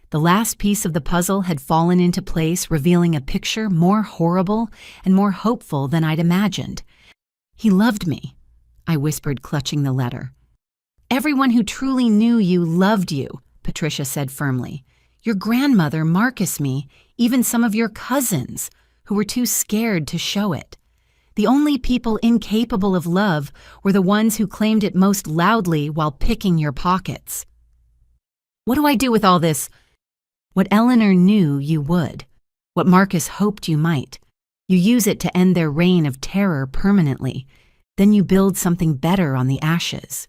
The last piece of the puzzle had fallen into place, revealing a picture more horrible and more hopeful than I'd imagined. He loved me, I whispered, clutching the letter. Everyone who truly knew you loved you, Patricia said firmly. Your grandmother, Marcus, me, even some of your cousins, who were too scared to show it. The only people incapable of love were the ones who claimed it most loudly while picking your pockets. What do I do with all this? What Eleanor knew you would. What Marcus hoped you might. You use it to end their reign of terror permanently. Then you build something better on the ashes.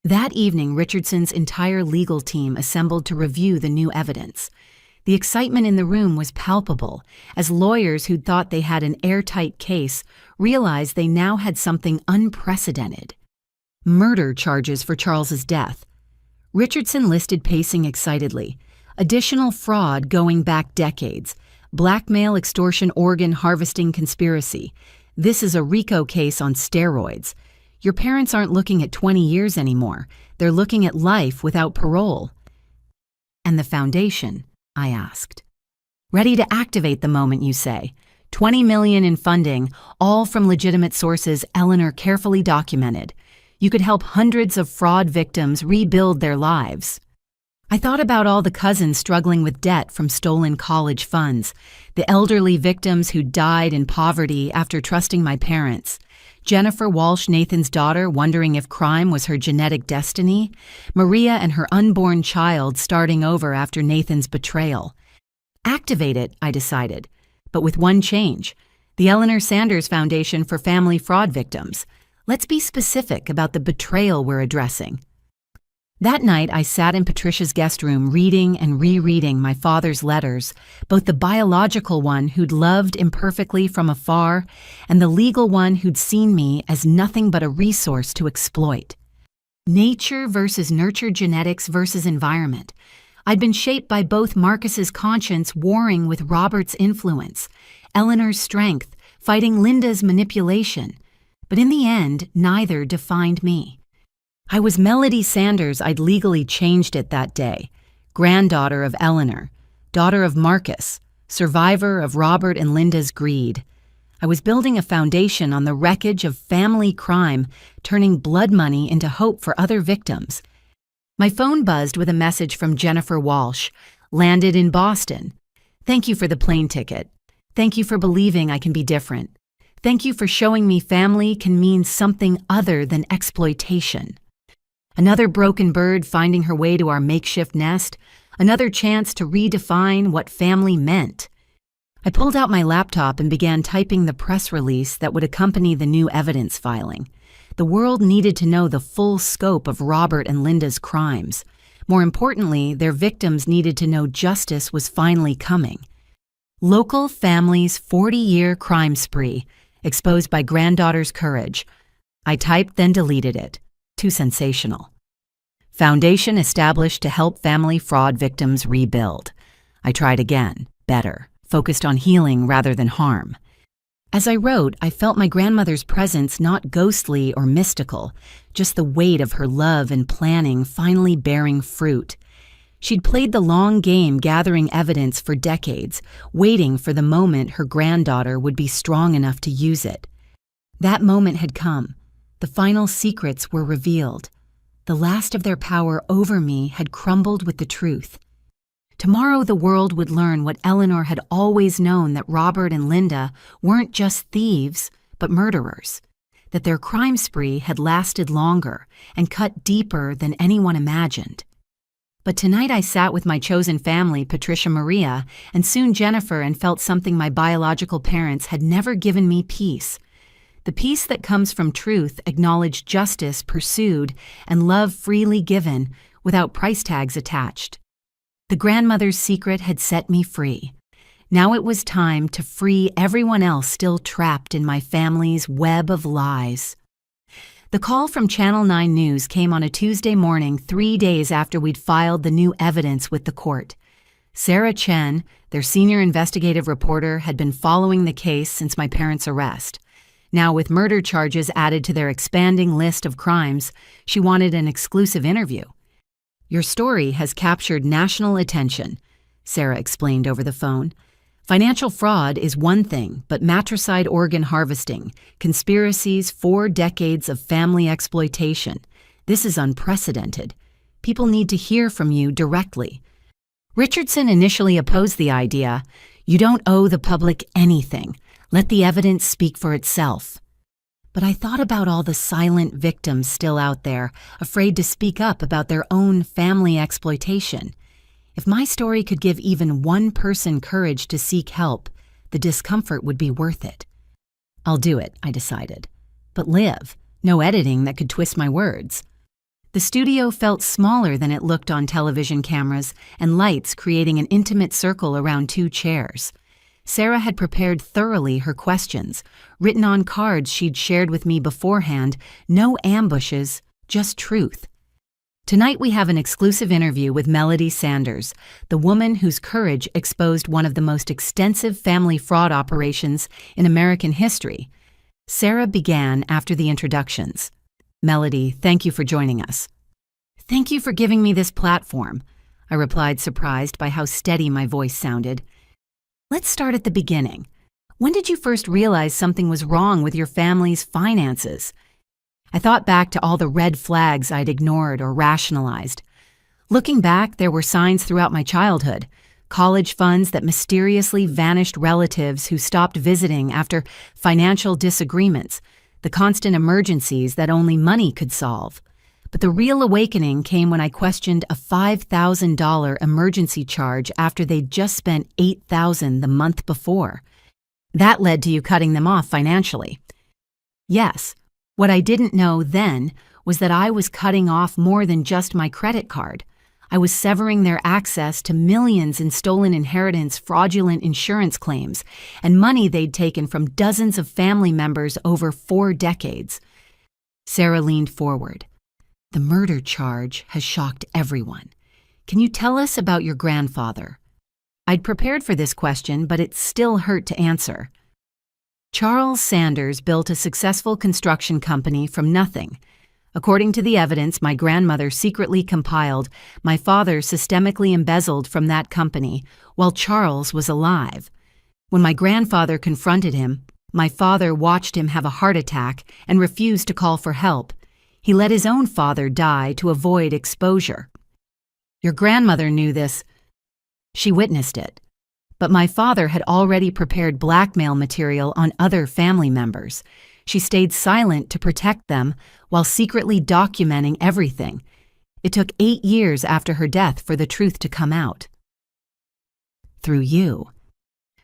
That evening, Richardson's entire legal team assembled to review the new evidence. The excitement in the room was palpable, as lawyers who'd thought they had an airtight case realized they now had something unprecedented. Murder charges for Charles's death. Richardson listed pacing excitedly. Additional fraud going back decades. Blackmail, extortion, organ harvesting conspiracy. This is a RICO case on steroids. Your parents aren't looking at 20 years anymore. They're looking at life without parole. And the foundation? I asked. Ready to activate the moment, you say. $20 million in funding, all from legitimate sources Eleanor carefully documented. You could help hundreds of fraud victims rebuild their lives. I thought about all the cousins struggling with debt from stolen college funds, the elderly victims who died in poverty after trusting my parents, Jennifer Walsh, Nathan's daughter, wondering if crime was her genetic destiny, Maria and her unborn child starting over after Nathan's betrayal. Activate it, I decided, but with one change: the Eleanor Sanders Foundation for Family Fraud Victims. Let's be specific about the betrayal we're addressing. That night, I sat in Patricia's guest room reading and rereading my father's letters, both the biological one who'd loved imperfectly from afar and the legal one who'd seen me as nothing but a resource to exploit. Nature versus nurture, genetics versus environment. I'd been shaped by both Marcus's conscience warring with Robert's influence, Eleanor's strength fighting Linda's manipulation. But in the end, neither defined me. I was Melody Sanders. I'd legally changed it that day. Granddaughter of Eleanor, daughter of Marcus, survivor of Robert and Linda's greed. I was building a foundation on the wreckage of family crime, turning blood money into hope for other victims. My phone buzzed with a message from Jennifer Walsh. Landed in Boston. Thank you for the plane ticket. Thank you for believing I can be different. Thank you for showing me family can mean something other than exploitation. Another broken bird finding her way to our makeshift nest, another chance to redefine what family meant. I pulled out my laptop and began typing the press release that would accompany the new evidence filing. The world needed to know the full scope of Robert and Linda's crimes. More importantly, their victims needed to know justice was finally coming. Local family's 40-year crime spree, exposed by granddaughter's courage. I typed, then deleted it. Too sensational. Foundation established to help family fraud victims rebuild. I tried again, better, focused on healing rather than harm. As I wrote, I felt my grandmother's presence not ghostly or mystical, just the weight of her love and planning finally bearing fruit. She'd played the long game gathering evidence for decades, waiting for the moment her granddaughter would be strong enough to use it. That moment had come. The final secrets were revealed. The last of their power over me had crumbled with the truth. Tomorrow the world would learn what Eleanor had always known, that Robert and Linda weren't just thieves, but murderers, that their crime spree had lasted longer and cut deeper than anyone imagined. But tonight I sat with my chosen family, Patricia Maria, and soon Jennifer, and felt something my biological parents had never given me: peace. The peace that comes from truth, acknowledged justice pursued, and love freely given, without price tags attached. The grandmother's secret had set me free. Now it was time to free everyone else still trapped in my family's web of lies. The call from Channel 9 News came on a Tuesday morning, 3 days after we'd filed the new evidence with the court. Sarah Chen, their senior investigative reporter, had been following the case since my parents' arrest. Now, with murder charges added to their expanding list of crimes, she wanted an exclusive interview. "Your story has captured national attention," Sarah explained over the phone. "Financial fraud is one thing, but matricide organ harvesting, conspiracies, 4 decades of family exploitation. This is unprecedented. People need to hear from you directly." Richardson initially opposed the idea. "You don't owe the public anything. Let the evidence speak for itself." But I thought about all the silent victims still out there, afraid to speak up about their own family exploitation. If my story could give even one person courage to seek help, the discomfort would be worth it. "I'll do it," I decided. But live, no editing that could twist my words. The studio felt smaller than it looked on television cameras, and lights creating an intimate circle around 2 chairs. Sarah had prepared thoroughly her questions, written on cards she'd shared with me beforehand. No ambushes, just truth. Tonight we have an exclusive interview with Melody Sanders, the woman whose courage exposed one of the most extensive family fraud operations in American history. Sarah began after the introductions. "Melody, thank you for joining us." "Thank you for giving me this platform," I replied, surprised by how steady my voice sounded. "Let's start at the beginning. When did you first realize something was wrong with your family's finances?" I thought back to all the red flags I'd ignored or rationalized. Looking back, there were signs throughout my childhood. College funds that mysteriously vanished, relatives who stopped visiting after financial disagreements, the constant emergencies that only money could solve. But the real awakening came when I questioned a $5,000 emergency charge after they'd just spent $8,000 the month before. That led to you cutting them off financially. Yes, what I didn't know then was that I was cutting off more than just my credit card. I was severing their access to millions in stolen inheritance, fraudulent insurance claims, and money they'd taken from dozens of family members over 4 decades. Sarah leaned forward. "The murder charge has shocked everyone. Can you tell us about your grandfather?" I'd prepared for this question, but it still hurt to answer. Charles Sanders built a successful construction company from nothing. According to the evidence my grandmother secretly compiled, my father systemically embezzled from that company while Charles was alive. When my grandfather confronted him, my father watched him have a heart attack and refused to call for help. He let his own father die to avoid exposure. Your grandmother knew this. She witnessed it. But my father had already prepared blackmail material on other family members. She stayed silent to protect them while secretly documenting everything. It took 8 years after her death for the truth to come out. Through you.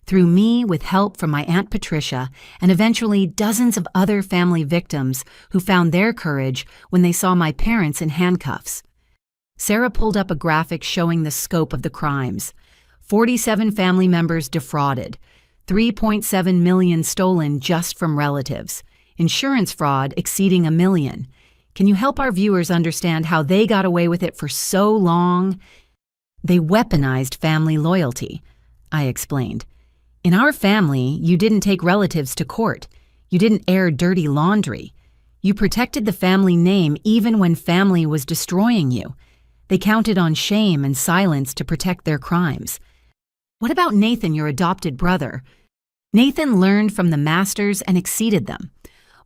Through me, with help from my Aunt Patricia, and eventually dozens of other family victims who found their courage when they saw my parents in handcuffs. Sarah pulled up a graphic showing the scope of the crimes. 47 family members defrauded, 3.7 million stolen just from relatives, insurance fraud exceeding $1 million. Can you help our viewers understand how they got away with it for so long? They weaponized family loyalty, I explained. In our family, you didn't take relatives to court. You didn't air dirty laundry. You protected the family name even when family was destroying you. They counted on shame and silence to protect their crimes. What about Nathan, your adopted brother? Nathan learned from the masters and exceeded them.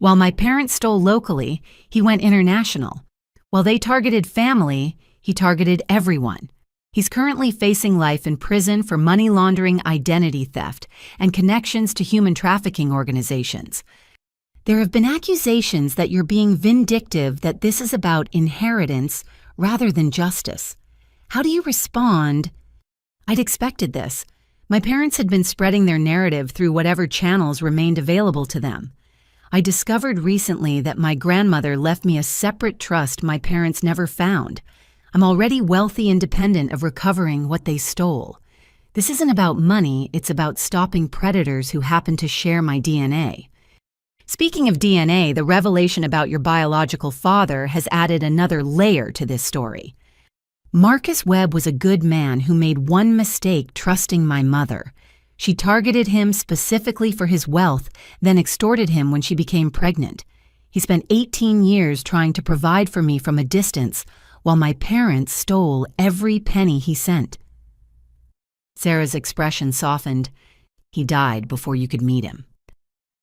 While my parents stole locally, he went international. While they targeted family, he targeted everyone. He's currently facing life in prison for money laundering, identity theft, and connections to human trafficking organizations. There have been accusations that you're being vindictive, that this is about inheritance rather than justice. How do you respond? I'd expected this. My parents had been spreading their narrative through whatever channels remained available to them. I discovered recently that my grandmother left me a separate trust my parents never found. I'm already wealthy, independent of recovering what they stole. This isn't about money, it's about stopping predators who happen to share my DNA. Speaking of DNA, the revelation about your biological father has added another layer to this story. Marcus Webb was a good man who made one mistake trusting my mother. She targeted him specifically for his wealth, then extorted him when she became pregnant. He spent 18 years trying to provide for me from a distance, while my parents stole every penny he sent. Sarah's expression softened. He died before you could meet him.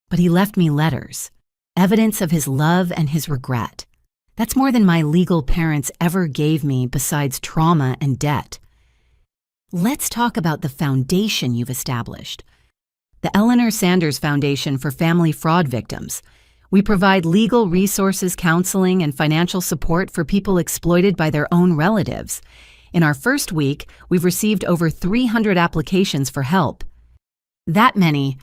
But he left me letters, evidence of his love and his regret. That's more than my legal parents ever gave me besides trauma and debt. Let's talk about the foundation you've established. The Eleanor Sanders Foundation for Family Fraud Victims. We provide legal resources, counseling, and financial support for people exploited by their own relatives. In our first week, we've received over 300 applications for help. That many.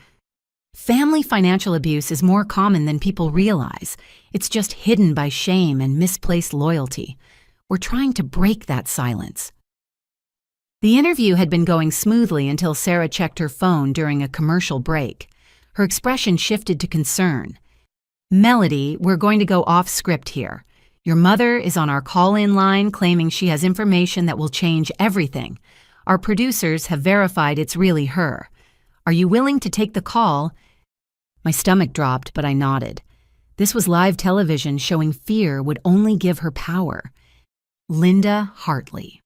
Family financial abuse is more common than people realize. It's just hidden by shame and misplaced loyalty. We're trying to break that silence. The interview had been going smoothly until Sarah checked her phone during a commercial break. Her expression shifted to concern. Melody, we're going to go off script here. Your mother is on our call-in line claiming she has information that will change everything. Our producers have verified it's really her. Are you willing to take the call? My stomach dropped, but I nodded. This was live television showing fear would only give her power. Linda Hartley.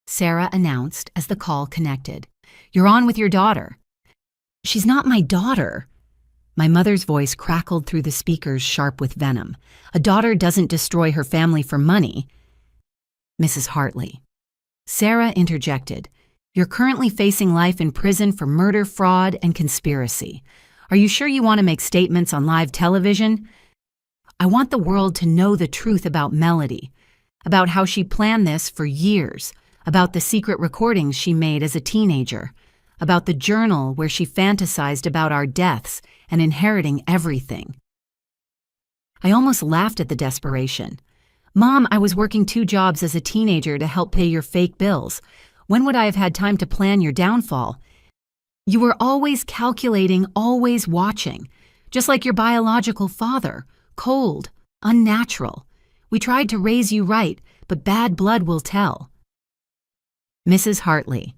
Sarah announced as the call connected. You're on with your daughter. She's not my daughter. My mother's voice crackled through the speakers, sharp with venom. A daughter doesn't destroy her family for money. Mrs. Hartley. Sarah interjected. You're currently facing life in prison for murder, fraud, and conspiracy. Are you sure you want to make statements on live television? I want the world to know the truth about Melody, about how she planned this for years, about the secret recordings she made as a teenager, about the journal where she fantasized about our deaths and inheriting everything. I almost laughed at the desperation. Mom, I was working 2 jobs as a teenager to help pay your fake bills. When would I have had time to plan your downfall? You were always calculating, always watching, just like your biological father, cold, unnatural. We tried to raise you right, but bad blood will tell. Mrs. Hartley.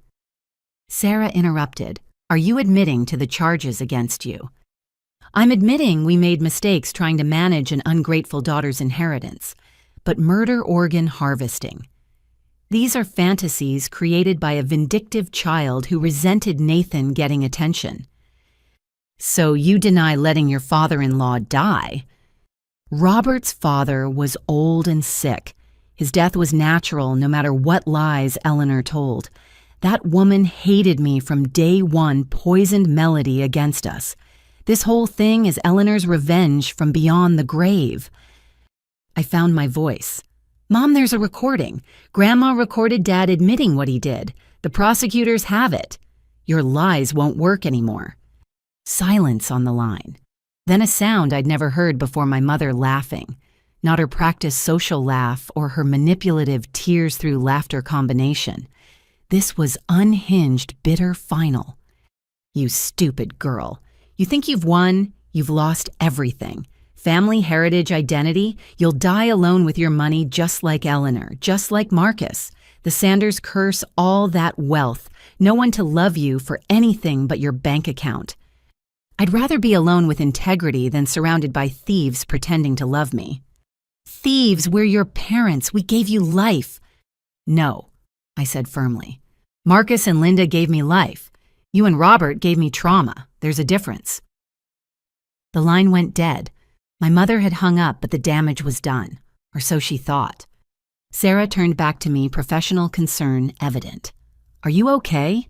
Sarah interrupted. Are you admitting to the charges against you? I'm admitting we made mistakes trying to manage an ungrateful daughter's inheritance, but murder organ harvesting. These are fantasies created by a vindictive child who resented Nathan getting attention. So you deny letting your father-in-law die? Robert's father was old and sick. His death was natural no matter what lies Eleanor told. That woman hated me from day one, poisoned Melody against us. This whole thing is Eleanor's revenge from beyond the grave. I found my voice. Mom, there's a recording. Grandma recorded Dad admitting what he did. The prosecutors have it. Your lies won't work anymore. Silence on the line. Then a sound I'd never heard before, my mother laughing. Not her practiced social laugh or her manipulative tears through laughter combination. This was unhinged, bitter final. You stupid girl. You think you've won? You've lost everything. Family, heritage, identity. You'll die alone with your money just like Eleanor, just like Marcus. The Sanders curse all that wealth. No one to love you for anything but your bank account. I'd rather be alone with integrity than surrounded by thieves pretending to love me. Thieves, we're your parents. We gave you life. No, I said firmly. Marcus and Linda gave me life. You and Robert gave me trauma. There's a difference. The line went dead. My mother had hung up, but the damage was done, or so she thought. Sarah turned back to me, professional concern evident. "Are you okay?"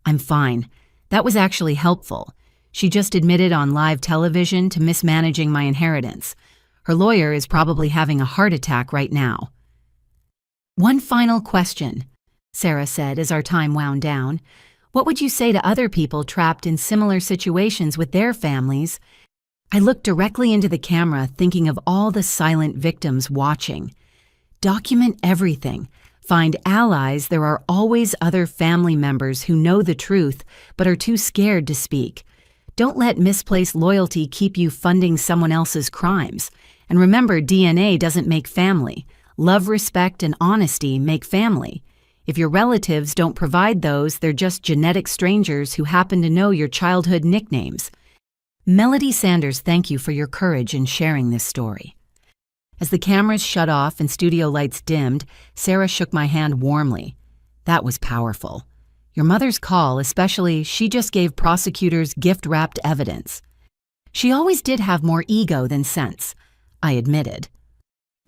"I'm fine. That was actually helpful. She just admitted on live television to mismanaging my inheritance. Her lawyer is probably having a heart attack right now." "One final question," Sarah said as our time wound down. "What would you say to other people trapped in similar situations with their families?" I looked directly into the camera, thinking of all the silent victims watching. Document everything. Find allies. There are always other family members who know the truth but are too scared to speak. Don't let misplaced loyalty keep you funding someone else's crimes. And remember, DNA doesn't make family. Love, respect, and honesty make family. If your relatives don't provide those, they're just genetic strangers who happen to know your childhood nicknames. Melody Sanders, thank you for your courage in sharing this story. As the cameras shut off and studio lights dimmed, Sarah shook my hand warmly. That was powerful. Your mother's call, especially, she just gave prosecutors gift-wrapped evidence. She always did have more ego than sense, I admitted.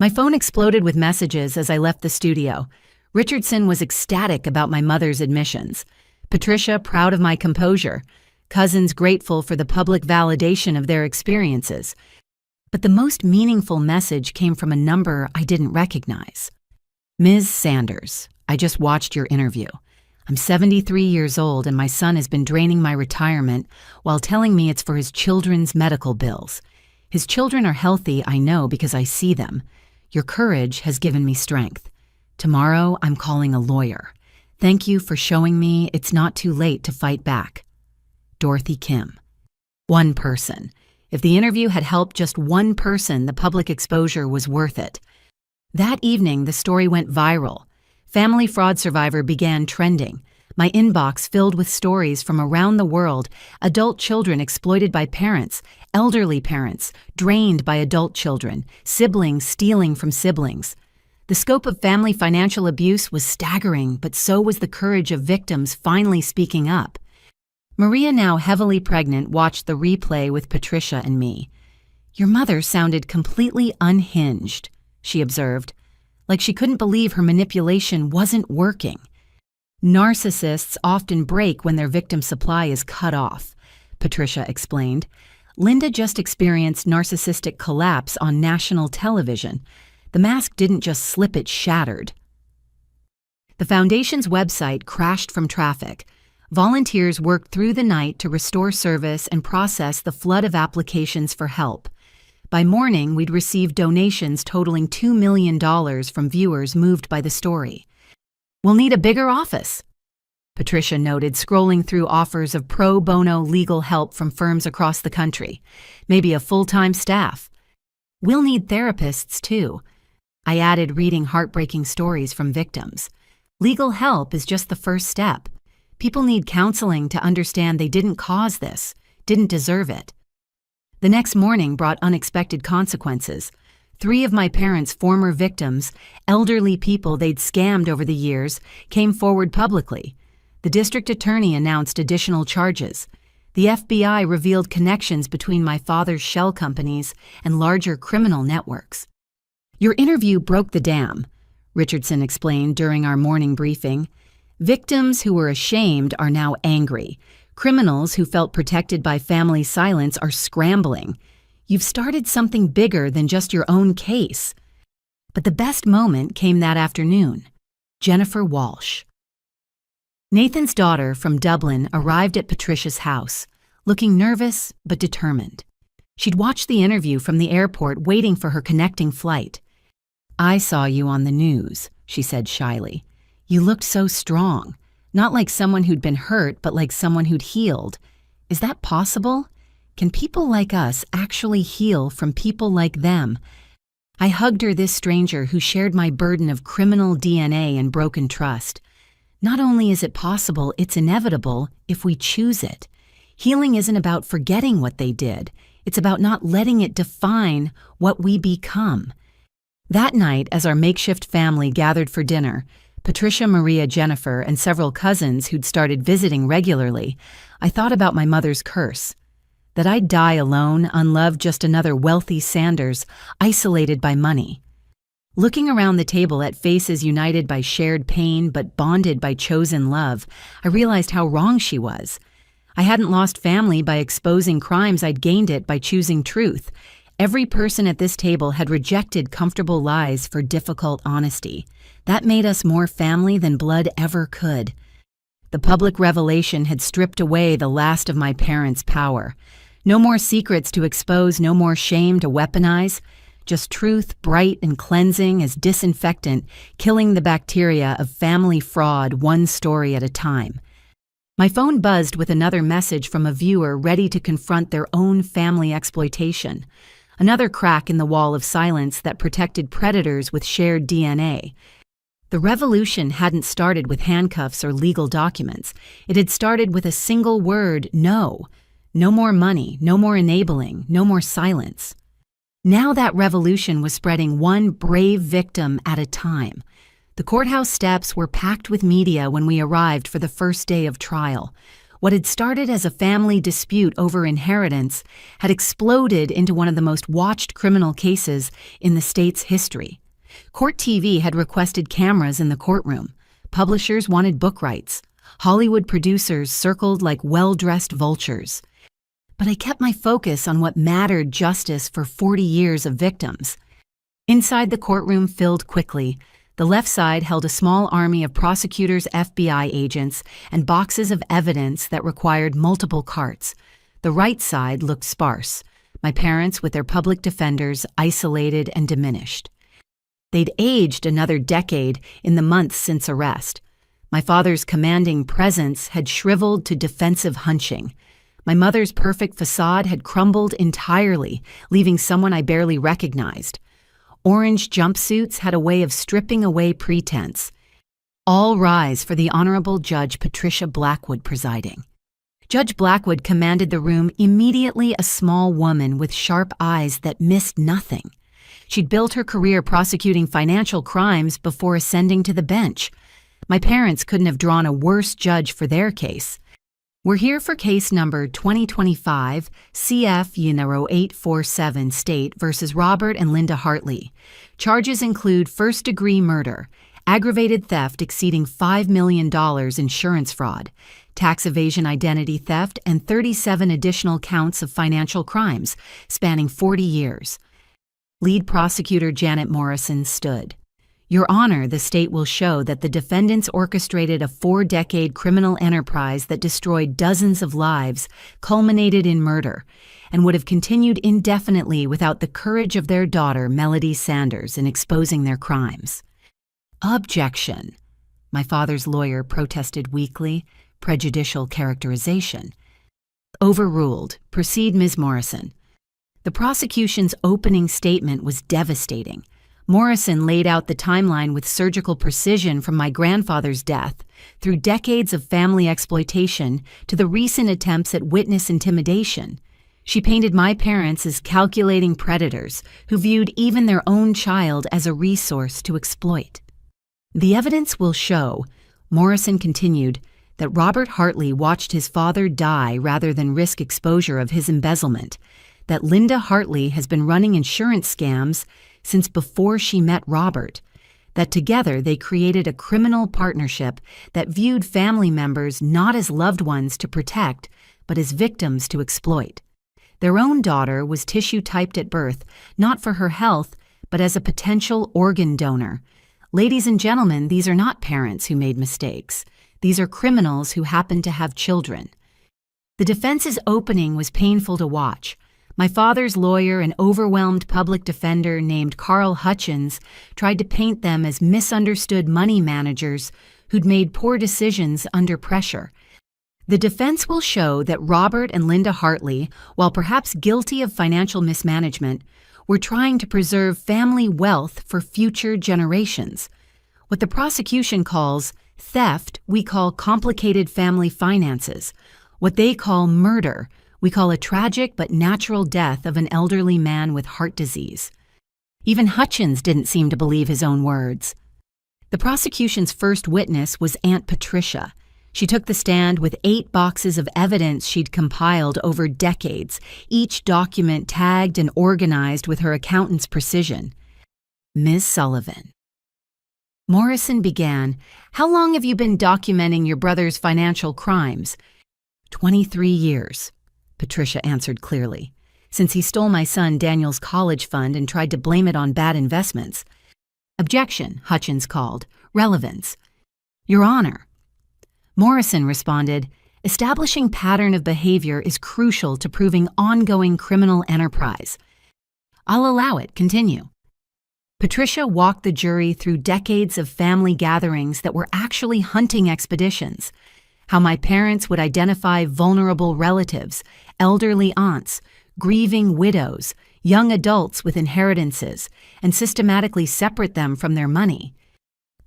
My phone exploded with messages as I left the studio. Richardson was ecstatic about my mother's admissions. Patricia proud of my composure. Cousins grateful for the public validation of their experiences. But the most meaningful message came from a number I didn't recognize. "Ms. Sanders, I just watched your interview. I'm 73 years old and my son has been draining my retirement while telling me it's for his children's medical bills. His children are healthy, I know, because I see them. Your courage has given me strength. Tomorrow, I'm calling a lawyer. Thank you for showing me it's not too late to fight back. Dorothy Kim." One person. If the interview had helped just one person, the public exposure was worth it. That evening, the story went viral. Family fraud survivor began trending. My inbox filled with stories from around the world, adult children exploited by parents, elderly parents, drained by adult children, siblings stealing from siblings. The scope of family financial abuse was staggering, but so was the courage of victims finally speaking up. Maria, now heavily pregnant, watched the replay with Patricia and me. "Your mother sounded completely unhinged," she observed, like she couldn't believe her manipulation wasn't working. Narcissists often break when their victim supply is cut off, Patricia explained. Linda just experienced narcissistic collapse on national television. The mask didn't just slip, it shattered. The foundation's website crashed from traffic. Volunteers worked through the night to restore service and process the flood of applications for help. By morning, we'd received donations totaling $2 million from viewers moved by the story. "We'll need a bigger office," Patricia noted, scrolling through offers of pro bono legal help from firms across the country. "Maybe a full-time staff. We'll need therapists, too," I added, reading heartbreaking stories from victims. Legal help is just the first step. People need counseling to understand they didn't cause this, didn't deserve it. The next morning brought unexpected consequences. 3 of my parents' former victims, elderly people they'd scammed over the years, came forward publicly. The district attorney announced additional charges. The FBI revealed connections between my father's shell companies and larger criminal networks. "Your interview broke the dam," Richardson explained during our morning briefing. "Victims who were ashamed are now angry. Criminals who felt protected by family silence are scrambling. You've started something bigger than just your own case." But the best moment came that afternoon. Jennifer Walsh. Nathan's daughter from Dublin arrived at Patricia's house, looking nervous but determined. She'd watched the interview from the airport, waiting for her connecting flight. "I saw you on the news," she said shyly. "You looked so strong, not like someone who'd been hurt, but like someone who'd healed. Is that possible? Can people like us actually heal from people like them?" I hugged her, this stranger who shared my burden of criminal DNA and broken trust. Not only is it possible, it's inevitable if we choose it. Healing isn't about forgetting what they did. It's about not letting it define what we become. That night, as our makeshift family gathered for dinner, Patricia, Maria, Jennifer, and several cousins who'd started visiting regularly, I thought about my mother's curse. that I'd die alone, unloved, just another wealthy Sanders, isolated by money. Looking around the table at faces united by shared pain but bonded by chosen love, I realized how wrong she was. I hadn't lost family by exposing crimes, I'd gained it by choosing truth. Every person at this table had rejected comfortable lies for difficult honesty. That made us more family than blood ever could. The public revelation had stripped away the last of my parents' power. No more secrets to expose, no more shame to weaponize. Just truth, bright and cleansing as disinfectant, killing the bacteria of family fraud one story at a time. My phone buzzed with another message from a viewer ready to confront their own family exploitation. Another crack in the wall of silence that protected predators with shared DNA. The revolution hadn't started with handcuffs or legal documents. It had started with a single word, no. No more money, no more enabling, no more silence. Now that revolution was spreading one brave victim at a time. The courthouse steps were packed with media when we arrived for the first day of trial. What had started as a family dispute over inheritance had exploded into one of the most watched criminal cases in the state's history. Court TV had requested cameras in the courtroom. Publishers wanted book rights. Hollywood producers circled like well-dressed vultures. But I kept my focus on what mattered: justice for 40 years of victims. Inside the courtroom filled quickly. The left side held a small army of prosecutors, FBI agents, and boxes of evidence that required multiple carts. The right side looked sparse. My parents with their public defenders, isolated and diminished. They'd aged another decade in the months since arrest. My father's commanding presence had shriveled to defensive hunching. My mother's perfect facade had crumbled entirely, leaving someone I barely recognized. Orange jumpsuits had a way of stripping away pretense. All rise for the Honorable Judge Patricia Blackwood presiding. Judge Blackwood commanded the room, immediately a small woman with sharp eyes that missed nothing. She'd built her career prosecuting financial crimes before ascending to the bench. My parents couldn't have drawn a worse judge for their case. We're here for case number 2025 CF-847 State versus Robert and Linda Hartley. Charges include first-degree murder, aggravated theft exceeding $5 million, insurance fraud, tax evasion, identity theft, and 37 additional counts of financial crimes spanning 40 years. Lead prosecutor Janet Morrison stood. Your Honor, the state will show that the defendants orchestrated a 4-decade criminal enterprise that destroyed dozens of lives, culminated in murder, and would have continued indefinitely without the courage of their daughter, Melody Sanders, in exposing their crimes. Objection. My father's lawyer protested weakly. Prejudicial characterization. Overruled. Proceed, Ms. Morrison. The prosecution's opening statement was devastating. Morrison laid out the timeline with surgical precision, from my grandfather's death, through decades of family exploitation, to the recent attempts at witness intimidation. She painted my parents as calculating predators who viewed even their own child as a resource to exploit. The evidence will show, Morrison continued, that Robert Hartley watched his father die rather than risk exposure of his embezzlement, that Linda Hartley has been running insurance scams since before she met Robert, that together they created a criminal partnership that viewed family members not as loved ones to protect, but as victims to exploit. Their own daughter was tissue-typed at birth, not for her health, but as a potential organ donor. Ladies and gentlemen, these are not parents who made mistakes. These are criminals who happened to have children. The defense's opening was painful to watch. My father's lawyer, an overwhelmed public defender named Carl Hutchins, tried to paint them as misunderstood money managers who'd made poor decisions under pressure. The defense will show that Robert and Linda Hartley, while perhaps guilty of financial mismanagement, were trying to preserve family wealth for future generations. What the prosecution calls theft, we call complicated family finances. What they call murder, we call a tragic but natural death of an elderly man with heart disease. Even Hutchins didn't seem to believe his own words. The prosecution's first witness was Aunt Patricia. She took the stand with 8 boxes of evidence she'd compiled over decades, each document tagged and organized with her accountant's precision. Ms. Sullivan. Morrison began, "How long have you been documenting your brother's financial crimes?" 23 years, Patricia answered clearly, "since he stole my son Daniel's college fund and tried to blame it on bad investments." "Objection," Hutchins called. "Relevance." "Your Honor." Morrison responded, "Establishing pattern of behavior is crucial to proving ongoing criminal enterprise." "I'll allow it. Continue." Patricia walked the jury through decades of family gatherings that were actually hunting expeditions, how my parents would identify vulnerable relatives, elderly aunts, grieving widows, young adults with inheritances, and systematically separate them from their money.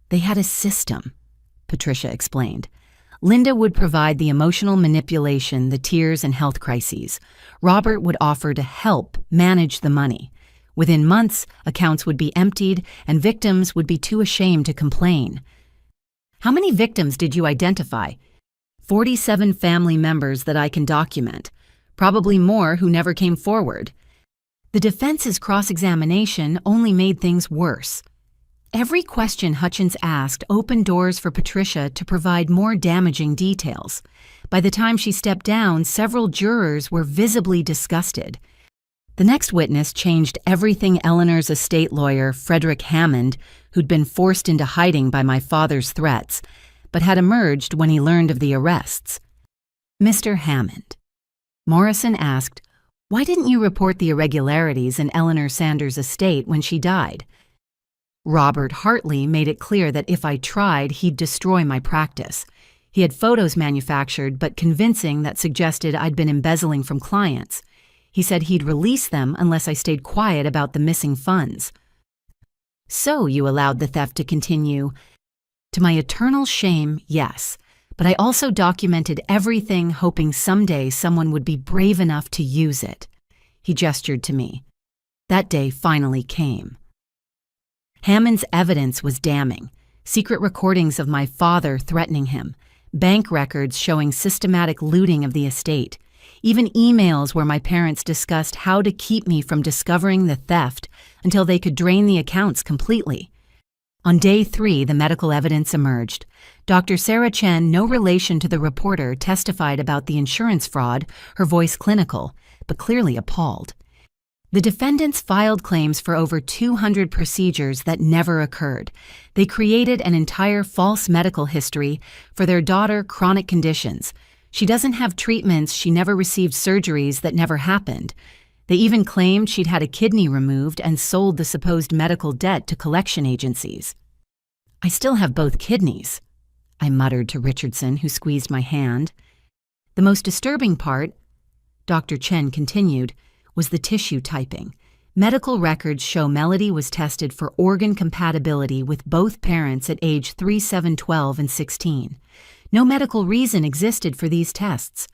"They had a system," Patricia explained. "Linda would provide the emotional manipulation, the tears, and health crises. Robert would offer to help manage the money. Within months, accounts would be emptied, and victims would be too ashamed to complain." "How many victims did you identify?" 47 family members that I can document. Probably more who never came forward." The defense's cross-examination only made things worse. Every question Hutchins asked opened doors for Patricia to provide more damaging details. By the time she stepped down, several jurors were visibly disgusted. The next witness changed everything. Eleanor's estate lawyer, Frederick Hammond, who'd been forced into hiding by my father's threats, but had emerged when he learned of the arrests. "Mr. Hammond," Morrison asked, "why didn't you report the irregularities in Eleanor Sanders' estate when she died?" "Robert Hartley made it clear that if I tried, he'd destroy my practice. He had photos manufactured, but convincing, that suggested I'd been embezzling from clients. He said he'd release them unless I stayed quiet about the missing funds." "So you allowed the theft to continue?" "To my eternal shame, yes. But I also documented everything, hoping someday someone would be brave enough to use it." He gestured to me. That day finally came. Hammond's evidence was damning. Secret recordings of my father threatening him, bank records showing systematic looting of the estate, even emails where my parents discussed how to keep me from discovering the theft until they could drain the accounts completely. On day 3, the medical evidence emerged. Dr. Sarah Chen, no relation to the reporter, testified about the insurance fraud, her voice clinical, but clearly appalled. The defendants filed claims for over 200 procedures that never occurred. They created an entire false medical history for their daughter, chronic conditions. She doesn't have treatments, she never received surgeries that never happened. They even claimed she'd had a kidney removed and sold the supposed medical debt to collection agencies. "I still have both kidneys," I muttered to Richardson, who squeezed my hand. "The most disturbing part," Dr. Chen continued, "was the tissue typing. Medical records show Melody was tested for organ compatibility with both parents at age 3, 7, 12, and 16. No medical reason existed for these tests.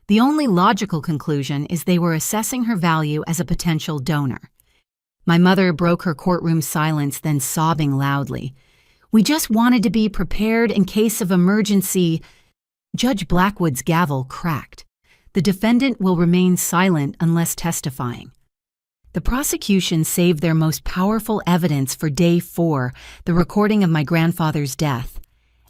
The only logical conclusion is they were assessing her value as a potential donor." My mother broke her courtroom silence, then sobbing loudly. "We just wanted to be prepared in case of emergency." Judge Blackwood's gavel cracked. "The defendant will remain silent unless testifying." The prosecution saved their most powerful evidence for day 4, the recording of my grandfather's death.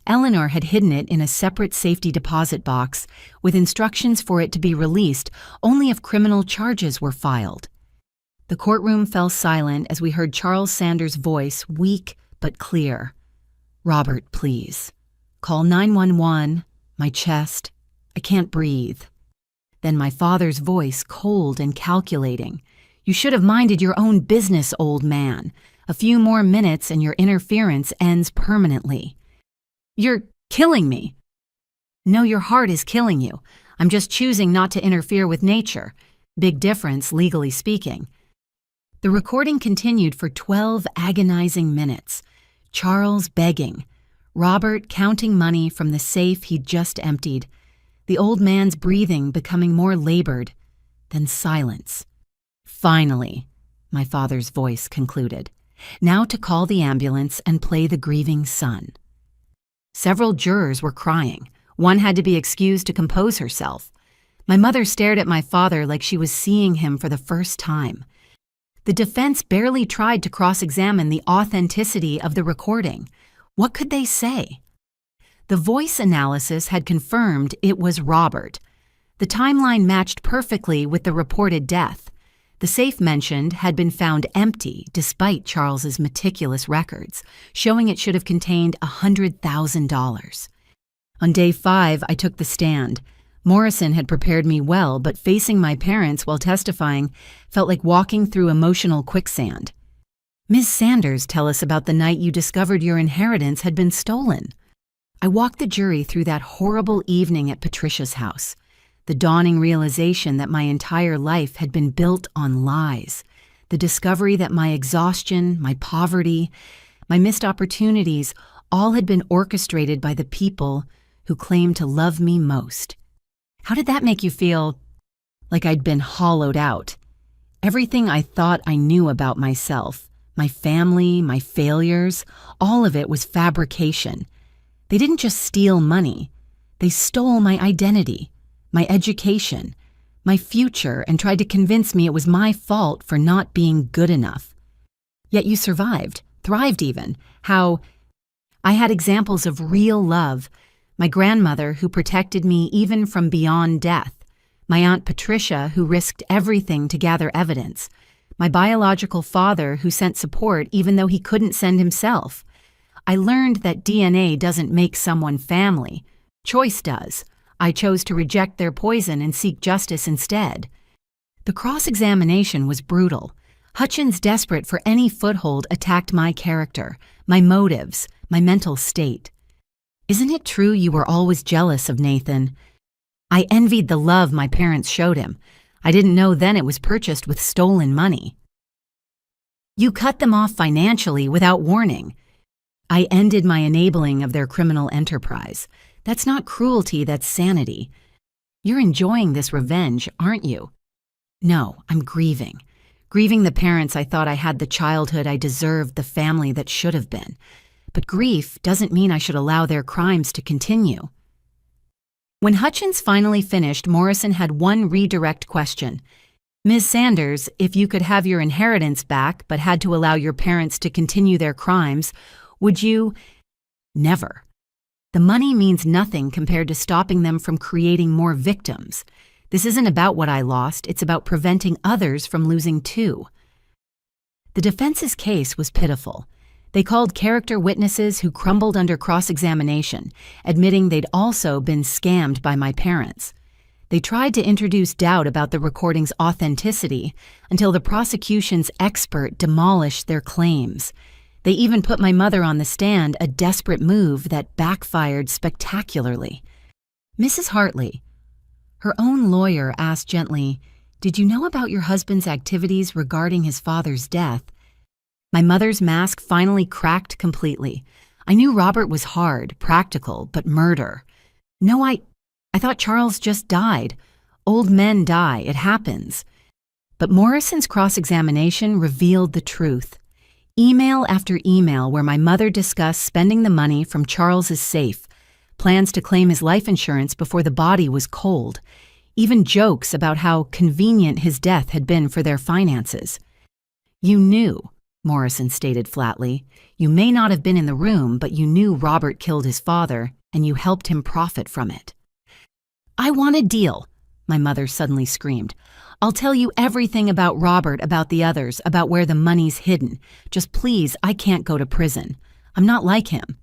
Eleanor had hidden it in a separate safety deposit box with instructions for it to be released only if criminal charges were filed. The courtroom fell silent as we heard Charles Sanders' voice, weak but clear. "Robert, please. Call 911. My chest. I can't breathe." Then my father's voice, cold and calculating. "You should have minded your own business, old man. A few more minutes and your interference ends permanently." "You're killing me." "No, your heart is killing you. I'm just choosing not to interfere with nature. Big difference, legally speaking." The recording continued for 12 agonizing minutes. Charles begging. Robert counting money from the safe he'd just emptied. The old man's breathing becoming more labored. Then silence. "Finally," my father's voice concluded. "Now to call the ambulance and play the grieving son." Several jurors were crying. One had to be excused to compose herself. My mother stared at my father like she was seeing him for the first time. The defense barely tried to cross-examine the authenticity of the recording. What could they say? The voice analysis had confirmed it was Robert. The timeline matched perfectly with the reported death. The safe mentioned had been found empty despite Charles's meticulous records, showing it should have contained $100,000. On day 5, I took the stand. Morrison had prepared me well, but facing my parents while testifying felt like walking through emotional quicksand. "Ms. Sanders, tell us about the night you discovered your inheritance had been stolen." I walked the jury through that horrible evening at Patricia's house, the dawning realization that my entire life had been built on lies, the discovery that my exhaustion, my poverty, my missed opportunities all had been orchestrated by the people who claimed to love me most. How did that make you feel? Like I'd been hollowed out. Everything I thought I knew about myself, my family, my failures, all of it was fabrication. They didn't just steal money. They stole my identity, my education, my future, and tried to convince me it was my fault for not being good enough. Yet you survived, thrived even. How I had examples of real love. My grandmother, who protected me even from beyond death. My Aunt Patricia, who risked everything to gather evidence. My biological father, who sent support even though he couldn't send himself. I learned that DNA doesn't make someone family. Choice does. I chose to reject their poison and seek justice instead. The cross-examination was brutal. Hutchins, desperate for any foothold, attacked my character, my motives, my mental state. "Isn't it true you were always jealous of Nathan?" I envied the love my parents showed him. I didn't know then it was purchased with stolen money. "You cut them off financially without warning." I ended my enabling of their criminal enterprise. That's not cruelty, that's sanity. "You're enjoying this revenge, aren't you?" "No, I'm grieving. Grieving the parents I thought I had, the childhood I deserved, the family that should have been. But grief doesn't mean I should allow their crimes to continue." When Hutchins finally finished, Morrison had one redirect question. "Ms. Sanders, if you could have your inheritance back but had to allow your parents to continue their crimes, would you?" "Never. The money means nothing compared to stopping them from creating more victims. This isn't about what I lost, it's about preventing others from losing too." The defense's case was pitiful. They called character witnesses who crumbled under cross-examination, admitting they'd also been scammed by my parents. They tried to introduce doubt about the recording's authenticity until the prosecution's expert demolished their claims. They even put my mother on the stand, a desperate move that backfired spectacularly. Mrs. Hartley, her own lawyer, asked gently, "Did you know about your husband's activities regarding his father's death?" My mother's mask finally cracked completely. I knew Robert was hard, practical, but murder. "No, I thought Charles just died. Old men die, it happens." But Morrison's cross-examination revealed the truth. Email after email where my mother discussed spending the money from Charles's safe, plans to claim his life insurance before the body was cold, even jokes about how convenient his death had been for their finances. "You knew," Morrison stated flatly. "You may not have been in the room, but you knew Robert killed his father, and you helped him profit from it." "I want a deal," my mother suddenly screamed. "I'll tell you everything about Robert, about the others, about where the money's hidden. Just please, I can't go to prison. I'm not like him."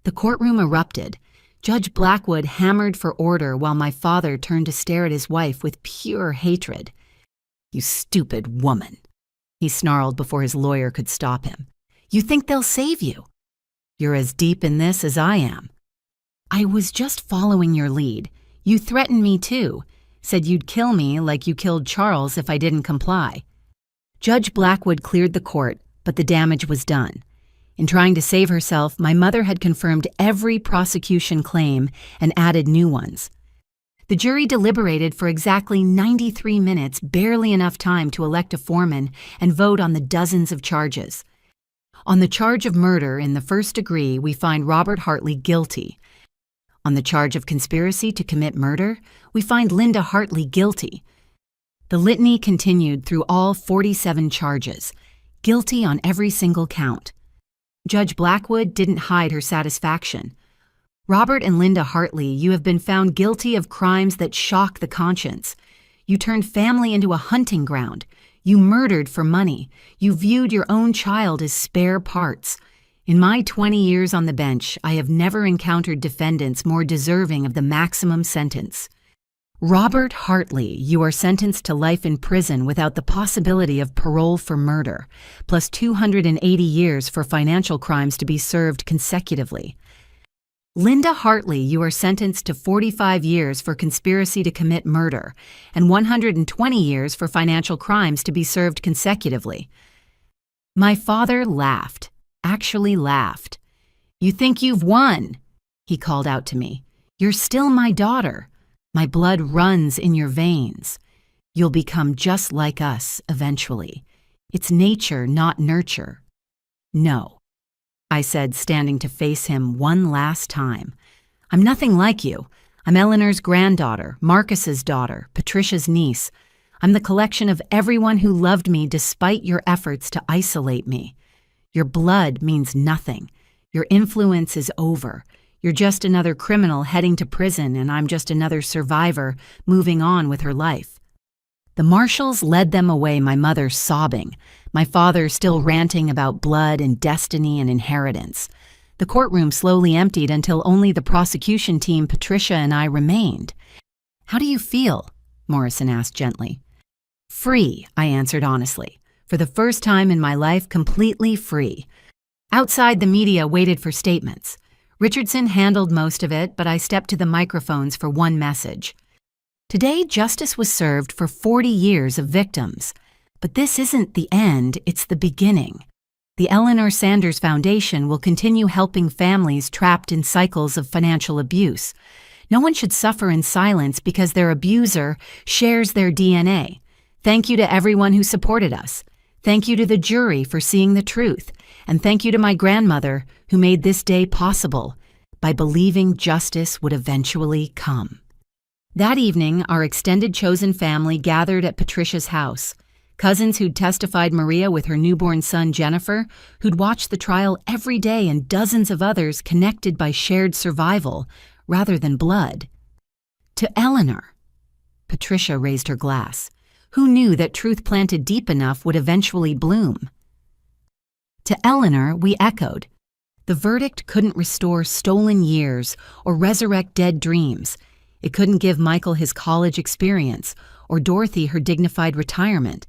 The courtroom erupted. Judge Blackwood hammered for order while my father turned to stare at his wife with pure hatred. "You stupid woman," he snarled before his lawyer could stop him. "You think they'll save you? You're as deep in this as I am." "I was just following your lead. You threatened me too. Said you'd kill me like you killed Charles if I didn't comply." Judge Blackwood cleared the court, but the damage was done. In trying to save herself, my mother had confirmed every prosecution claim and added new ones. The jury deliberated for exactly 93 minutes, barely enough time to elect a foreman and vote on the dozens of charges. On the charge of murder in the first degree, we find Robert Hartley guilty. On the charge of conspiracy to commit murder, we find Linda Hartley guilty. The litany continued through all 47 charges, guilty on every single count. Judge Blackwood didn't hide her satisfaction. Robert and Linda Hartley, you have been found guilty of crimes that shock the conscience. You turned family into a hunting ground. You murdered for money. You viewed your own child as spare parts. In my 20 years on the bench, I have never encountered defendants more deserving of the maximum sentence. Robert Hartley, you are sentenced to life in prison without the possibility of parole for murder, plus 280 years for financial crimes to be served consecutively. Linda Hartley, you are sentenced to 45 years for conspiracy to commit murder and 120 years for financial crimes to be served consecutively. My father laughed, actually laughed. You think you've won, he called out to me. You're still my daughter. My blood runs in your veins. You'll become just like us eventually. It's nature, not nurture. No, I said, standing to face him one last time. I'm nothing like you. I'm Eleanor's granddaughter, Marcus's daughter, Patricia's niece. I'm the collection of everyone who loved me despite your efforts to isolate me. Your blood means nothing. Your influence is over. You're just another criminal heading to prison, and I'm just another survivor moving on with her life. The marshals led them away, my mother sobbing, my father still ranting about blood and destiny and inheritance. The courtroom slowly emptied until only the prosecution team, Patricia, and I remained. How do you feel? Morrison asked gently. Free, I answered honestly. For the first time in my life, completely free. Outside, the media waited for statements. Richardson handled most of it, but I stepped to the microphones for one message. Today, justice was served for 40 years of victims. But this isn't the end, it's the beginning. The Eleanor Sanders Foundation will continue helping families trapped in cycles of financial abuse. No one should suffer in silence because their abuser shares their DNA. Thank you to everyone who supported us. Thank you to the jury for seeing the truth. And thank you to my grandmother who made this day possible by believing justice would eventually come. That evening, our extended chosen family gathered at Patricia's house. Cousins who'd testified Maria with her newborn son Jennifer, who'd watched the trial every day, and dozens of others connected by shared survival rather than blood. To Eleanor. Patricia raised her glass. Who knew that truth planted deep enough would eventually bloom? To Eleanor, we echoed. The verdict couldn't restore stolen years or resurrect dead dreams. It couldn't give Michael his college experience or Dorothy her dignified retirement.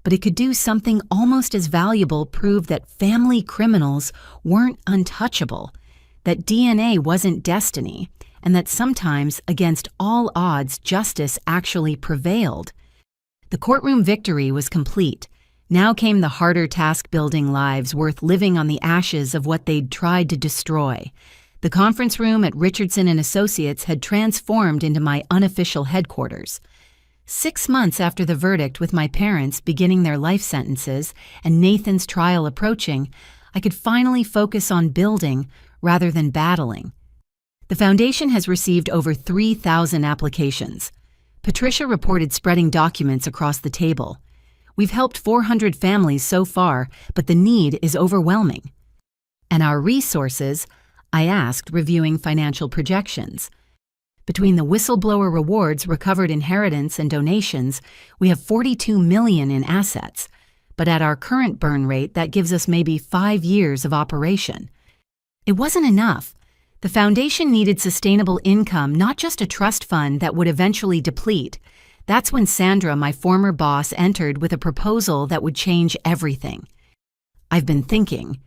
But it could do something almost as valuable, prove that family criminals weren't untouchable, that DNA wasn't destiny, and that sometimes, against all odds, justice actually prevailed. The courtroom victory was complete. Now came the harder task, building lives worth living on the ashes of what they'd tried to destroy. The conference room at Richardson & Associates had transformed into my unofficial headquarters. 6 months after the verdict, with my parents beginning their life sentences and Nathan's trial approaching, I could finally focus on building rather than battling. The foundation has received over 3,000 applications. Patricia reported spreading documents across the table. We've helped 400 families so far, but the need is overwhelming. And our resources, I asked, reviewing financial projections. Between the whistleblower rewards, recovered inheritance, and donations, we have $42 million in assets. But at our current burn rate, that gives us maybe 5 years of operation. It wasn't enough. The foundation needed sustainable income, not just a trust fund that would eventually deplete. That's when Sandra, my former boss, entered with a proposal that would change everything. I've been thinking.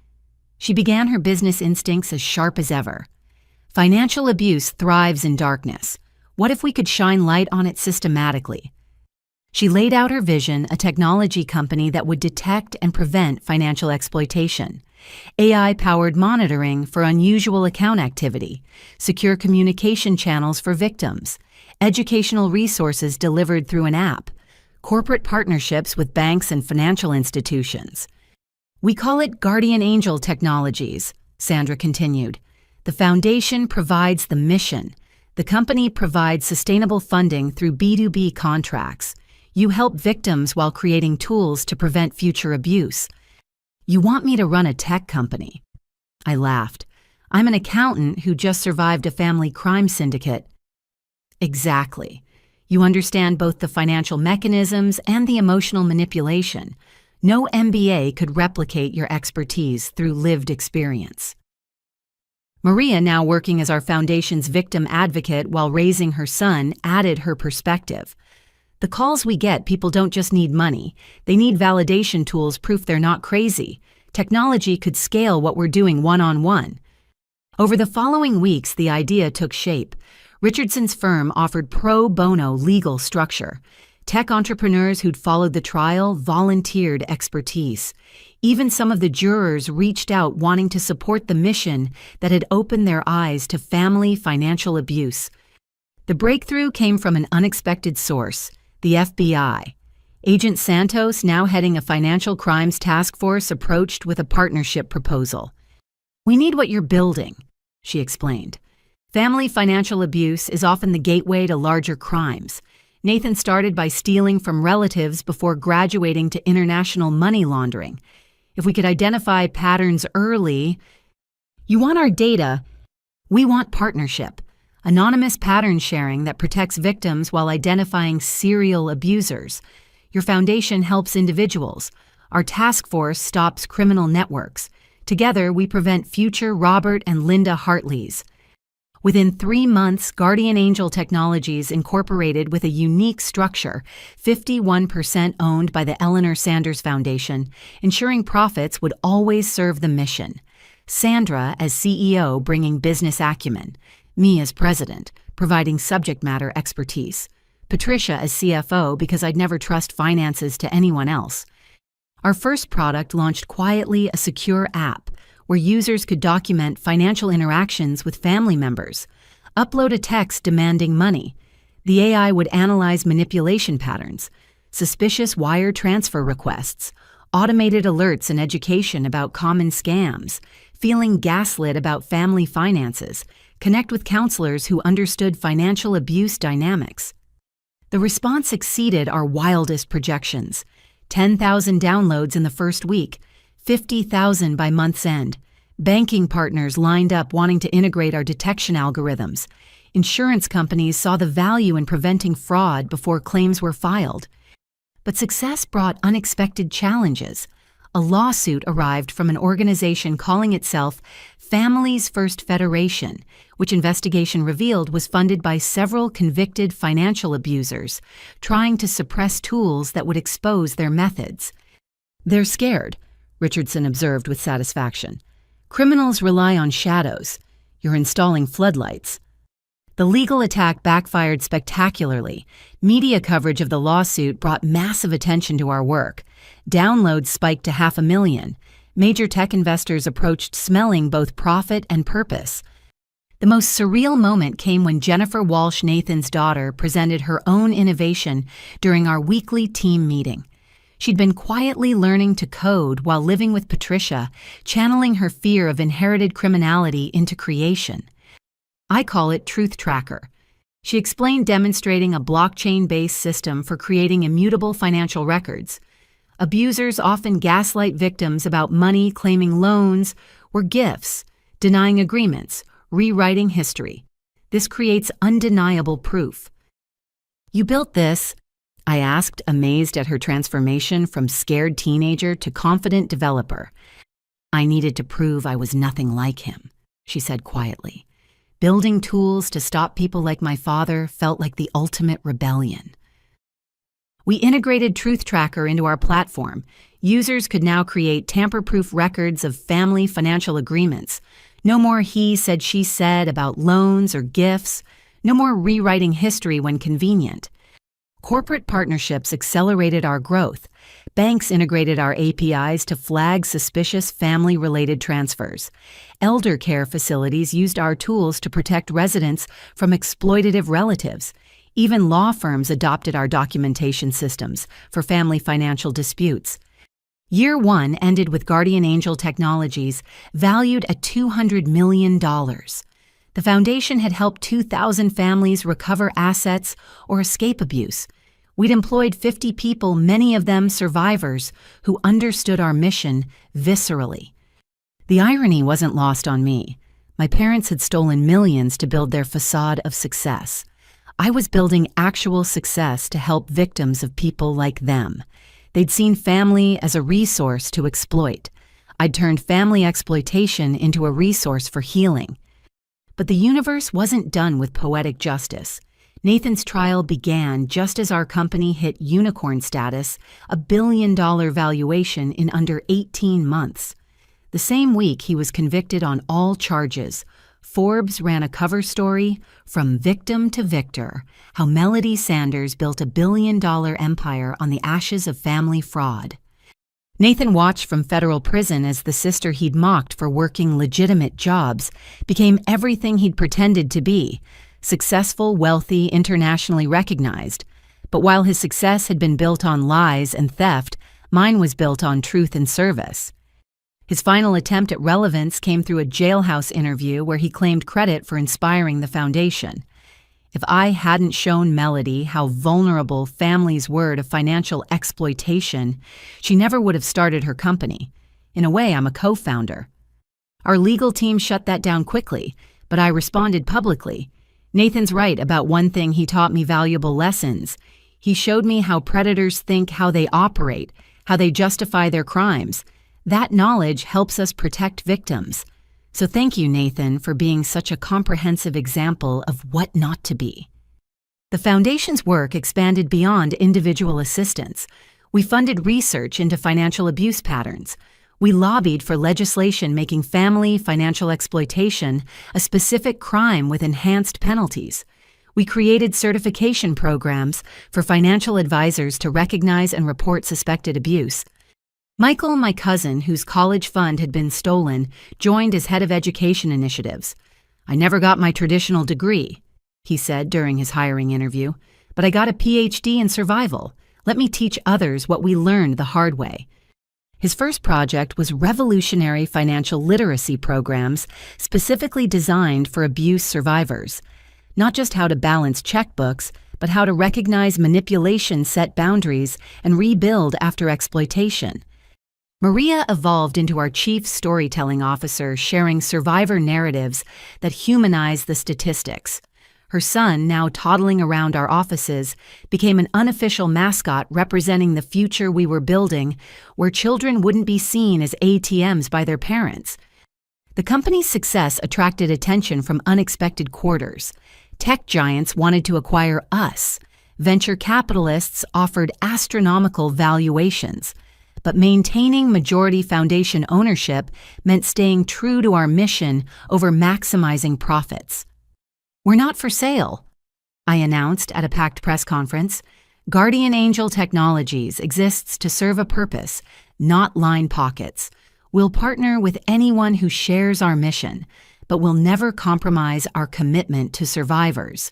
She began, her business instincts as sharp as ever. Financial abuse thrives in darkness. What if we could shine light on it systematically? She laid out her vision, a technology company that would detect and prevent financial exploitation, AI-powered monitoring for unusual account activity, secure communication channels for victims, educational resources delivered through an app, corporate partnerships with banks and financial institutions. We call it Guardian Angel Technologies, Sandra continued. The foundation provides the mission. The company provides sustainable funding through B2B contracts. You help victims while creating tools to prevent future abuse. You want me to run a tech company? I laughed. I'm an accountant who just survived a family crime syndicate. Exactly. You understand both the financial mechanisms and the emotional manipulation. No MBA could replicate your expertise through lived experience. Maria, now working as our foundation's victim advocate while raising her son, added her perspective. The calls we get, people don't just need money. They need validation tools, proof they're not crazy. Technology could scale what we're doing one-on-one. Over the following weeks, the idea took shape. Richardson's firm offered pro bono legal structure. Tech entrepreneurs who'd followed the trial volunteered expertise. Even some of the jurors reached out wanting to support the mission that had opened their eyes to family financial abuse. The breakthrough came from an unexpected source, the FBI. Agent Santos, now heading a financial crimes task force, approached with a partnership proposal. "We need what you're building," she explained. "Family financial abuse is often the gateway to larger crimes. Nathan started by stealing from relatives before graduating to international money laundering. If we could identify patterns early..." "You want our data? We want partnership. Anonymous pattern sharing that protects victims while identifying serial abusers. Your foundation helps individuals. Our task force stops criminal networks. Together, we prevent future Robert and Linda Hartleys." Within 3 months, Guardian Angel Technologies incorporated with a unique structure, 51% owned by the Eleanor Sanders Foundation, ensuring profits would always serve the mission. Sandra as CEO, bringing business acumen. Me as president, providing subject matter expertise. Patricia as CFO, because I'd never trust finances to anyone else. Our first product launched quietly, a secure app where users could document financial interactions with family members, upload a text demanding money. The AI would analyze manipulation patterns, suspicious wire transfer requests, automated alerts and education about common scams, feeling gaslit about family finances, connect with counselors who understood financial abuse dynamics. The response exceeded our wildest projections. 10,000 downloads in the first week, 50,000 by month's end. Banking partners lined up wanting to integrate our detection algorithms. Insurance companies saw the value in preventing fraud before claims were filed. But success brought unexpected challenges. A lawsuit arrived from an organization calling itself Families First Federation, which investigation revealed was funded by several convicted financial abusers, trying to suppress tools that would expose their methods. "They're scared," Richardson observed with satisfaction. "Criminals rely on shadows. You're installing floodlights." The legal attack backfired spectacularly. Media coverage of the lawsuit brought massive attention to our work. Downloads spiked to 500,000. Major tech investors approached smelling both profit and purpose. The most surreal moment came when Jennifer Walsh, Nathan's daughter, presented her own innovation during our weekly team meeting. She'd been quietly learning to code while living with Patricia, channeling her fear of inherited criminality into creation. I call it Truth Tracker. She explained, demonstrating a blockchain-based system for creating immutable financial records. Abusers often gaslight victims about money, claiming loans were gifts, denying agreements, rewriting history. This creates undeniable proof. "You built this?" I asked, amazed at her transformation from scared teenager to confident developer. "I needed to prove I was nothing like him," she said quietly. Building tools to stop people like my father felt like the ultimate rebellion. We integrated Truth Tracker into our platform. Users could now create tamper-proof records of family financial agreements. No more he said, she said about loans or gifts. No more rewriting history when convenient. Corporate partnerships accelerated our growth. Banks integrated our APIs to flag suspicious family-related transfers. Elder care facilities used our tools to protect residents from exploitative relatives. Even law firms adopted our documentation systems for family financial disputes. Year 1 ended with Guardian Angel Technologies, valued at $200 million. The foundation had helped 2,000 families recover assets or escape abuse. We'd employed 50 people, many of them survivors, who understood our mission viscerally. The irony wasn't lost on me. My parents had stolen millions to build their facade of success. I was building actual success to help victims of people like them. They'd seen family as a resource to exploit. I'd turned family exploitation into a resource for healing. But the universe wasn't done with poetic justice. Nathan's trial began just as our company hit unicorn status, a billion-dollar valuation in under 18 months. The same week he was convicted on all charges. Forbes ran a cover story, From Victim to Victor, how Melody Sanders built a billion-dollar empire on the ashes of family fraud. Nathan watched from federal prison as the sister he'd mocked for working legitimate jobs became everything he'd pretended to be, successful, wealthy, internationally recognized. But while his success had been built on lies and theft, mine was built on truth and service. His final attempt at relevance came through a jailhouse interview where he claimed credit for inspiring the foundation. If I hadn't shown Melody how vulnerable families were to financial exploitation, she never would have started her company. In a way, I'm a co-founder. Our legal team shut that down quickly, but I responded publicly. Nathan's right about one thing. He taught me valuable lessons. He showed me how predators think, how they operate, how they justify their crimes. That knowledge helps us protect victims. So thank you, Nathan, for being such a comprehensive example of what not to be. The foundation's work expanded beyond individual assistance. We funded research into financial abuse patterns. We lobbied for legislation making family financial exploitation a specific crime with enhanced penalties. We created certification programs for financial advisors to recognize and report suspected abuse. Michael, my cousin, whose college fund had been stolen, joined as head of education initiatives. "I never got my traditional degree," he said during his hiring interview, "but I got a PhD in survival. Let me teach others what we learned the hard way." His first project was revolutionary financial literacy programs specifically designed for abuse survivors. Not just how to balance checkbooks, but how to recognize manipulation, set boundaries, and rebuild after exploitation. Maria evolved into our chief storytelling officer, sharing survivor narratives that humanize the statistics. Her son, now toddling around our offices, became an unofficial mascot representing the future we were building, where children wouldn't be seen as ATMs by their parents. The company's success attracted attention from unexpected quarters. Tech giants wanted to acquire us. Venture capitalists offered astronomical valuations. But maintaining majority foundation ownership meant staying true to our mission over maximizing profits. "We're not for sale," I announced at a packed press conference. "Guardian Angel Technologies exists to serve a purpose, not line pockets. We'll partner with anyone who shares our mission, but we'll never compromise our commitment to survivors."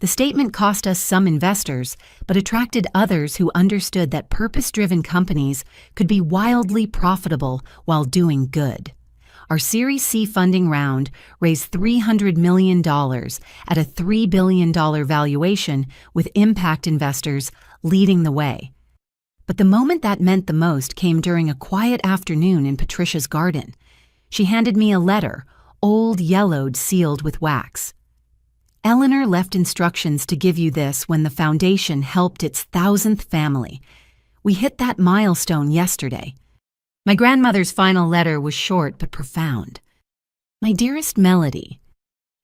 The statement cost us some investors, but attracted others who understood that purpose-driven companies could be wildly profitable while doing good. Our Series C funding round raised $300 million at a $3 billion valuation, with impact investors leading the way. But the moment that meant the most came during a quiet afternoon in Patricia's garden. She handed me a letter, old, yellowed, sealed with wax. "Eleanor left instructions to give you this when the foundation helped its 1,000th family. We hit that milestone yesterday." My grandmother's final letter was short but profound. "My dearest Melody,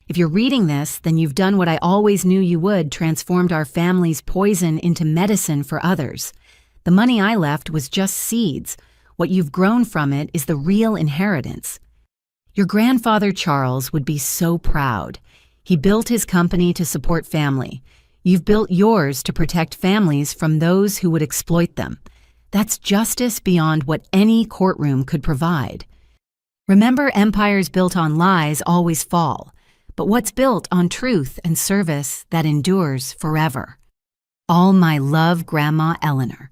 if you're reading this, then you've done what I always knew you would, transformed our family's poison into medicine for others. The money I left was just seeds. What you've grown from it is the real inheritance. Your grandfather Charles would be so proud. He built his company to support family. You've built yours to protect families from those who would exploit them. That's justice beyond what any courtroom could provide. Remember, empires built on lies always fall, but what's built on truth and service that endures forever. All my love, Grandma Eleanor."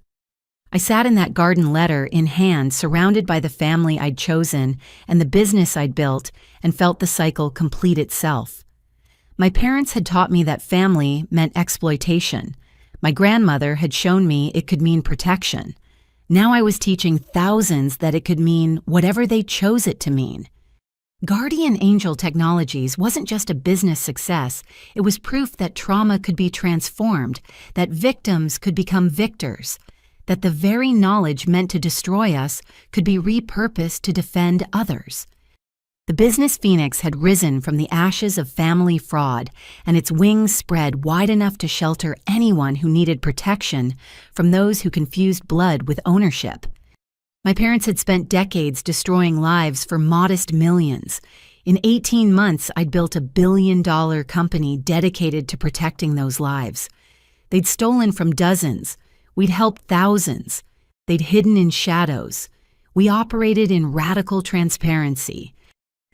I sat in that garden letter in hand, surrounded by the family I'd chosen and the business I'd built, and felt the cycle complete itself. My parents had taught me that family meant exploitation. My grandmother had shown me it could mean protection. Now I was teaching thousands that it could mean whatever they chose it to mean. Guardian Angel Technologies wasn't just a business success, it was proof that trauma could be transformed, that victims could become victors, that the very knowledge meant to destroy us could be repurposed to defend others. The business phoenix had risen from the ashes of family fraud, and its wings spread wide enough to shelter anyone who needed protection from those who confused blood with ownership. My parents had spent decades destroying lives for modest millions. In 18 months, I'd built $1 billion company dedicated to protecting those lives. They'd stolen from dozens. We'd helped thousands. They'd hidden in shadows. We operated in radical transparency.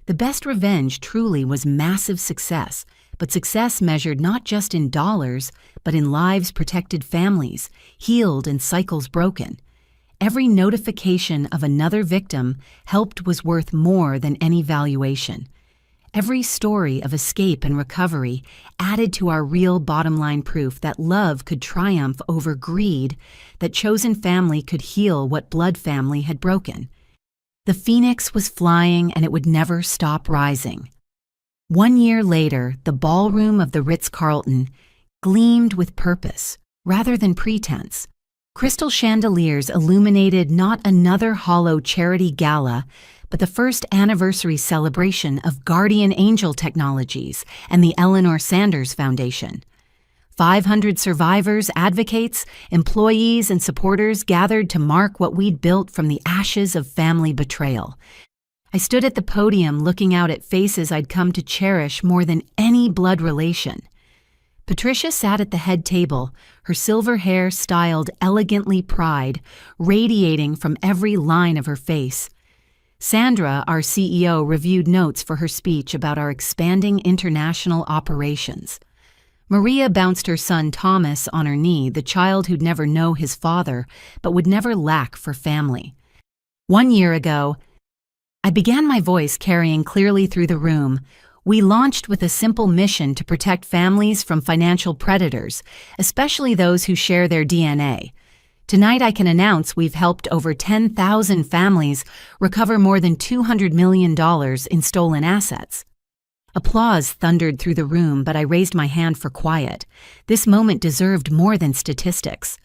The best revenge truly was massive success, but success measured not just in dollars, but in lives protected, families healed, and cycles broken. Every notification of another victim helped was worth more than any valuation. Every story of escape and recovery added to our real bottom-line proof that love could triumph over greed, that chosen family could heal what blood family had broken. The phoenix was flying, and it would never stop rising. 1 year later, the ballroom of the Ritz-Carlton gleamed with purpose rather than pretense. Crystal chandeliers illuminated not another hollow charity gala, but the first anniversary celebration of Guardian Angel Technologies and the Eleanor Sanders Foundation. 500 survivors, advocates, employees, and supporters gathered to mark what we'd built from the ashes of family betrayal. I stood at the podium looking out at faces I'd come to cherish more than any blood relation. Patricia sat at the head table, her silver hair styled elegantly pride, radiating from every line of her face. Sandra, our CEO, reviewed notes for her speech about our expanding international operations. Maria bounced her son Thomas on her knee, the child who'd never know his father, but would never lack for family. 1 year ago, I began my voice carrying clearly through the room. We launched with a simple mission to protect families from financial predators, especially those who share their DNA. Tonight I can announce we've helped over 10,000 families recover more than $200 million in stolen assets. Applause thundered through the room, but I raised my hand for quiet. This moment deserved more than statistics.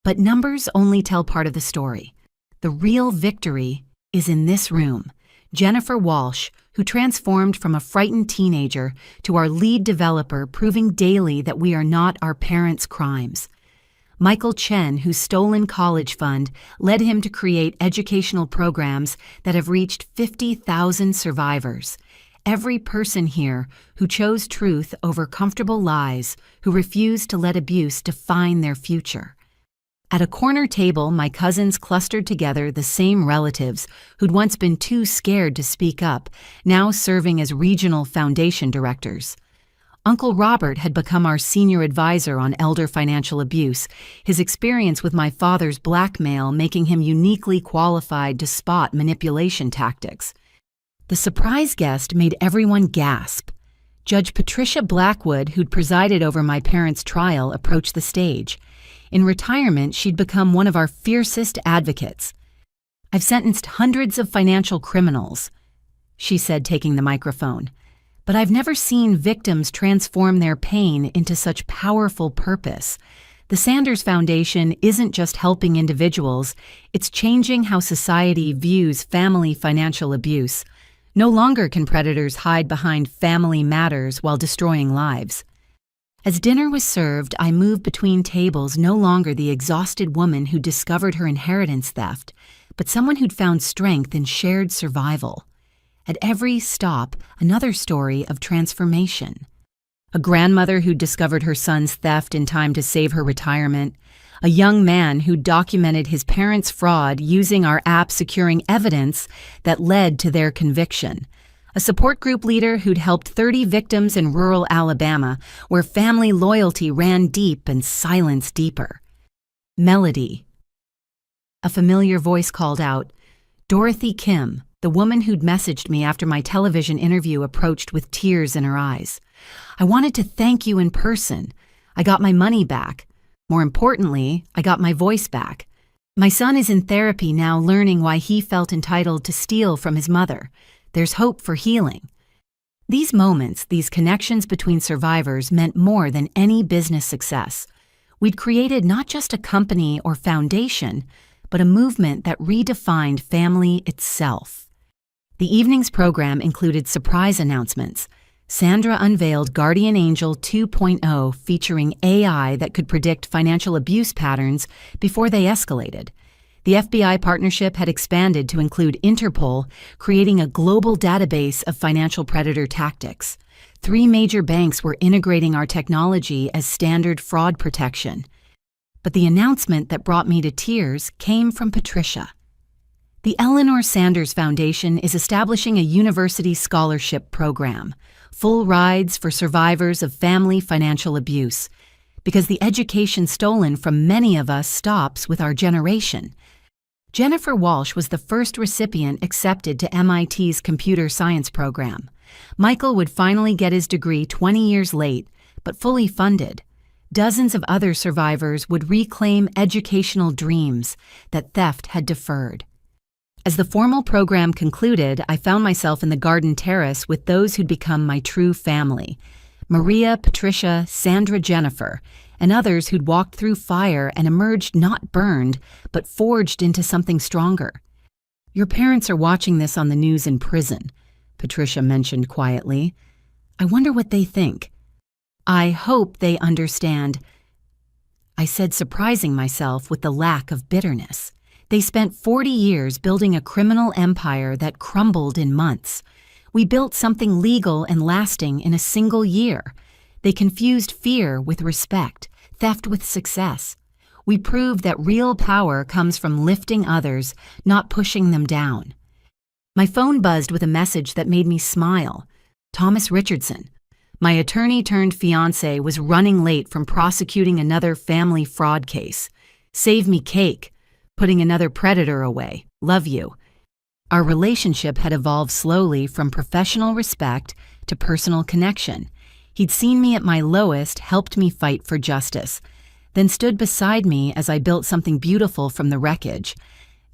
But numbers only tell part of the story. The real victory is in this room. Jennifer Walsh, who transformed from a frightened teenager to our lead developer, proving daily that we are not our parents' crimes. Michael Chen, whose stolen college fund led him to create educational programs that have reached 50,000 survivors. Every person here who chose truth over comfortable lies, who refused to let abuse define their future. At a corner table, my cousins clustered together, the same relatives who'd once been too scared to speak up, now serving as regional foundation directors. Uncle Robert had become our senior advisor on elder financial abuse, his experience with my father's blackmail making him uniquely qualified to spot manipulation tactics. The surprise guest made everyone gasp. Judge Patricia Blackwood, who'd presided over my parents' trial, approached the stage. In retirement, she'd become one of our fiercest advocates. "I've sentenced hundreds of financial criminals," she said, taking the microphone. "But I've never seen victims transform their pain into such powerful purpose. The Sanders Foundation isn't just helping individuals, it's changing how society views family financial abuse. No longer can predators hide behind family matters while destroying lives." As dinner was served, I moved between tables, no longer the exhausted woman who discovered her inheritance theft, but someone who'd found strength in shared survival. At every stop, another story of transformation. A grandmother who discovered her son's theft in time to save her retirement. A young man who documented his parents' fraud using our app, securing evidence that led to their conviction. A support group leader who'd helped 30 victims in rural Alabama, where family loyalty ran deep and silence deeper. Melody, A familiar voice called out. Dorothy Kim, the woman who'd messaged me after my television interview, approached with tears in her eyes. I wanted to thank you in person. I got my money back. More importantly, I got my voice back. My son is in therapy now, learning why he felt entitled to steal from his mother. There's hope for healing. These moments, these connections between survivors, meant more than any business success. We'd created not just a company or foundation, but a movement that redefined family itself. The evening's program included surprise announcements. Sandra unveiled Guardian Angel 2.0, featuring AI that could predict financial abuse patterns before they escalated. The FBI partnership had expanded to include Interpol, creating a global database of financial predator tactics. 3 major banks were integrating our technology as standard fraud protection. But the announcement that brought me to tears came from Patricia. The Eleanor Sanders Foundation is establishing a university scholarship program, full rides for survivors of family financial abuse, because the education stolen from many of us stops with our generation. Jennifer Walsh was the first recipient accepted to MIT's computer science program. Michael would finally get his degree 20 years late, but fully funded. Dozens of other survivors would reclaim educational dreams that theft had deferred. As the formal program concluded, I found myself in the garden terrace with those who'd become my true family: Maria, Patricia, Sandra, Jennifer, and others who'd walked through fire and emerged not burned, but forged into something stronger. Your parents are watching this on the news in prison, Patricia mentioned quietly. I wonder what they think. I hope they understand, I said, surprising myself with the lack of bitterness. They spent 40 years building a criminal empire that crumbled in months. We built something legal and lasting in a single year. They confused fear with respect, theft with success. We proved that real power comes from lifting others, not pushing them down. My phone buzzed with a message that made me smile. Thomas Richardson, my attorney-turned-fiancé, was running late from prosecuting another family fraud case. Save me cake. Putting another predator away. Love you. Our relationship had evolved slowly from professional respect to personal connection. He'd seen me at my lowest, helped me fight for justice, then stood beside me as I built something beautiful from the wreckage.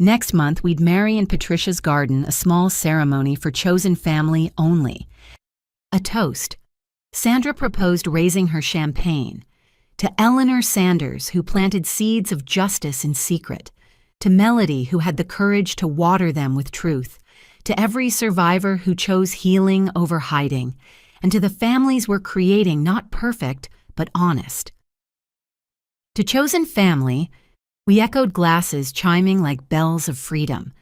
Next month, we'd marry in Patricia's garden, a small ceremony for chosen family only. A toast. Sandra proposed raising her champagne. To Eleanor Sanders, who planted seeds of justice in secret. To Melody, who had the courage to water them with truth. To every survivor who chose healing over hiding. And to the families we're creating, not perfect, but honest. To chosen family, we echoed glasses chiming like bells of freedom.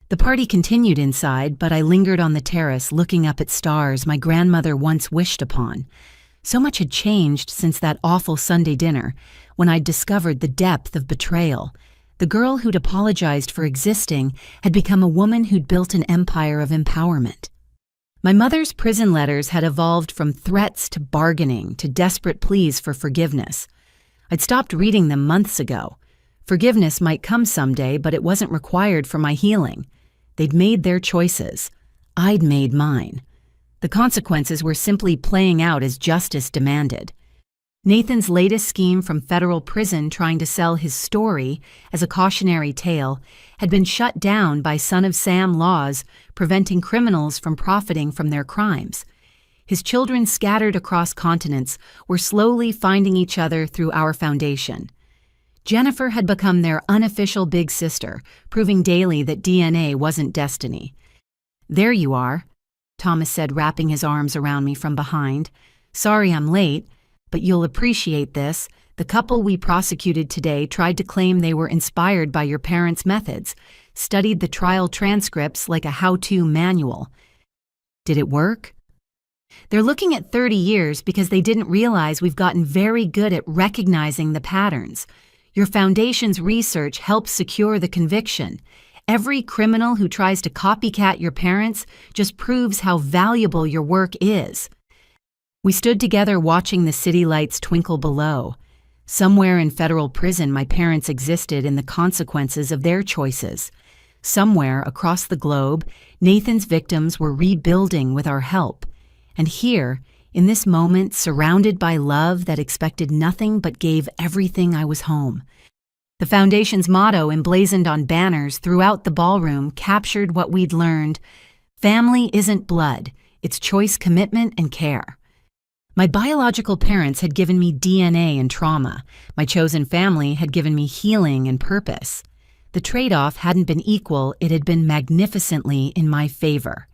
The party continued inside, but I lingered on the terrace looking up at stars my grandmother once wished upon. So much had changed since that awful Sunday dinner, when I'd discovered the depth of betrayal. The girl who'd apologized for existing had become a woman who'd built an empire of empowerment. My mother's prison letters had evolved from threats to bargaining to desperate pleas for forgiveness. I'd stopped reading them months ago. Forgiveness might come someday, but it wasn't required for my healing. They'd made their choices. I'd made mine. The consequences were simply playing out as justice demanded. Nathan's latest scheme from federal prison, trying to sell his story as a cautionary tale, had been shut down by Son of Sam laws preventing criminals from profiting from their crimes. His children, scattered across continents, were slowly finding each other through our foundation. Jennifer had become their unofficial big sister, proving daily that DNA wasn't destiny. "There you are," Thomas said, wrapping his arms around me from behind. "Sorry I'm late, but you'll appreciate this. The couple we prosecuted today tried to claim they were inspired by your parents' methods, studied the trial transcripts like a how-to manual. Did it work? They're looking at 30 years because they didn't realize we've gotten very good at recognizing the patterns. Your foundation's research helps secure the conviction. Every criminal who tries to copycat your parents just proves how valuable your work is." We stood together watching the city lights twinkle below. Somewhere in federal prison, my parents existed in the consequences of their choices. Somewhere across the globe, Nathan's victims were rebuilding with our help. And here, in this moment, surrounded by love that expected nothing but gave everything, I was home. The Foundation's motto, emblazoned on banners throughout the ballroom, captured what we'd learned. Family isn't blood, it's choice, commitment, and care. My biological parents had given me DNA and trauma. My chosen family had given me healing and purpose. The trade-off hadn't been equal, it had been magnificently in my favor.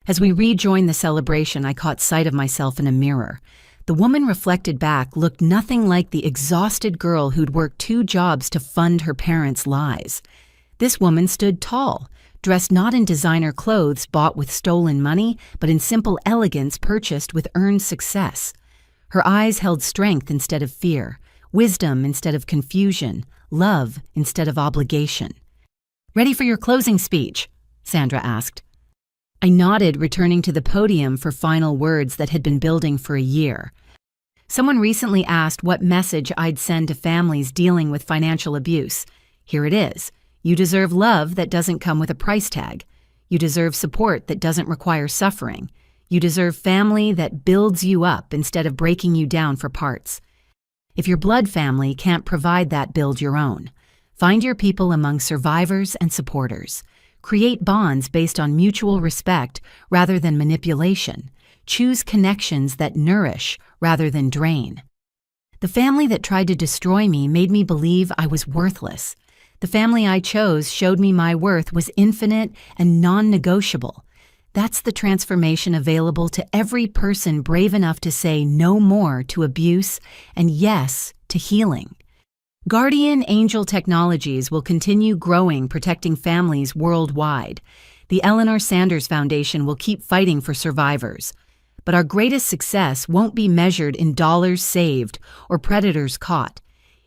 As we rejoined the celebration, I caught sight of myself in a mirror. The woman reflected back looked nothing like the exhausted girl who'd worked 2 jobs to fund her parents' lies. This woman stood tall, dressed not in designer clothes bought with stolen money, but in simple elegance purchased with earned success. Her eyes held strength instead of fear, wisdom instead of confusion, love instead of obligation. "Ready for your closing speech?" Sandra asked. I nodded, returning to the podium for final words that had been building for a year. Someone recently asked what message I'd send to families dealing with financial abuse. Here it is. You deserve love that doesn't come with a price tag. You deserve support that doesn't require suffering. You deserve family that builds you up instead of breaking you down for parts. If your blood family can't provide that, build your own. Find your people among survivors and supporters. Create bonds based on mutual respect rather than manipulation. Choose connections that nourish rather than drain. The family that tried to destroy me made me believe I was worthless. The family I chose showed me my worth was infinite and non-negotiable. That's the transformation available to every person brave enough to say no more to abuse and yes to healing. Guardian Angel Technologies will continue growing, protecting families worldwide. The Eleanor Sanders Foundation will keep fighting for survivors. But our greatest success won't be measured in dollars saved or predators caught.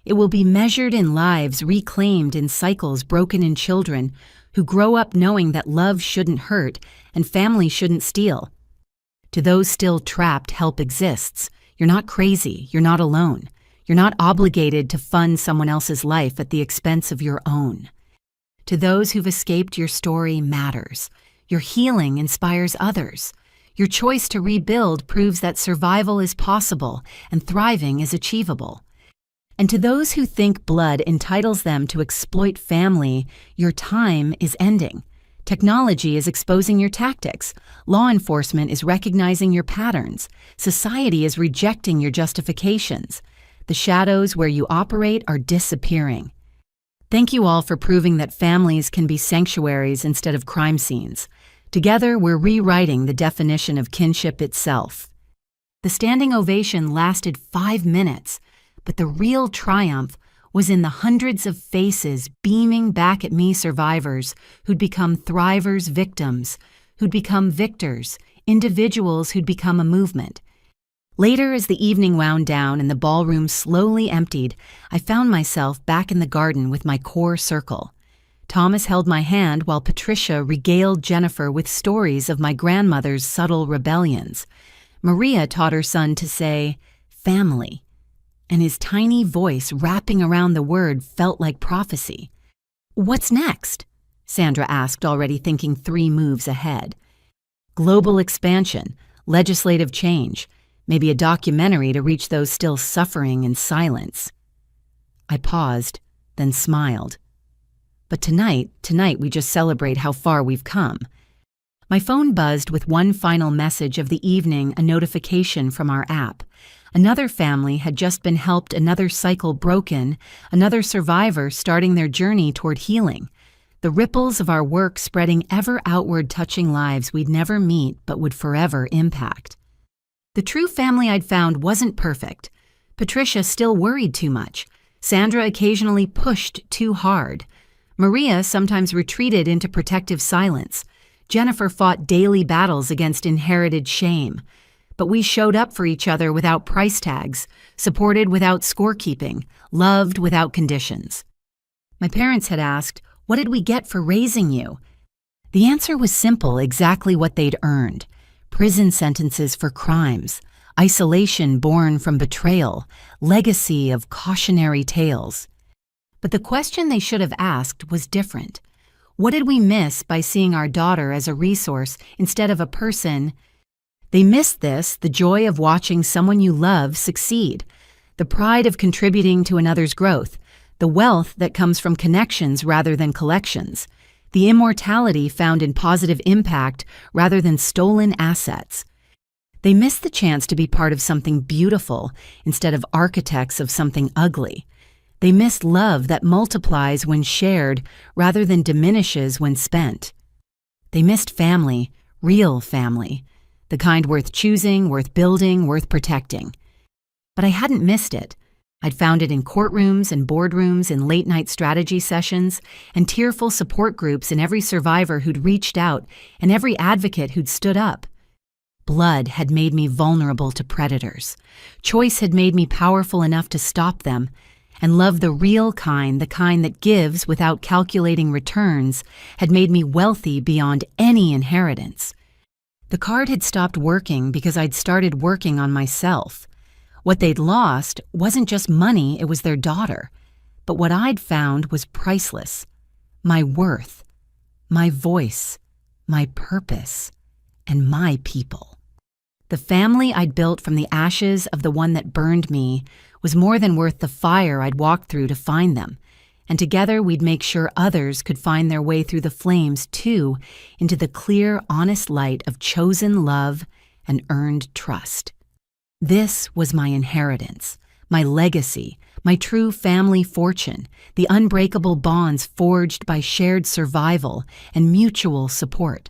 It will be measured in lives reclaimed, in cycles broken in children who grow up knowing that love shouldn't hurt and family shouldn't steal. To those still trapped, help exists. You're not crazy. You're not alone. You're not obligated to fund someone else's life at the expense of your own. To those who've escaped, your story matters. Your healing inspires others. Your choice to rebuild proves that survival is possible and thriving is achievable. And to those who think blood entitles them to exploit family, your time is ending. Technology is exposing your tactics. Law enforcement is recognizing your patterns. Society is rejecting your justifications. The shadows where you operate are disappearing. Thank you all for proving that families can be sanctuaries instead of crime scenes. Together, we're rewriting the definition of kinship itself. The standing ovation lasted 5 minutes, but the real triumph was in the hundreds of faces beaming back at me, survivors who'd become thrivers, victims, who'd become victors, individuals who'd become a movement. Later, as the evening wound down and the ballroom slowly emptied, I found myself back in the garden with my core circle. Thomas held my hand while Patricia regaled Jennifer with stories of my grandmother's subtle rebellions. Maria taught her son to say, "family," and his tiny voice wrapping around the word felt like prophecy. "What's next?" Sandra asked, already thinking 3 moves ahead. "Global expansion, legislative change, maybe a documentary to reach those still suffering in silence." I paused, then smiled. "But tonight we just celebrate how far we've come." My phone buzzed with one final message of the evening, a notification from our app. Another family had just been helped, another cycle broken, another survivor starting their journey toward healing. The ripples of our work spreading ever outward, touching lives we'd never meet but would forever impact. The true family I'd found wasn't perfect. Patricia still worried too much. Sandra occasionally pushed too hard. Maria sometimes retreated into protective silence. Jennifer fought daily battles against inherited shame. But we showed up for each other without price tags, supported without scorekeeping, loved without conditions. My parents had asked, "What did we get for raising you?" The answer was simple, exactly what they'd earned. Prison sentences for crimes, isolation born from betrayal, legacy of cautionary tales. But the question they should have asked was different. What did we miss by seeing our daughter as a resource instead of a person? They missed this, the joy of watching someone you love succeed, the pride of contributing to another's growth, the wealth that comes from connections rather than collections, the immortality found in positive impact rather than stolen assets. They missed the chance to be part of something beautiful instead of architects of something ugly. They missed love that multiplies when shared rather than diminishes when spent. They missed family, real family, the kind worth choosing, worth building, worth protecting. But I hadn't missed it. I'd found it in courtrooms and boardrooms, in late-night strategy sessions, and tearful support groups in every survivor who'd reached out and every advocate who'd stood up. Blood had made me vulnerable to predators. Choice had made me powerful enough to stop them. And love, the real kind, the kind that gives without calculating returns, had made me wealthy beyond any inheritance. The card had stopped working because I'd started working on myself. What they'd lost wasn't just money, it was their daughter. But what I'd found was priceless. My worth, my voice, my purpose, and my people. The family I'd built from the ashes of the one that burned me was more than worth the fire I'd walked through to find them, and together we'd make sure others could find their way through the flames too, into the clear, honest light of chosen love and earned trust. This was my inheritance, my legacy, my true family fortune, the unbreakable bonds forged by shared survival and mutual support.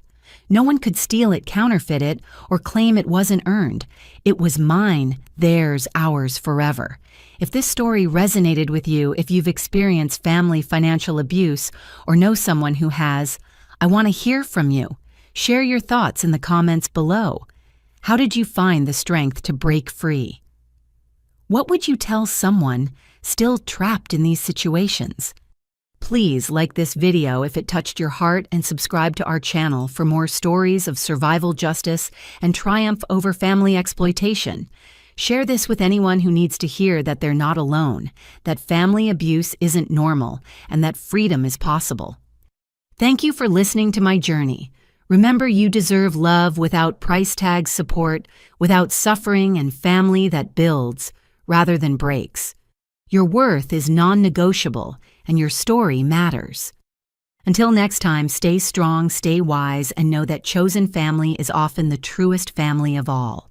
No one could steal it, counterfeit it, or claim it wasn't earned. It was mine, theirs, ours forever. If this story resonated with you, if you've experienced family financial abuse or know someone who has, I want to hear from you. Share your thoughts in the comments below. How did you find the strength to break free? What would you tell someone still trapped in these situations? Please like this video if it touched your heart and subscribe to our channel for more stories of survival justice and triumph over family exploitation. Share this with anyone who needs to hear that they're not alone, that family abuse isn't normal, and that freedom is possible. Thank you for listening to my journey. Remember, you deserve love without price tag support, without suffering, and family that builds rather than breaks. Your worth is non-negotiable, and your story matters. Until next time, stay strong, stay wise, and know that chosen family is often the truest family of all.